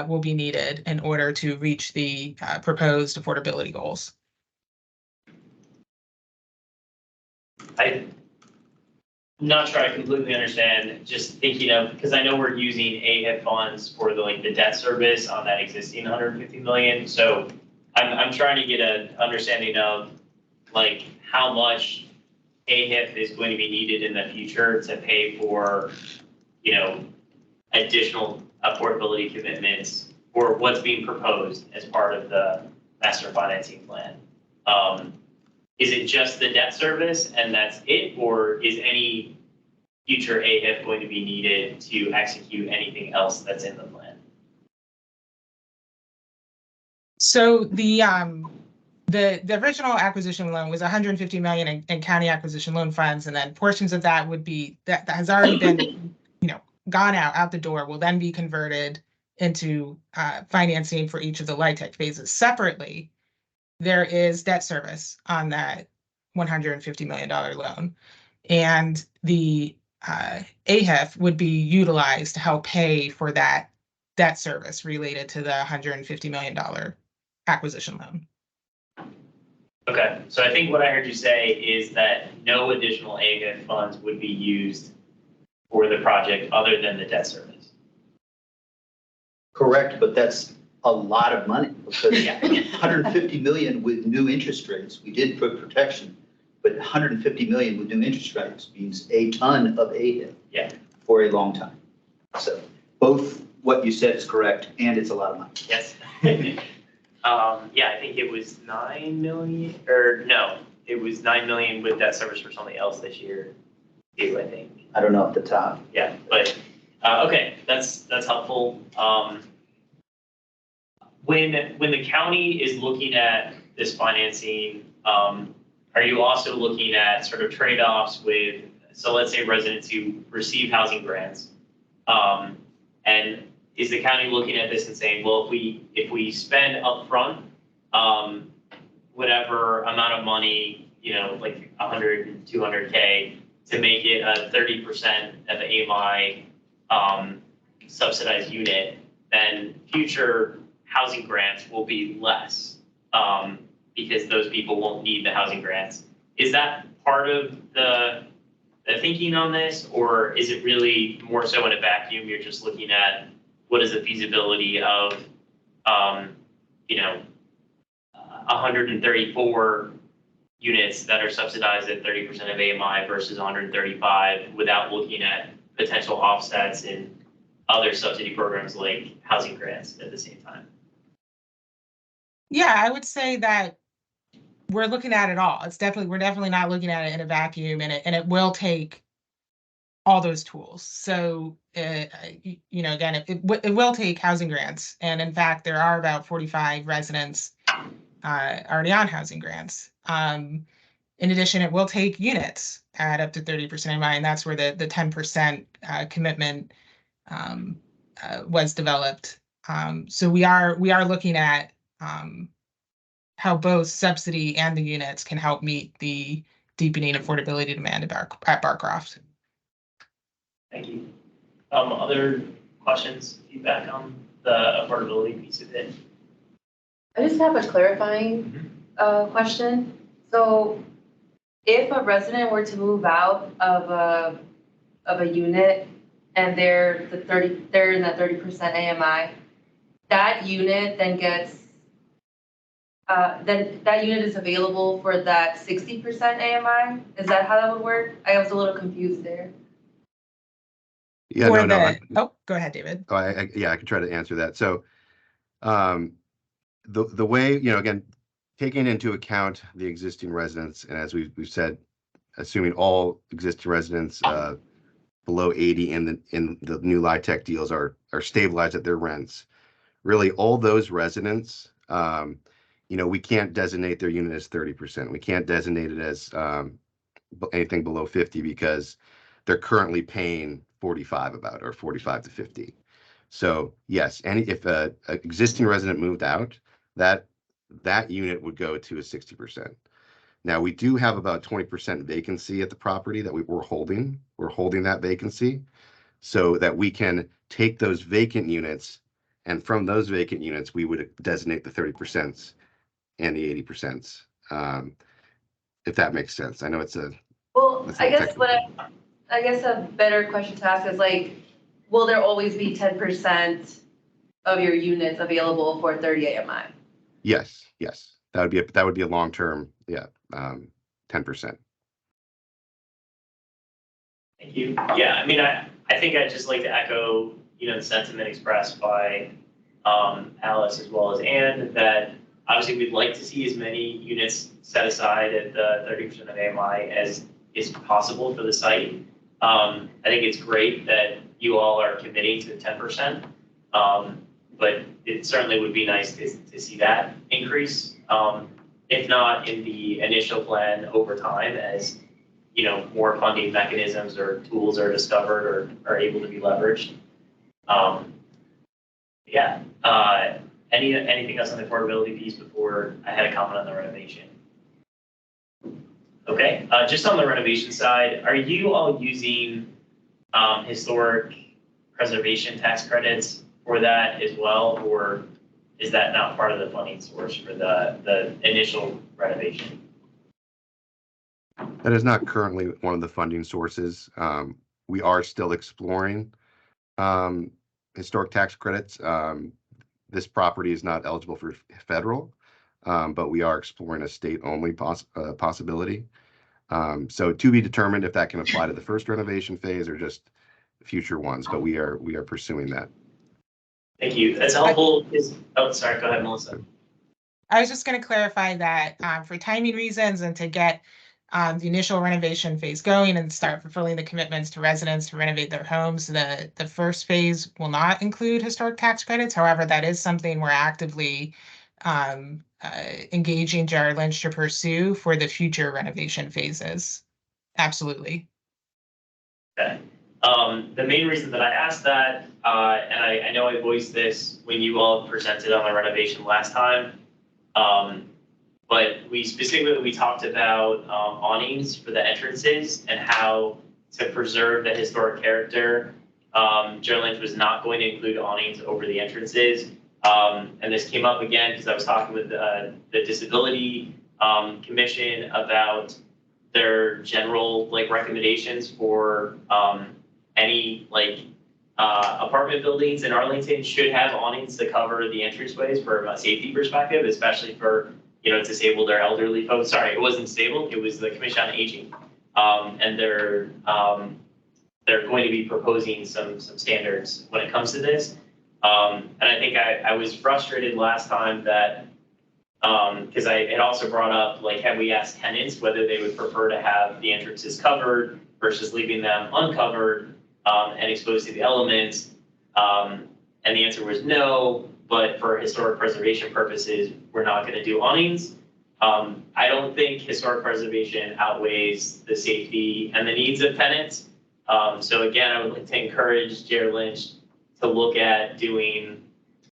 will be needed in order to reach the proposed affordability goals. I'm not sure I completely understand, just thinking of, because I know we're using AHIP funds for the debt service on that existing $150 million. So I'm trying to get an understanding of how much AHIP is going to be needed in the future to pay for, additional affordability commitments, or what's being proposed as part of the master financing plan. Is it just the debt service and that's it, or is any future AHIP going to be needed to execute anything else that's in the plan? So the original acquisition loan was $150 million in county acquisition loan funds, and then portions of that would be that has already been gone out the door, will then be converted into financing for each of the LIHTC phases. Separately, there is debt service on that $150 million loan, and the AHIP would be utilized to help pay for that debt service related to the $150 million acquisition loan. Okay, so I think what I heard you say is that no additional AHIP funds would be used for the project other than the debt service. Correct, but that's a lot of money, because $150 million with new interest rates, we did put protection, but $150 million with new interest rates means a ton of AHIP for a long time. So both what you said is correct, and it's a lot of money. Yes. Yeah, I think it was 9 million, or no, it was 9 million with debt service for something else this year, too, I think. I don't know off the top. Yeah, but, okay, that's helpful. When the county is looking at this financing, are you also looking at sort of trade-offs with, so let's say residents who receive housing grants, and is the county looking at this and saying, well, if we spend upfront, whatever amount of money, like 100, 200K, to make it a 30% of the AMI subsidized unit, then future housing grants will be less, because those people won't need the housing grants. Is that part of the thinking on this, or is it really more so in a vacuum? You're just looking at what is the feasibility of, 134 units that are subsidized at 30% of AMI versus 135 without looking at potential offsets in other subsidy programs like housing grants at the same time? Yeah, I would say that we're looking at it all. We're definitely not looking at it in a vacuum, and it will take all those tools. So, again, it will take housing grants. And in fact, there are about 45 residents already on housing grants. In addition, it will take units at up to 30% AMI, and that's where the 10% commitment was developed. So we are looking at how both subsidy and the units can help meet the deepening affordability demand at Barcroft. Thank you. Other questions, feedback on the affordability piece of it? I just have a clarifying question. So if a resident were to move out of a unit and they're in that 30% AMI, that unit then gets then that unit is available for that 60% AMI? Is that how that would work? I was a little confused there. Yeah, Oh, go ahead, David. Oh, I can try to answer that. So, the way, again, taking into account the existing residents, and as we've said, assuming all existing residents below 80 in the new LIHTC deals are stabilized at their rents, really all those residents, we can't designate their unit as 30%. We can't designate it as anything below 50 because they're currently paying 45 about, or 45 to 50. So yes, if a existing resident moved out, that unit would go to a 60%. Now we do have about 20% vacancy at the property that we're holding. We're holding that vacancy so that we can take those vacant units, and from those vacant units, we would designate the 30% and the 80%, if that makes sense. I know it's a I guess a better question to ask is like, will there always be 10% of your units available for 30 AMI? Yes. That would be a long-term, 10%. Thank you. Yeah, I mean, I think I'd just like to echo, the sentiment expressed by Alice as well as Ann, that obviously we'd like to see as many units set aside at the 30% of AMI as is possible for the site. I think it's great that you all are committing to 10%, but it certainly would be nice to see that increase, if not in the initial plan over time as more funding mechanisms or tools are discovered or are able to be leveraged. Anything else on the affordability piece before I had a comment on the renovation? Okay, just on the renovation side, are you all using historic preservation tax credits for that as well, or is that not part of the funding source for the initial renovation? That is not currently one of the funding sources. We are still exploring historic tax credits. This property is not eligible for federal, but we are exploring a state-only possibility. So to be determined if that can apply to the first renovation phase or just future ones, but we are pursuing that. Thank you. That's helpful. Sorry, go ahead, Melissa. I was just going to clarify that for timing reasons and to get the initial renovation phase going and start fulfilling the commitments to residents to renovate their homes, the first phase will not include historic tax credits. However, that is something we're actively engaging Jared Lynch to pursue for the future renovation phases. Absolutely. Okay. The main reason that I asked that, and I know I voiced this when you all presented on the renovation last time, but we talked about awnings for the entrances and how to preserve the historic character. Jared Lynch was not going to include awnings over the entrances. And this came up again because I was talking with the Disability Commission about their general recommendations for any apartment buildings in Arlington should have awnings to cover the entranceways from a safety perspective, especially for disabled or elderly folks. Sorry, it wasn't disabled, it was the Commission on Aging. And they're going to be proposing some standards when it comes to this. And I think I was frustrated last time that because I had also brought up, had we asked tenants whether they would prefer to have the entrances covered versus leaving them uncovered and exposed to the elements. And the answer was no, but for historic preservation purposes, we're not going to do awnings. I don't think historic preservation outweighs the safety and the needs of tenants. So again, I would like to encourage Jared Lynch to look at doing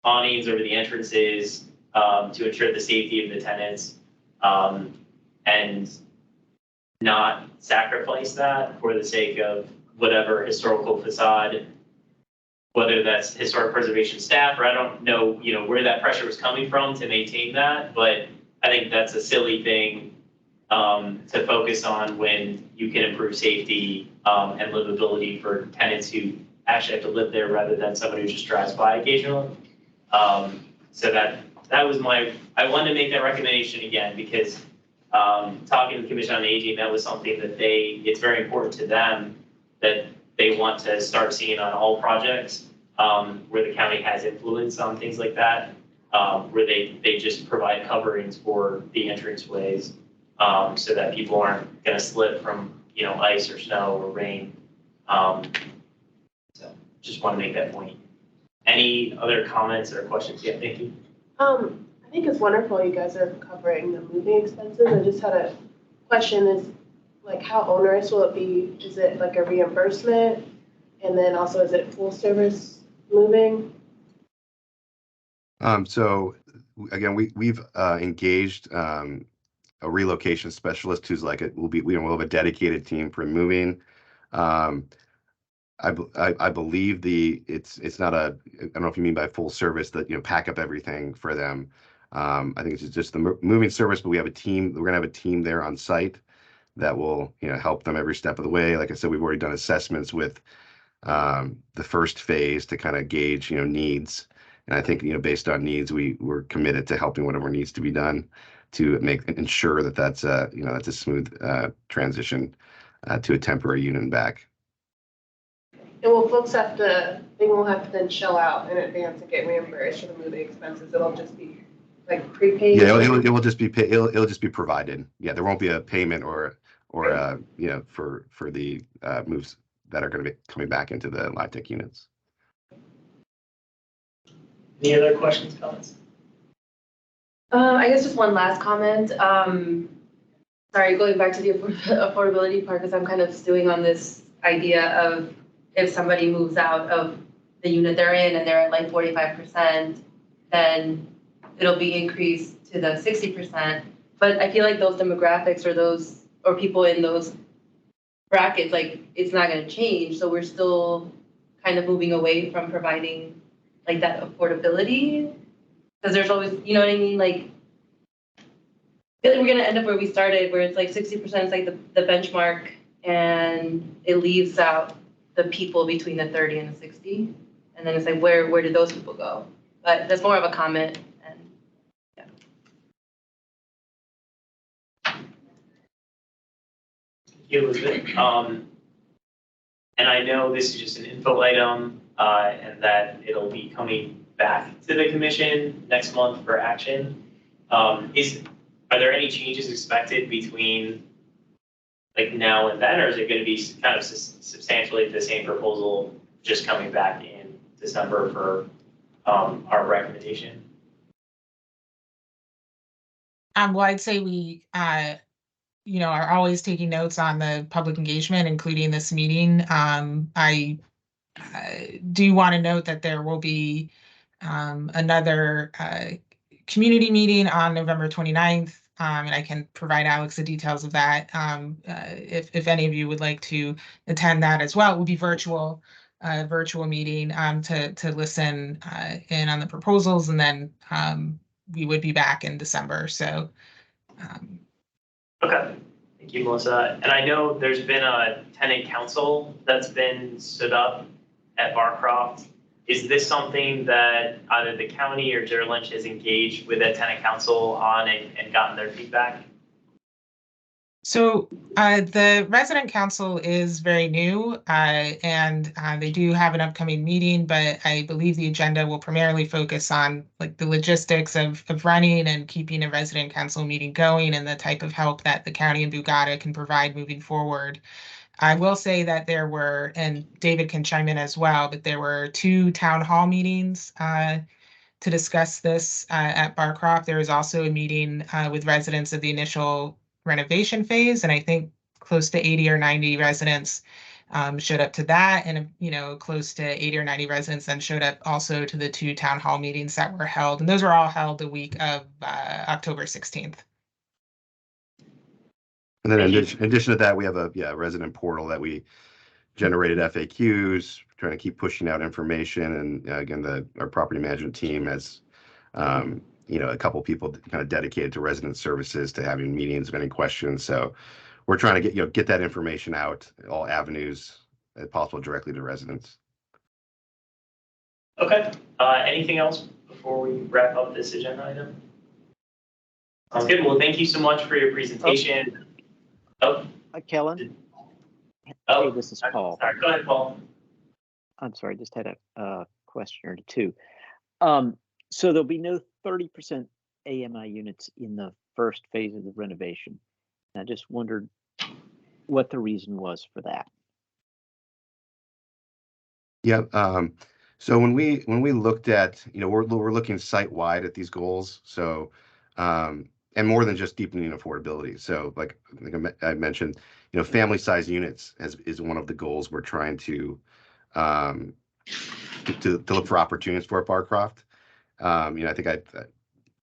awnings over the entrances to ensure the safety of the tenants and not sacrifice that for the sake of whatever historical facade, whether that's historic preservation staff, or I don't know, where that pressure was coming from to maintain that, but I think that's a silly thing to focus on when you can improve safety and livability for tenants who actually have to live there rather than someone who just drives by occasionally. So that was I wanted to make that recommendation again because talking to the Commission on Aging, that was something that it's very important to them that they want to start seeing on all projects where the county has influence on things like that, where they just provide coverings for the entranceways so that people aren't going to slip from ice or snow or rain. So just want to make that point. Any other comments or questions? Yeah, thank you. I think it's wonderful you guys are covering the moving expenses. I just had a question is how onerous will it be? Is it a reimbursement? And then also is it full service moving? So again, we've engaged a relocation specialist who's we'll have a dedicated team for moving. I believe it's not I don't know if you mean by full service that pack up everything for them. I think it's just the moving service, but we have a team. We're gonna have a team there on site that will help them every step of the way. Like I said, we've already done assessments with the first phase to kind of gauge needs, and I think based on needs, we're committed to helping whatever needs to be done to ensure that that's a smooth transition to a temporary unit and back. And will folks they won't have to then shell out in advance and get reimbursed for the moving expenses? It'll just be prepaid? Yeah, it will just be it'll just be provided. Yeah, there won't be a payment or for the moves that are going to be coming back into the LIHTC units. Any other questions, comments? I guess just one last comment. Sorry, going back to the affordability part, because I'm kind of stewing on this idea of if somebody moves out of the unit they're in and they're at 45%, then it'll be increased to the 60%. But I feel like those demographics or people in those brackets, it's not going to change. So we're still kind of moving away from providing that affordability. Because there's always, you know what I mean? I feel like we're going to end up where we started, where it's 60% is the benchmark, and it leaves out the people between the 30 and the 60. And then it's where did those people go? But that's more of a comment. And yeah. Thank you, Elizabeth. And I know this is just an info item and that it'll be coming back to the commission next month for action. Are there any changes expected between like now and then, or is it going to be kind of substantially the same proposal just coming back in December for our recommendation? Well, I'd say we, are always taking notes on the public engagement, including this meeting. I do want to note that there will be another community meeting on November 29th, and I can provide Alex the details of that. If any of you would like to attend that as well, it will be virtual meeting to listen in on the proposals, and then we would be back in December. So. Okay, thank you, Melissa. And I know there's been a tenant council that's been stood up at Barcroft. Is this something that either the county or Jared Lynch has engaged with a tenant council on and gotten their feedback? So the resident council is very new, and they do have an upcoming meeting, but I believe the agenda will primarily focus on like the logistics of running and keeping a resident council meeting going and the type of help that the county and Bugatti can provide moving forward. I will say that there were, and David can chime in as well, but there were 2 town hall meetings to discuss this at Barcroft. There was also a meeting with residents of the initial renovation phase, and I think close to 80 or 90 residents showed up to that, and close to 80 or 90 residents then showed up also to the 2 town hall meetings that were held, and those were all held the week of October 16th. And then in addition to that, we have a resident portal that we generated FAQs, trying to keep pushing out information. And again, our property management team has, a couple people kind of dedicated to resident services, to having meetings of any questions. So we're trying to get that information out, all avenues as possible, directly to residents. Okay. Anything else before we wrap up this agenda item? Sounds good. Well, thank you so much for your presentation. Hi, Kellen. Hey, this is Paul. Sorry, go ahead, Paul. I'm sorry, just had a question or two. So there'll be no 30% AMI units in the first phase of the renovation. I just wondered what the reason was for that. Yeah. So when we looked at, we're looking site-wide at these goals. So, and more than just deepening affordability. So like I mentioned, family size units is one of the goals we're trying to look for opportunities for at Barcroft. I think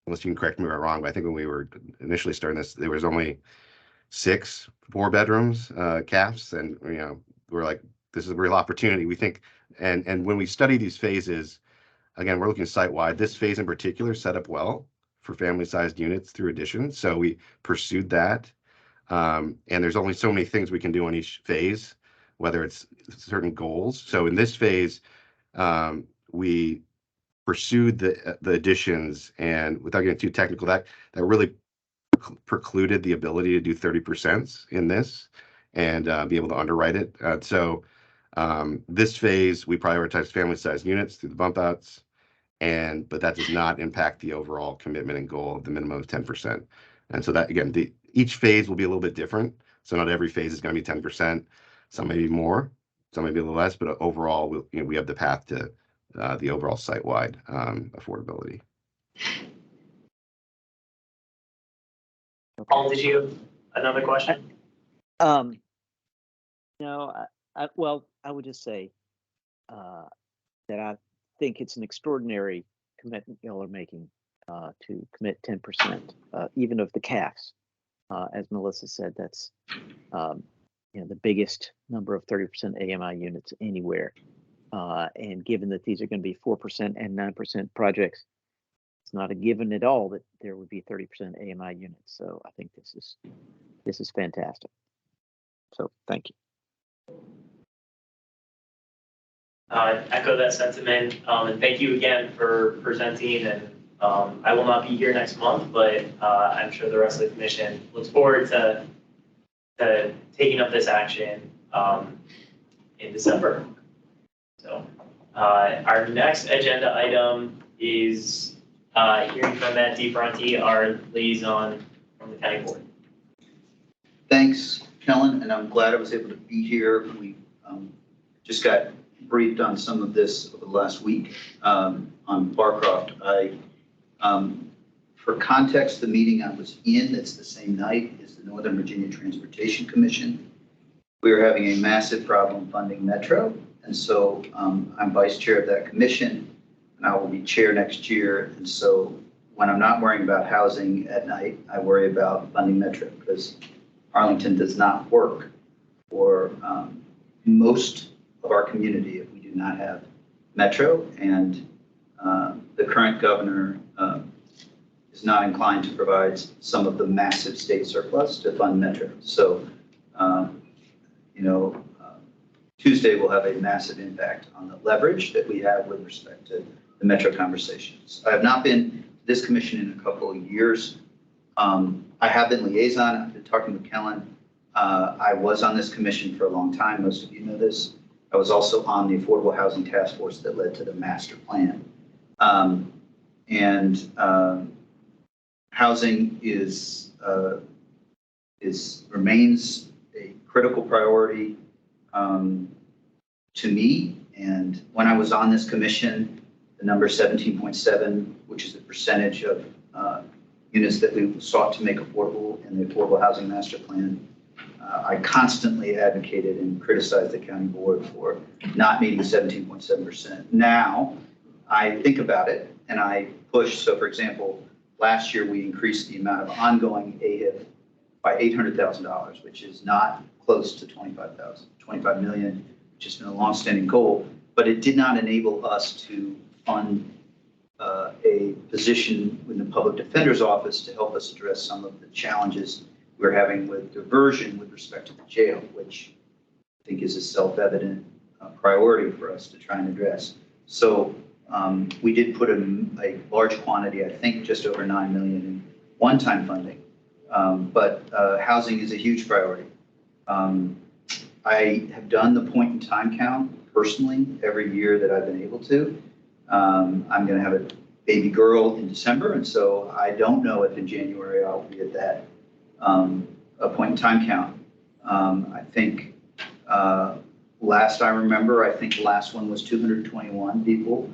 unless you can correct me if I'm wrong, but I think when we were initially starting this, there was only 6 4-bedrooms, CAFs, and we're like, this is a real opportunity. We think, and when we study these phases, again, we're looking site-wide. This phase in particular set up well for family-sized units through addition, so we pursued that. And there's only so many things we can do on each phase, whether it's certain goals. So in this phase, we pursued the additions, and without getting too technical, that really precluded the ability to do 30% in this and be able to underwrite it. So this phase, we prioritize family-sized units through the bump outs, but that does not impact the overall commitment and goal of the minimum of 10%. And so that, again, each phase will be a little bit different. So not every phase is going to be 10%. Some may be more, some may be a little less, but overall, we have the path to the overall site-wide affordability. Paul, did you have another question? No, I would just say that I think it's an extraordinary commitment y'all are making to commit 10%, even of the CAFs. As Melissa said, that's the biggest number of 30% AMI units anywhere. And given that these are going to be 4% and 9% projects, it's not a given at all that there would be 30% AMI units. So I think this is fantastic. So thank you. Echo that sentiment, and thank you again for presenting. And I will not be here next month, but I'm sure the rest of the commission looks forward to taking up this action in December. So our next agenda item is Hearing from Matt DeFronti, our liaison from the county board. Thanks, Kellen, and I'm glad I was able to be here. We just got briefed on some of this over the last week on Barcroft. For context, the meeting I was in, that's the same night, is the Northern Virginia Transportation Commission. We are having a massive problem funding Metro, and so I'm vice chair of that commission, and I will be chair next year. And so when I'm not worrying about housing at night, I worry about funding Metro, because Arlington does not work for most of our community if we do not have Metro, and the current governor is not inclined to provide some of the massive state surplus to fund Metro. So, Tuesday will have a massive impact on the leverage that we have with respect to the Metro conversations. I have not been to this commission in a couple of years. I have been liaison. I've been talking with Kellen. I was on this commission for a long time. Most of you know this. I was also on the Affordable Housing Task Force that led to the master plan. Housing remains a critical priority to me. And when I was on this commission, the number 17.7, which is the percentage of units that we sought to make affordable in the Affordable Housing Master Plan, I constantly advocated and criticized the county board for not meeting 17.7%. Now, I think about it and I push. So for example, last year we increased the amount of ongoing AHIF by $800,000, which is not close to 25 million, which has been a longstanding goal, but it did not enable us to fund a position in the public defender's office to help us address some of the challenges we're having with diversion with respect to the jail, which I think is a self-evident priority for us to try and address. So we did put a large quantity, I think just over 9 million in one-time funding, but housing is a huge priority. I have done the point in time count personally every year that I've been able to. I'm going to have a baby girl in December, and so I don't know if in January I'll be at that a point in time count. I think last I remember, I think the last one was 221 people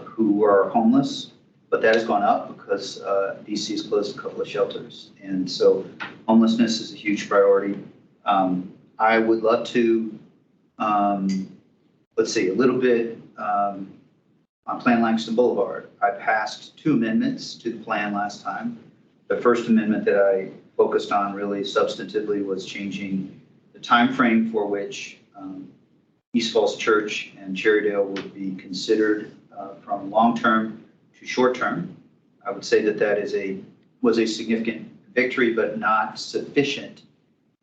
who are homeless, but that has gone up because DC has closed a couple of shelters. And so homelessness is a huge priority. I would love to, let's see, a little bit on Plan Langston Boulevard. I passed 2 amendments to the plan last time. The first amendment that I focused on really substantively was changing the time frame for which East Falls Church and Cherrydale would be considered from long-term to short-term. I would say that that was a significant victory, but not sufficient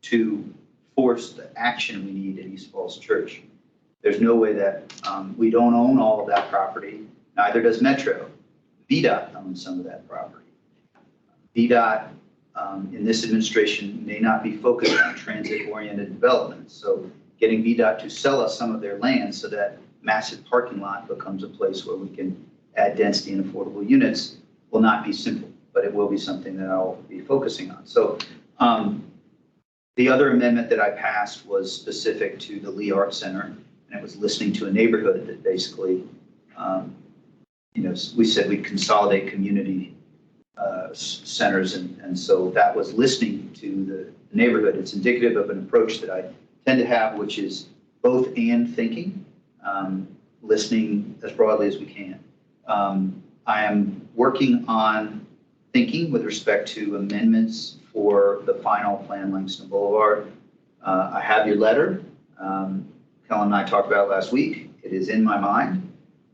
to force the action we need at East Falls Church. There's no way that we don't own all of that property. Neither does Metro. VDOT owns some of that property. VDOT in this administration may not be focused on transit-oriented development. So getting VDOT to sell us some of their land so that massive parking lot becomes a place where we can add density and affordable units will not be simple, but it will be something that I'll be focusing on. So the other amendment that I passed was specific to the Lee Art Center, and it was listening to a neighborhood that basically, we said we'd consolidate community centers, and so that was listening to the neighborhood. It's indicative of an approach that I tend to have, which is both and thinking, listening as broadly as we can. I am working on thinking with respect to amendments for the final plan, Langston Boulevard. I have your letter. Kellen and I talked about it last week. It is in my mind.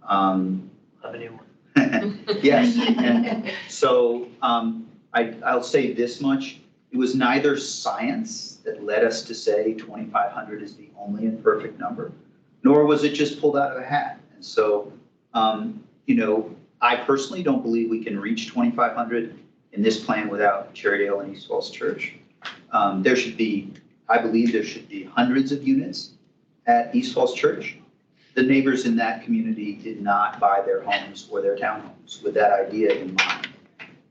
Have a new one. Yes. And so I'll say this much. It was neither science that led us to say 2,500 is the only and perfect number, nor was it just pulled out of a hat. And so, I personally don't believe we can reach 2,500 in this plan without Cherrydale and East Falls Church. I believe there should be hundreds of units at East Falls Church. the neighbors in that community did not buy their homes or their townhomes with that idea in mind.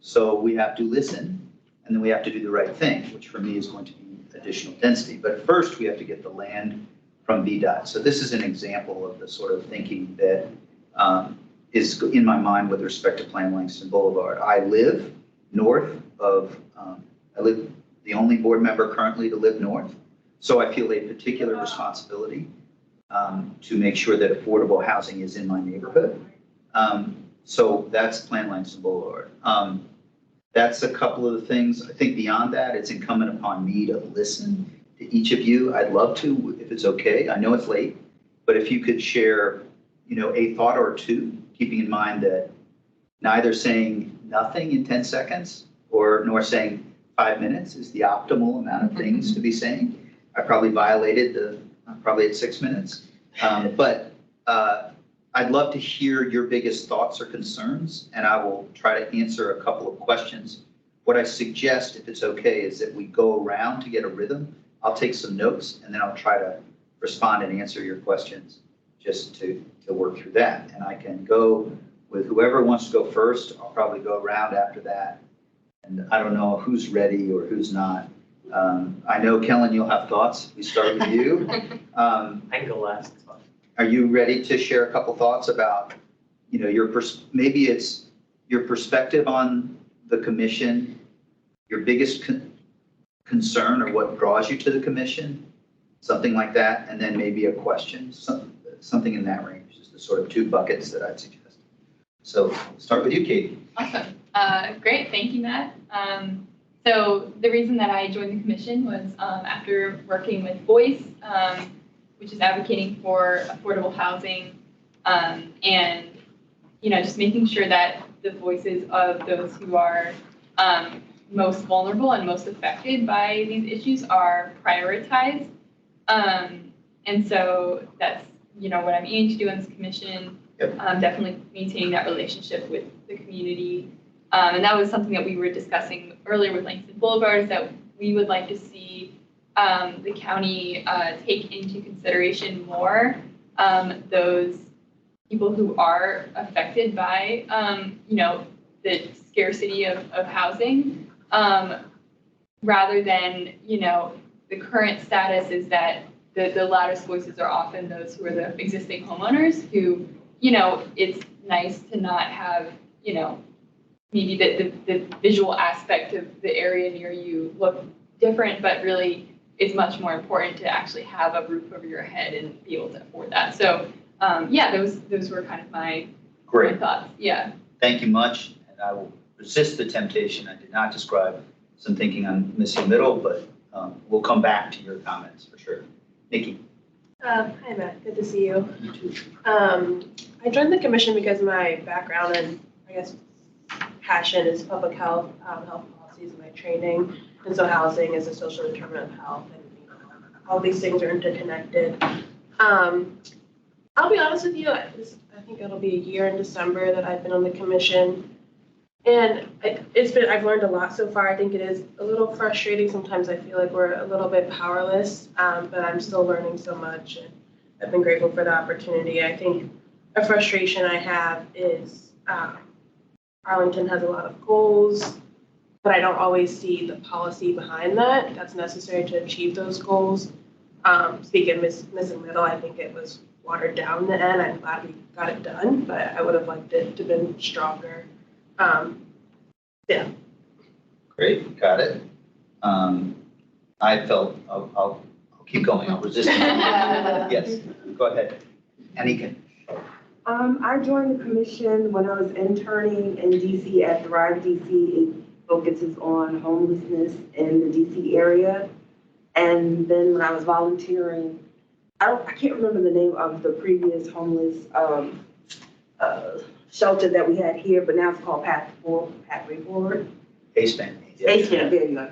So we have to listen, and then we have to do the right thing, which for me is going to be additional density. But first, we have to get the land from VDOT. So this is an example of the sort of thinking that is in my mind with respect to Plan Langston Boulevard. I live north of, I live the only board member currently to live north. So I feel a particular responsibility to make sure that affordable housing is in my neighborhood. So that's Plan Langston Boulevard. That's a couple of the things. I think beyond that, it's incumbent upon me to listen to each of you. I'd love to, if it's okay. I know it's late, but if you could share, a thought or two, keeping in mind that neither saying nothing in 10 seconds nor saying 5 minutes is the optimal amount of things to be saying. I probably violated probably at 6 minutes. But I'd love to hear your biggest thoughts or concerns, and I will try to answer a couple of questions. What I suggest, if it's okay, is that we go around to get a rhythm. I'll take some notes, and then I'll try to respond and answer your questions just to work through that. And I can go with whoever wants to go first. I'll probably go around after that. And I don't know who's ready or who's not. I know, Kellen, you'll have thoughts. We start with you. I can go last. Are you ready to share a couple thoughts about, maybe it's your perspective on the commission, your biggest concern or what draws you to the commission, something like that, and then maybe a question, something in that range is the sort of two buckets that I'd suggest. So we'll start with you, Katie. Awesome. Great. Thank you, Matt. So the reason that I joined the commission was after working with Voice, which is advocating for affordable housing, and just making sure that the voices of those who are most vulnerable and most affected by these issues are prioritized. And so that's what I'm aiming to do in this commission. Yep. Definitely maintaining that relationship with the community. And that was something that we were discussing earlier with Langston Boulevard, is that we would like to see the county take into consideration more those people who are affected by, the scarcity of housing, rather than, the current status is that the loudest voices are often those who are the existing homeowners who, it's nice to not have, maybe the visual aspect of the area near you look different, but really it's much more important to actually have a roof over your head and be able to afford that. So those were kind of my thoughts. Yeah. Thank you much. And I will resist the temptation. I did not describe some thinking on missing middle, but we'll come back to your comments for sure. Nikki. Hi, Matt. Good to see you. You too. I joined the commission because my background and I guess passion is public health, health policies, and my training. And so housing is a social determinant of health, and all these things are interconnected. I'll be honest with you, I think it'll be a year in December that I've been on the commission. And I've learned a lot so far. I think it is a little frustrating. Sometimes I feel like we're a little bit powerless, but I'm still learning so much. And I've been grateful for the opportunity. I think a frustration I have is Arlington has a lot of goals, but I don't always see the policy behind that's necessary to achieve those goals. Speaking of missing middle, I think it was watered down in the end. I'm glad we got it done, but I would have liked it to have been stronger. Yeah. Great, got it. I felt, I'll keep going, I'll resist. Yes, go ahead. Anika. I joined the commission when I was interning in DC at Thrive DC. It focuses on homelessness in the DC area. And then when I was volunteering, I can't remember the name of the previous homeless shelter that we had here, but now it's called Pathway Forward. ASPAN. ASPAN, there you go.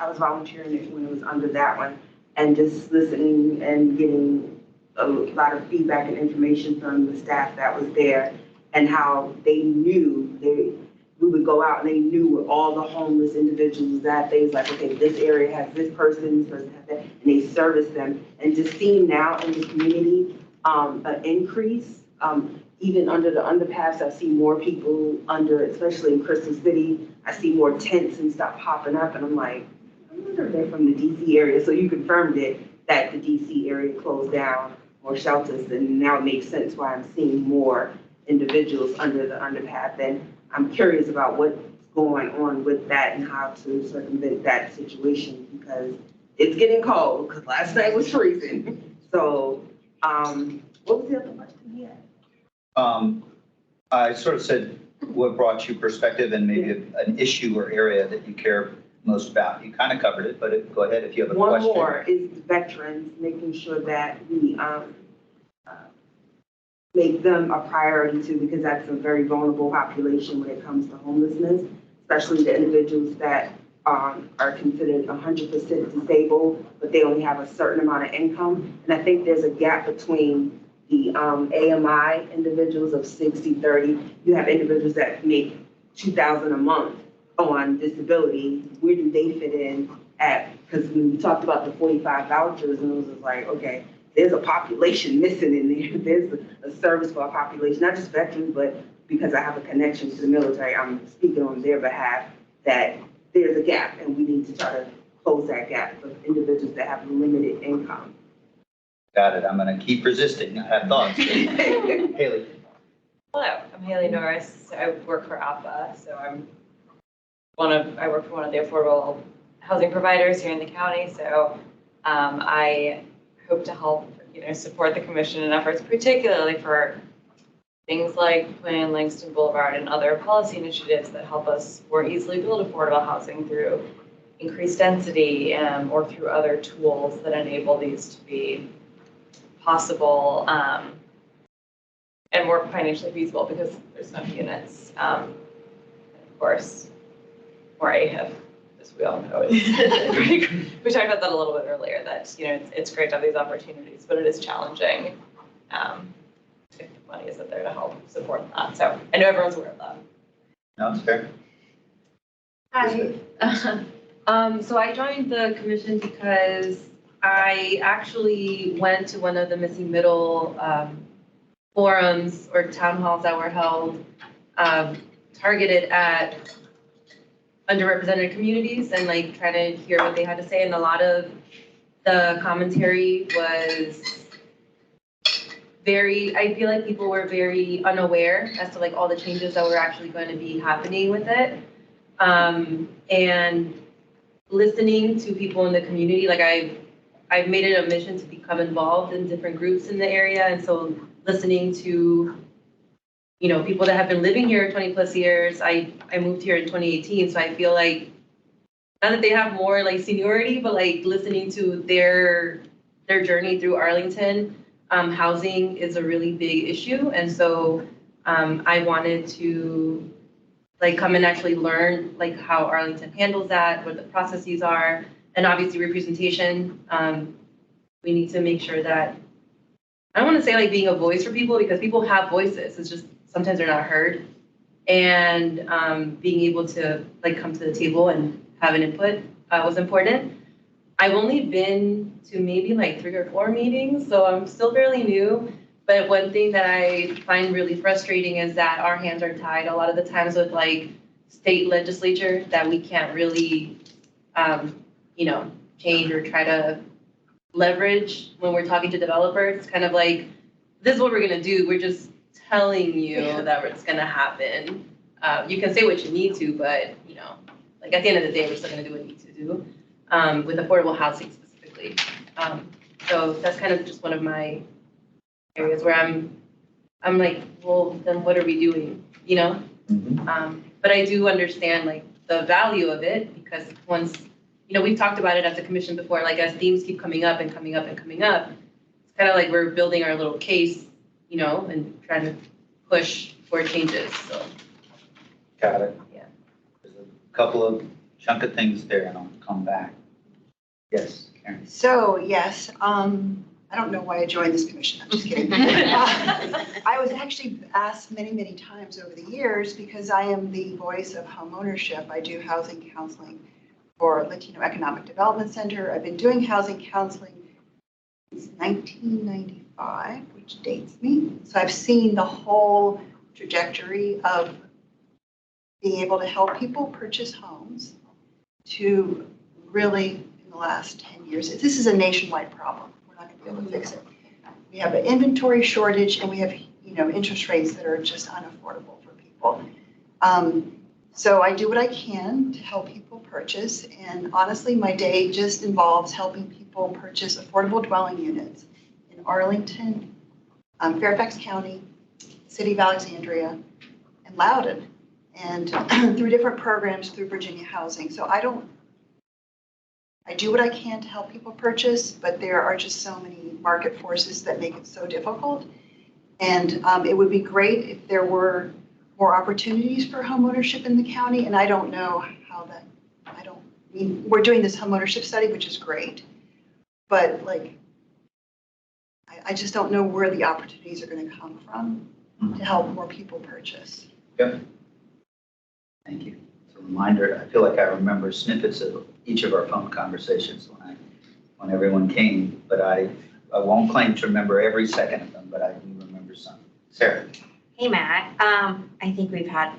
I was volunteering when it was under that one, and just listening and getting a lot of feedback and information from the staff that was there, and how they knew we would go out and they knew where all the homeless individuals that they was like, okay, this area has this person has that, and they service them. And just seeing now in the community, an increase. Even under the underpass, I see more people under, especially in Crystal City. I see more tents and stuff popping up, and I'm like, I wonder if they're from the DC area. So you confirmed it, that the DC area closed down more shelters, and now it makes sense why I'm seeing more individuals under the underpass. And I'm curious about what's going on with that and how to circumvent that situation, because it's getting cold, because last night was freezing. So, what was the other question he had? I sort of said what brought you perspective and maybe an issue or area that you care most about. You kind of covered it, but go ahead if you have a question. One more is veterans, making sure that we make them a priority too, because that's a very vulnerable population when it comes to homelessness, especially the individuals that are considered 100% disabled, but they only have a certain amount of income. And I think there's a gap between the AMI individuals of 60-30. You have individuals that make $2,000 a month on disability. Where do they fit in at? Because when we talked about the 45 vouchers, and it was like, okay, there's a population missing in there. There's a service for a population, not just veterans, but because I have a connection to the military, I'm speaking on their behalf, that there's a gap and we need to try to close that gap for individuals that have limited income. Got it. I'm going to keep resisting. I have thoughts. Haley. Hello, I'm Haley Norris. I work for ALPA. So I work for one of the affordable housing providers here in the county. So I hope to help, support the commission in efforts, particularly for things like Plan Langston Boulevard and other policy initiatives that help us more easily build affordable housing through increased density or through other tools that enable these to be possible and more financially feasible, because there's no units. And of course, more AHIP, as we all know. We talked about that a little bit earlier, that it's great to have these opportunities, but it is challenging if the money isn't there to help support that. So I know everyone's aware of that. No, it's fair. Hi. So I joined the commission because I actually went to one of the Missing Middle forums or town halls that were held targeted at underrepresented communities and trying to hear what they had to say. And a lot of the commentary was I feel like people were very unaware as to all the changes that were actually going to be happening with it. And listening to people in the community, I've made it a mission to become involved in different groups in the area. And so listening to, people that have been living here 20 plus years, I moved here in 2018. So I feel like, not that they have more seniority, but listening to their journey through Arlington, housing is a really big issue. And so I wanted to come and actually learn how Arlington handles that, what the processes are, and obviously representation. We need to make sure that, I don't want to say being a voice for people, because people have voices. It's just sometimes they're not heard. And being able to come to the table and have an input was important. I've only been to maybe 3 or 4 meetings, so I'm still fairly new. But one thing that I find really frustrating is that our hands are tied a lot of the times with state legislature, that we can't really, change or try to leverage when we're talking to developers. It's kind of this is what we're gonna do. We're just telling you that it's gonna happen. You can say what you need to, but at the end of the day, we're still gonna do what we need to do with affordable housing specifically. So that's kind of just one of my areas where I'm well, then what are we doing? But I do understand the value of it, because once, we've talked about it at the commission before, as themes keep coming up and coming up and coming up, it's kind of we're building our little case, and trying to push for changes, so. Got it. Yeah. There's a couple of chunk of things there, and I'll come back. Yes, Karen. So, yes, I don't know why I joined this commission, I'm just kidding. I was actually asked many, many times over the years, because I am the voice of home ownership. I do housing counseling for Latino Economic Development Center. I've been doing housing counseling since 1995, which which dates me. So I've seen the whole trajectory of being able to help people purchase homes to really, in the last 10 years, this is a nationwide problem. We're not going to be able to fix it. We have an inventory shortage and we have, interest rates that are just unaffordable for people. So I do what I can to help people purchase. And honestly, my day just involves helping people purchase affordable dwelling units in Arlington, Fairfax County, City of Alexandria, and Loudoun, and through different programs through Virginia Housing. So I do what I can to help people purchase, but there are just so many market forces that make it so difficult. And it would be great if there were more opportunities for homeownership in the county. And I don't know how that, we're doing this homeownership study, which is great, but I just don't know where the opportunities are going to come from to help more people purchase. Yep. Thank you. It's a reminder. I feel like I remember snippets of each of our phone conversations when everyone came, but I won't claim to remember every second of them, but I do remember some. Sarah. Hey, Matt. I think we've had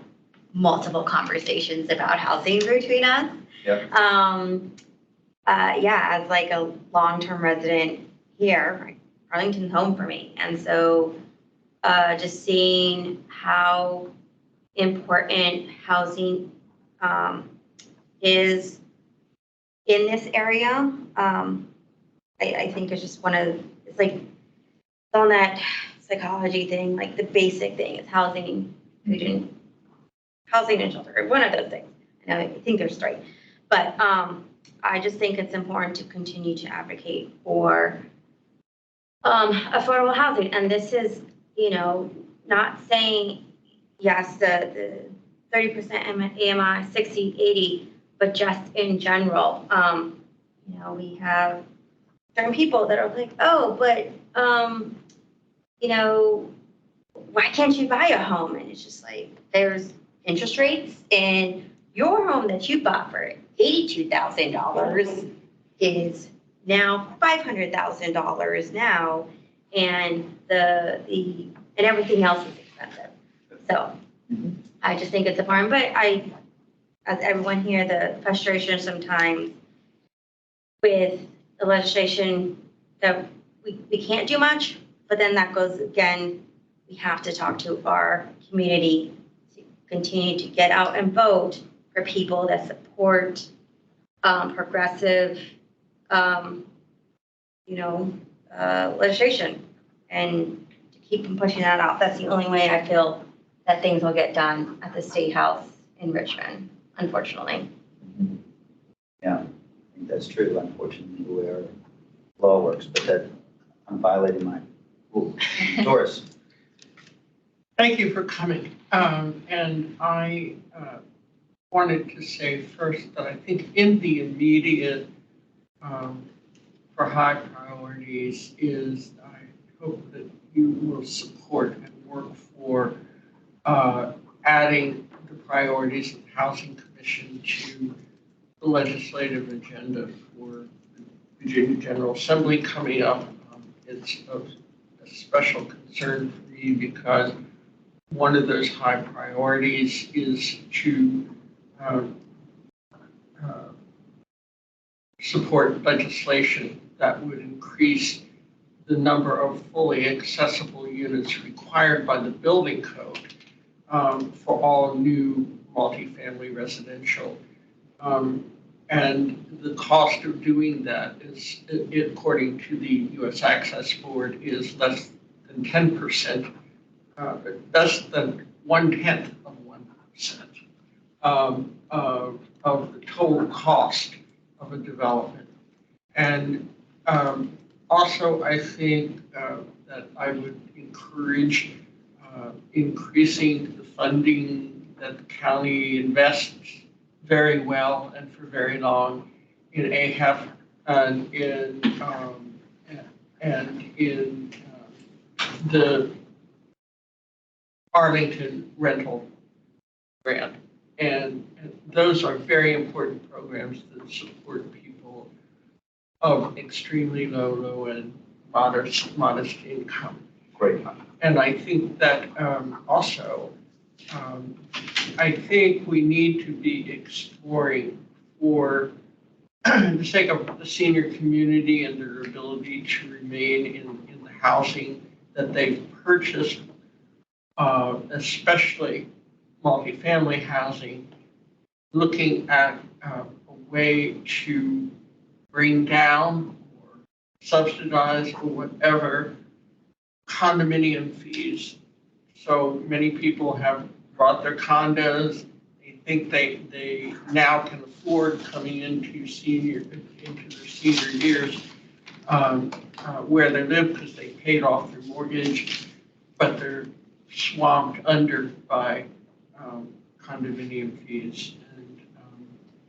multiple conversations about housing between us. Yep. Yeah, as like a long-term resident here, Arlington's home for me. And so just seeing how important housing is in this area, I think it's just it's like on that psychology thing, like the basic thing is housing, food and housing and shelter, one of those things. I think there's three, but I just think it's important to continue to advocate for affordable housing. And this is, not saying, yes, the 30% AMI, 60, 80, but just in general, we have certain people that are like, oh, but, why can't you buy a home? And it's just like, there's interest rates, and your home that you bought for $82,000 is now $500,000 now, and and everything else is expensive. So I just think it's important, but as everyone here, the frustration sometimes with the legislation that we can't do much, but then that goes again, we have to talk to our community to continue to get out and vote for people that support progressive, legislation, and to keep them pushing that out. That's the only way I feel that things will get done at the State House in Richmond, unfortunately. Yeah, I think that's true, unfortunately, where law works, but that I'm violating my rule. Doris. Thank you for coming. And I wanted to say first that I think in the immediate for high priorities is I hope that you will support and work for adding the priorities of the Housing Commission to the legislative agenda for the Virginia General Assembly coming up. It's of a special concern for me because one of those high priorities is to support legislation that would increase the number of fully accessible units required by the building code for all new multifamily residential. And the cost of doing that is, according to the U.S. Access Board, is less than 10%, less than 1/10 of 1% of the total cost of a development. And also, I think that I would encourage increasing the funding that the county invests very well and for very long in AHEF and in the Arlington rental grant. And those are very important programs that support people of extremely low and modest income. Great. And I think that also, I think we need to be exploring for the sake of the senior community and their ability to remain in the housing that they've purchased, especially multifamily housing, looking at a way to bring down or subsidize or whatever condominium fees. So many people have bought their condos. They think they now can afford coming into their senior years where they live because they paid off their mortgage, but they're swamped under by condominium fees. And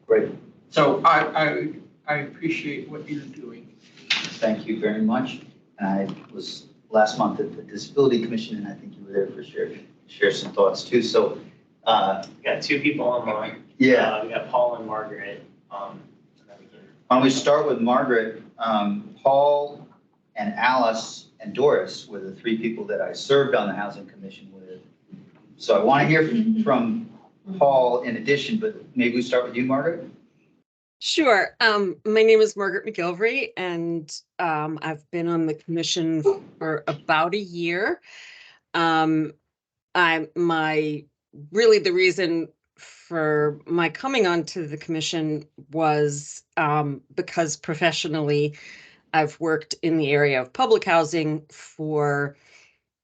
Great. so I appreciate what you're doing. Thank you very much. And I was last month at the Disability Commission, and I think you were there for share some thoughts too. So we got two people online. Yeah. We got Paul and Margaret. Why don't we start with Margaret? Paul and Alice and Doris were the three people that I served on the Housing Commission with. So I want to hear from Paul in addition, but maybe we start with you, Margaret? Sure. My name is Margaret McGilvery, and I've been on the commission for about a year. Really the reason for my coming onto the commission was because professionally I've worked in the area of public housing for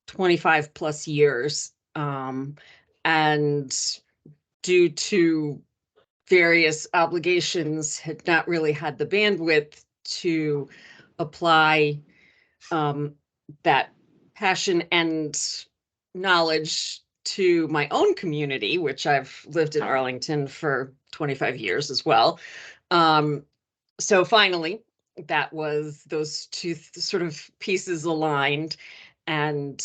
25 plus years. And due to various obligations, had not really had the bandwidth to apply that passion and knowledge to my own community, which I've lived in Arlington for 25 years as well. So finally, those two sort of pieces aligned. And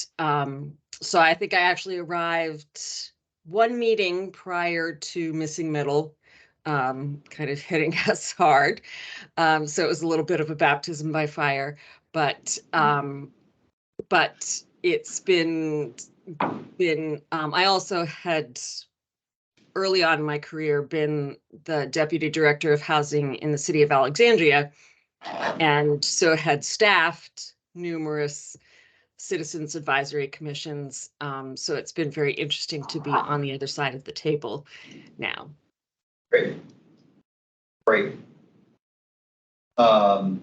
so I think I actually arrived one meeting prior to missing middle, kind of hitting us hard. So it was a little bit of a baptism by fire, but it's been I also had early on in my career been the deputy director of housing in the city of Alexandria, and so had staffed numerous citizens advisory commissions. So it's been very interesting to be on the other side of the table now. Great. Great. Thank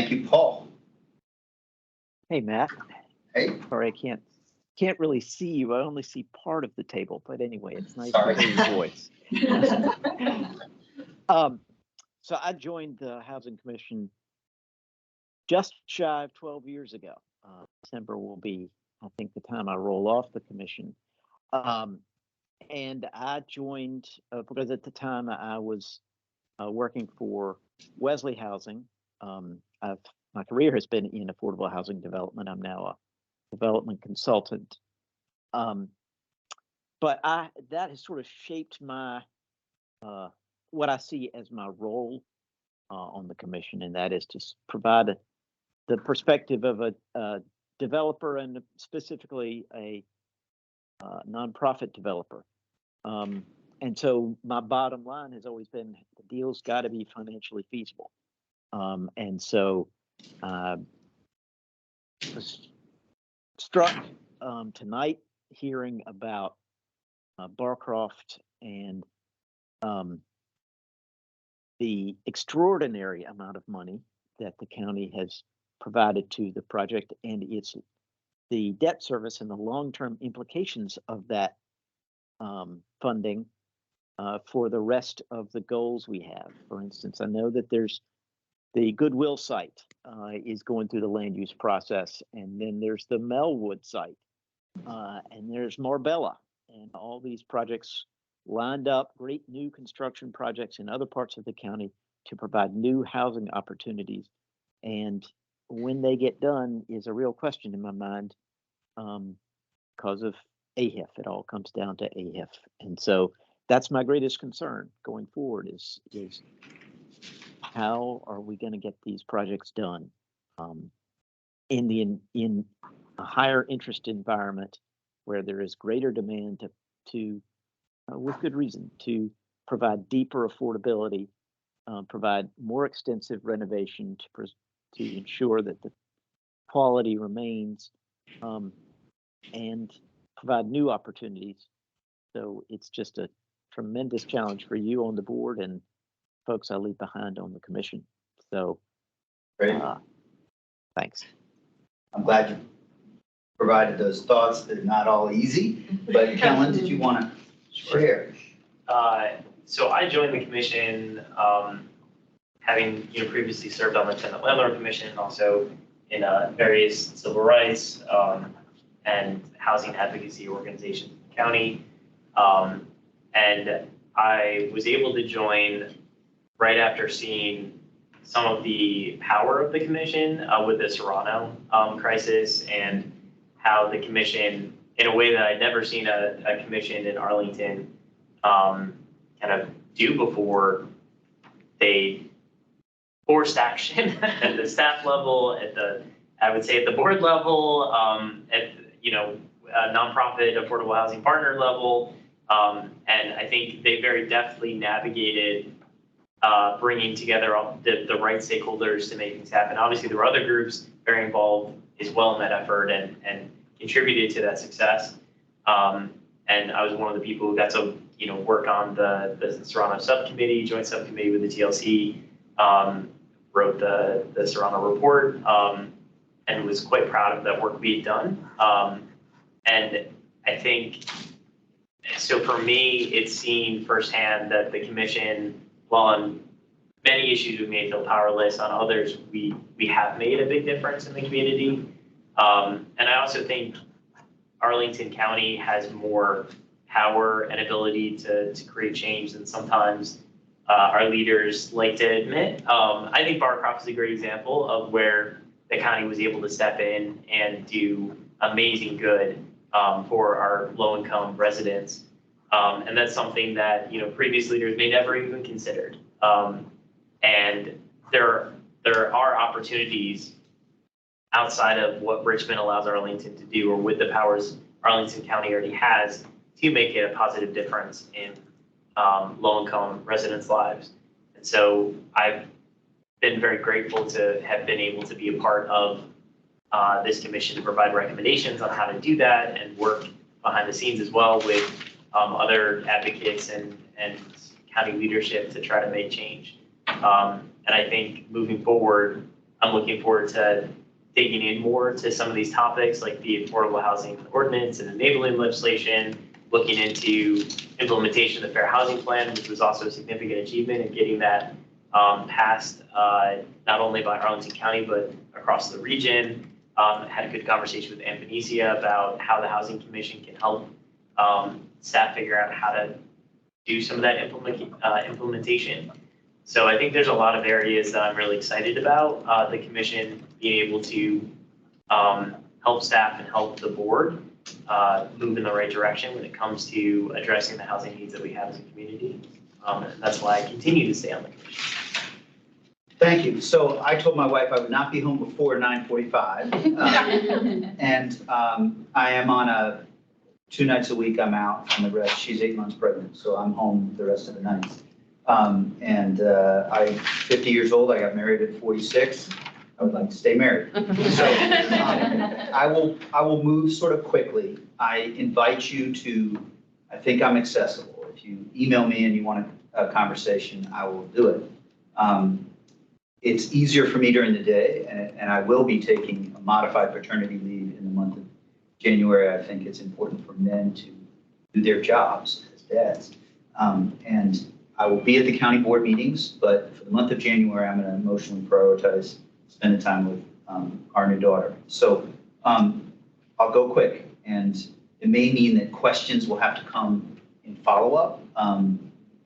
you, Paul. Hey, Matt. Hey. Sorry, I can't really see you. I only see part of the table, but anyway, it's nice Sorry. to hear your voice. So I joined the Housing Commission just shy of 12 years ago. December will be, I think, the time I roll off the commission. And I joined because at the time I was working for Wesley Housing. My career has been in affordable housing development. I'm now a development consultant. But that has sort of shaped my what I see as my role on the commission, and that is to provide the perspective of a developer, and specifically a nonprofit developer. And so my bottom line has always been the deal's got to be financially feasible. And so I was struck tonight hearing about Barcroft and the extraordinary amount of money that the county has provided to the project, and the debt service and the long-term implications of that funding for the rest of the goals we have. For instance, I know that there's the Goodwill site is going through the land use process, and then there's the Melwood site, and there's Marbella, and all these projects lined up, great new construction projects in other parts of the county to provide new housing opportunities. And when they get done is a real question in my mind because of AHIF. It all comes down to AHIF. And so that's my greatest concern going forward is how are we going to get these projects done? in a higher interest environment where there is greater demand to with good reason, to provide deeper affordability, provide more extensive renovation to ensure that the quality remains, and provide new opportunities. So it's just a tremendous challenge for you on the board and folks I leave behind on the commission. So, thanks. I'm glad you provided those thoughts. They're not all easy, but Kellen, did you want to share? So I joined the commission, having previously served on the Tenant Landlord Commission, and also in various civil rights and housing advocacy organizations in the county. And I was able to join right after seeing some of the power of the commission with the Serrano crisis, and how the commission, in a way that I'd never seen a commission in Arlington kind of do before, they forced action at the staff level, I would say at the board level, at a nonprofit affordable housing partner level, and I think they very deftly navigated bringing together all the right stakeholders to make things happen. Obviously, there were other groups very involved as well in that effort and contributed to that success. And I was one of the people who got to work on the Serrano subcommittee, joint subcommittee with the TLC, wrote the Serrano report, and was quite proud of that work we had done. And I think, so for me, it's seen firsthand that the commission, while on many issues we may feel powerless, on others we have made a big difference in the community. And I also think Arlington County has more power and ability to create change than sometimes our leaders like to admit. I think Barcroft is a great example of where the county was able to step in and do amazing good for our low-income residents. And that's something that previous leaders may never even considered. And there are opportunities outside of what Richmond allows Arlington to do, or with the powers Arlington County already has, to make it a positive difference in low-income residents' lives. And so I've been very grateful to have been able to be a part of this commission to provide recommendations on how to do that, and work behind the scenes as well with other advocates and county leadership to try to make change. And I think moving forward, I'm looking forward to digging in more to some of these topics, like the affordable housing ordinance and enabling legislation, looking into implementation of the Fair Housing Plan, which was also a significant achievement in getting that passed, not only by Arlington County, but across the region. Had a good conversation with Ann Benicia about how the Housing Commission can help staff figure out how to do some of that implementation. So I think there's a lot of areas that I'm really excited about, the commission being able to help staff and help the board move in the right direction when it comes to addressing the housing needs that we have as a community. And that's why I continue to stay on the commission. Thank you. So I told my wife I would not be home before 9:45. And I am on 2 nights a week I'm out, and the rest, she's 8 months pregnant, so I'm home the rest of the nights. I'm 50 years old. I got married at 46. I would like to stay married. So I will move sort of quickly. I invite you to, I think I'm accessible. If you email me and you want a conversation, I will do it. It's easier for me during the day, and I will be taking a modified paternity leave in the month of January. I think it's important for men to do their jobs as dads. And I will be at the county board meetings, but for the month of January, I'm going to emotionally prioritize spending time with our new daughter. So I'll go quick, and it may mean that questions will have to come in follow-up.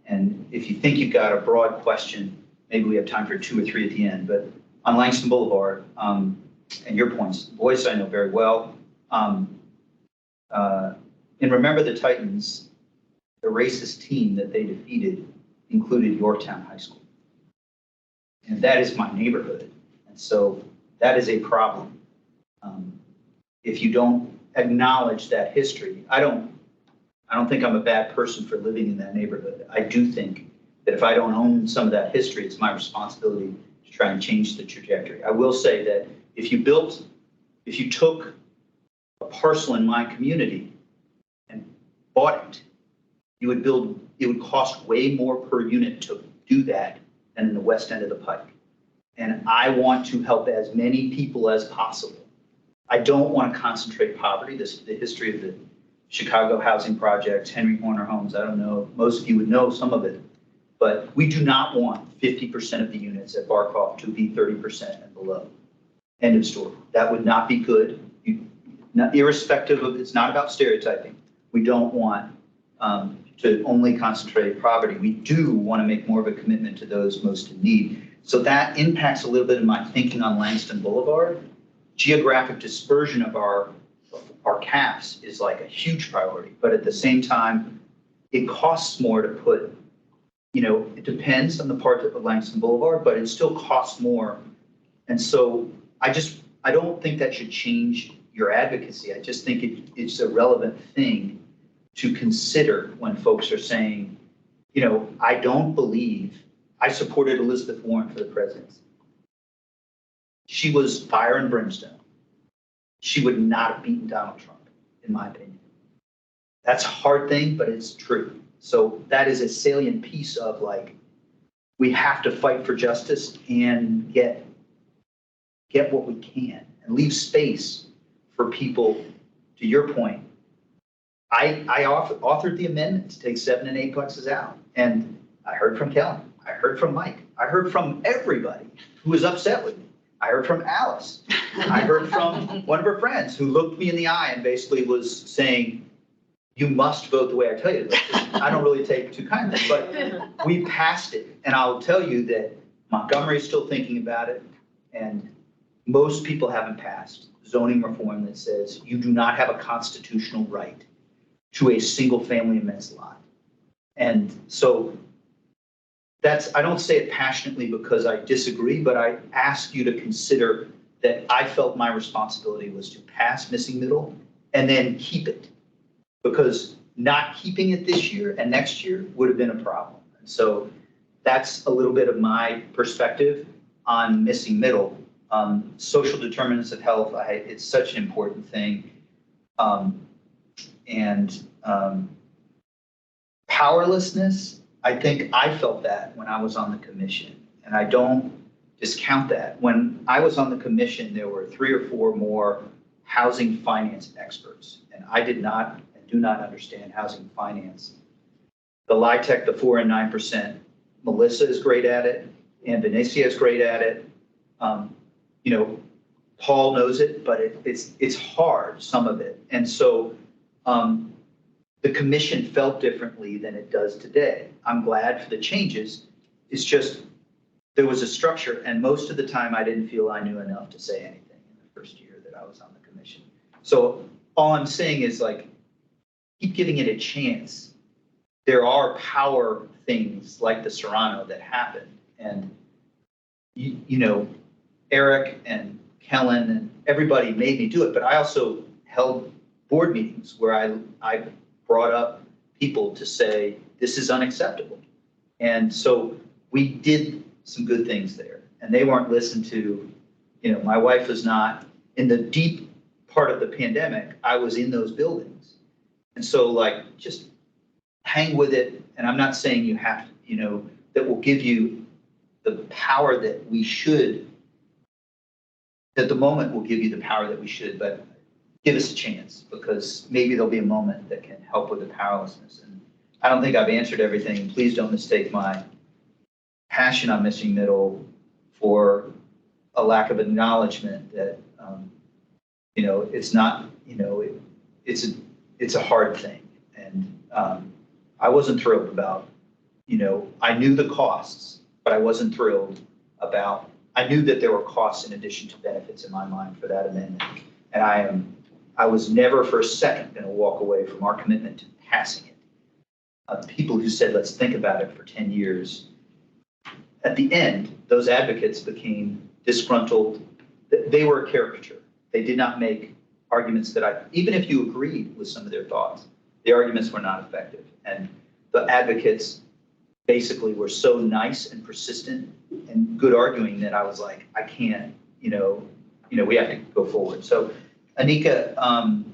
And if you think you've got a broad question, maybe we have time for 2 or 3 at the end. But on Langston Boulevard, and your points, Boyce I know very well. In Remember the Titans, the racist team that they defeated included Yorktown High School. And that is my neighborhood. And so that is a problem. If you don't acknowledge that history, I don't think I'm a bad person for living in that neighborhood. I do think that if I don't own some of that history, it's my responsibility to try and change the trajectory. I will say that if you took a parcel in my community and bought it, it would cost way more per unit to do that than in the west end of the Pike. And I want to help as many people as possible. I don't want to concentrate poverty. The history of the Chicago housing project, Henry Horner Homes, I don't know, most of you would know some of it. But we do not want 50% of the units at Barkoff to be 30% and below. End of story. That would not be good. Irrespective of, it's not about stereotyping. We don't want to only concentrate poverty. We do want to make more of a commitment to those most in need. So that impacts a little bit of my thinking on Langston Boulevard. Geographic dispersion of our caps is like a huge priority, but at the same time, it costs more to put, it depends on the part of Langston Boulevard, but it still costs more. And so I don't think that should change your advocacy. I just think it's a relevant thing to consider when folks are saying, I don't believe, I supported Elizabeth Warren for the presidency. She was fire and brimstone. She would not have beaten Donald Trump, in my opinion. That's a hard thing, but it's true. So that is a salient piece of we have to fight for justice and get what we can and leave space for people. To your point, I authored the amendment to take 7 and 8 plexes out. And I heard from Kellen. I heard from Mike. I heard from everybody who was upset with me. I heard from Alice. I heard from one of her friends who looked me in the eye and basically was saying, you must vote the way I tell you. I don't really take too kindly, but we passed it. And I'll tell you that Montgomery is still thinking about it. And most people haven't passed zoning reform that says you do not have a constitutional right to a single family immense lot. And so I don't say it passionately because I disagree, but I ask you to consider that I felt my responsibility was to pass missing middle and then keep it. Because not keeping it this year and next year would have been a problem. And so that's a little bit of my perspective on missing middle. Social determinants of health, it's such an important thing. Powerlessness, I think I felt that when I was on the commission, and I don't discount that. When I was on the commission, there were 3 or 4 more housing finance experts, and I did not and do not understand housing finance. The LIHTC, the 4 and 9%, Melissa is great at it, and Benicia is great at it. Paul knows it, but it's hard, some of it. And so the commission felt differently than it does today. I'm glad for the changes. It's just, there was a structure, and most of the time I didn't feel I knew enough to say anything in the first year that I was on the commission. So all I'm saying is keep giving it a chance. There are power things like the Serrano that happen. And, Eric and Kellen and everybody made me do it, but I also held board meetings where I brought up people to say, this is unacceptable. And so we did some good things there, and they weren't listened to. My wife was not in the deep part of the pandemic. I was in those buildings. And so just hang with it. And I'm not saying you have to, that will give you the power that we should, that the moment will give you the power that we should, but give us a chance, because maybe there'll be a moment that can help with the powerlessness. And I don't think I've answered everything. Please don't mistake my passion on missing middle for a lack of acknowledgement that, it's not, it's a hard thing. And I wasn't thrilled about, I knew the costs, but I wasn't thrilled about, I knew that there were costs in addition to benefits in my mind for that amendment. And I was never for a second going to walk away from our commitment to passing it. People who said, let's think about it for 10 years. At the end, those advocates became disgruntled. They were a caricature. They did not make arguments that even if you agreed with some of their thoughts, the arguments were not effective. And the advocates basically were so nice and persistent and good arguing that I was like, I can't, we have to go forward. So Anika, on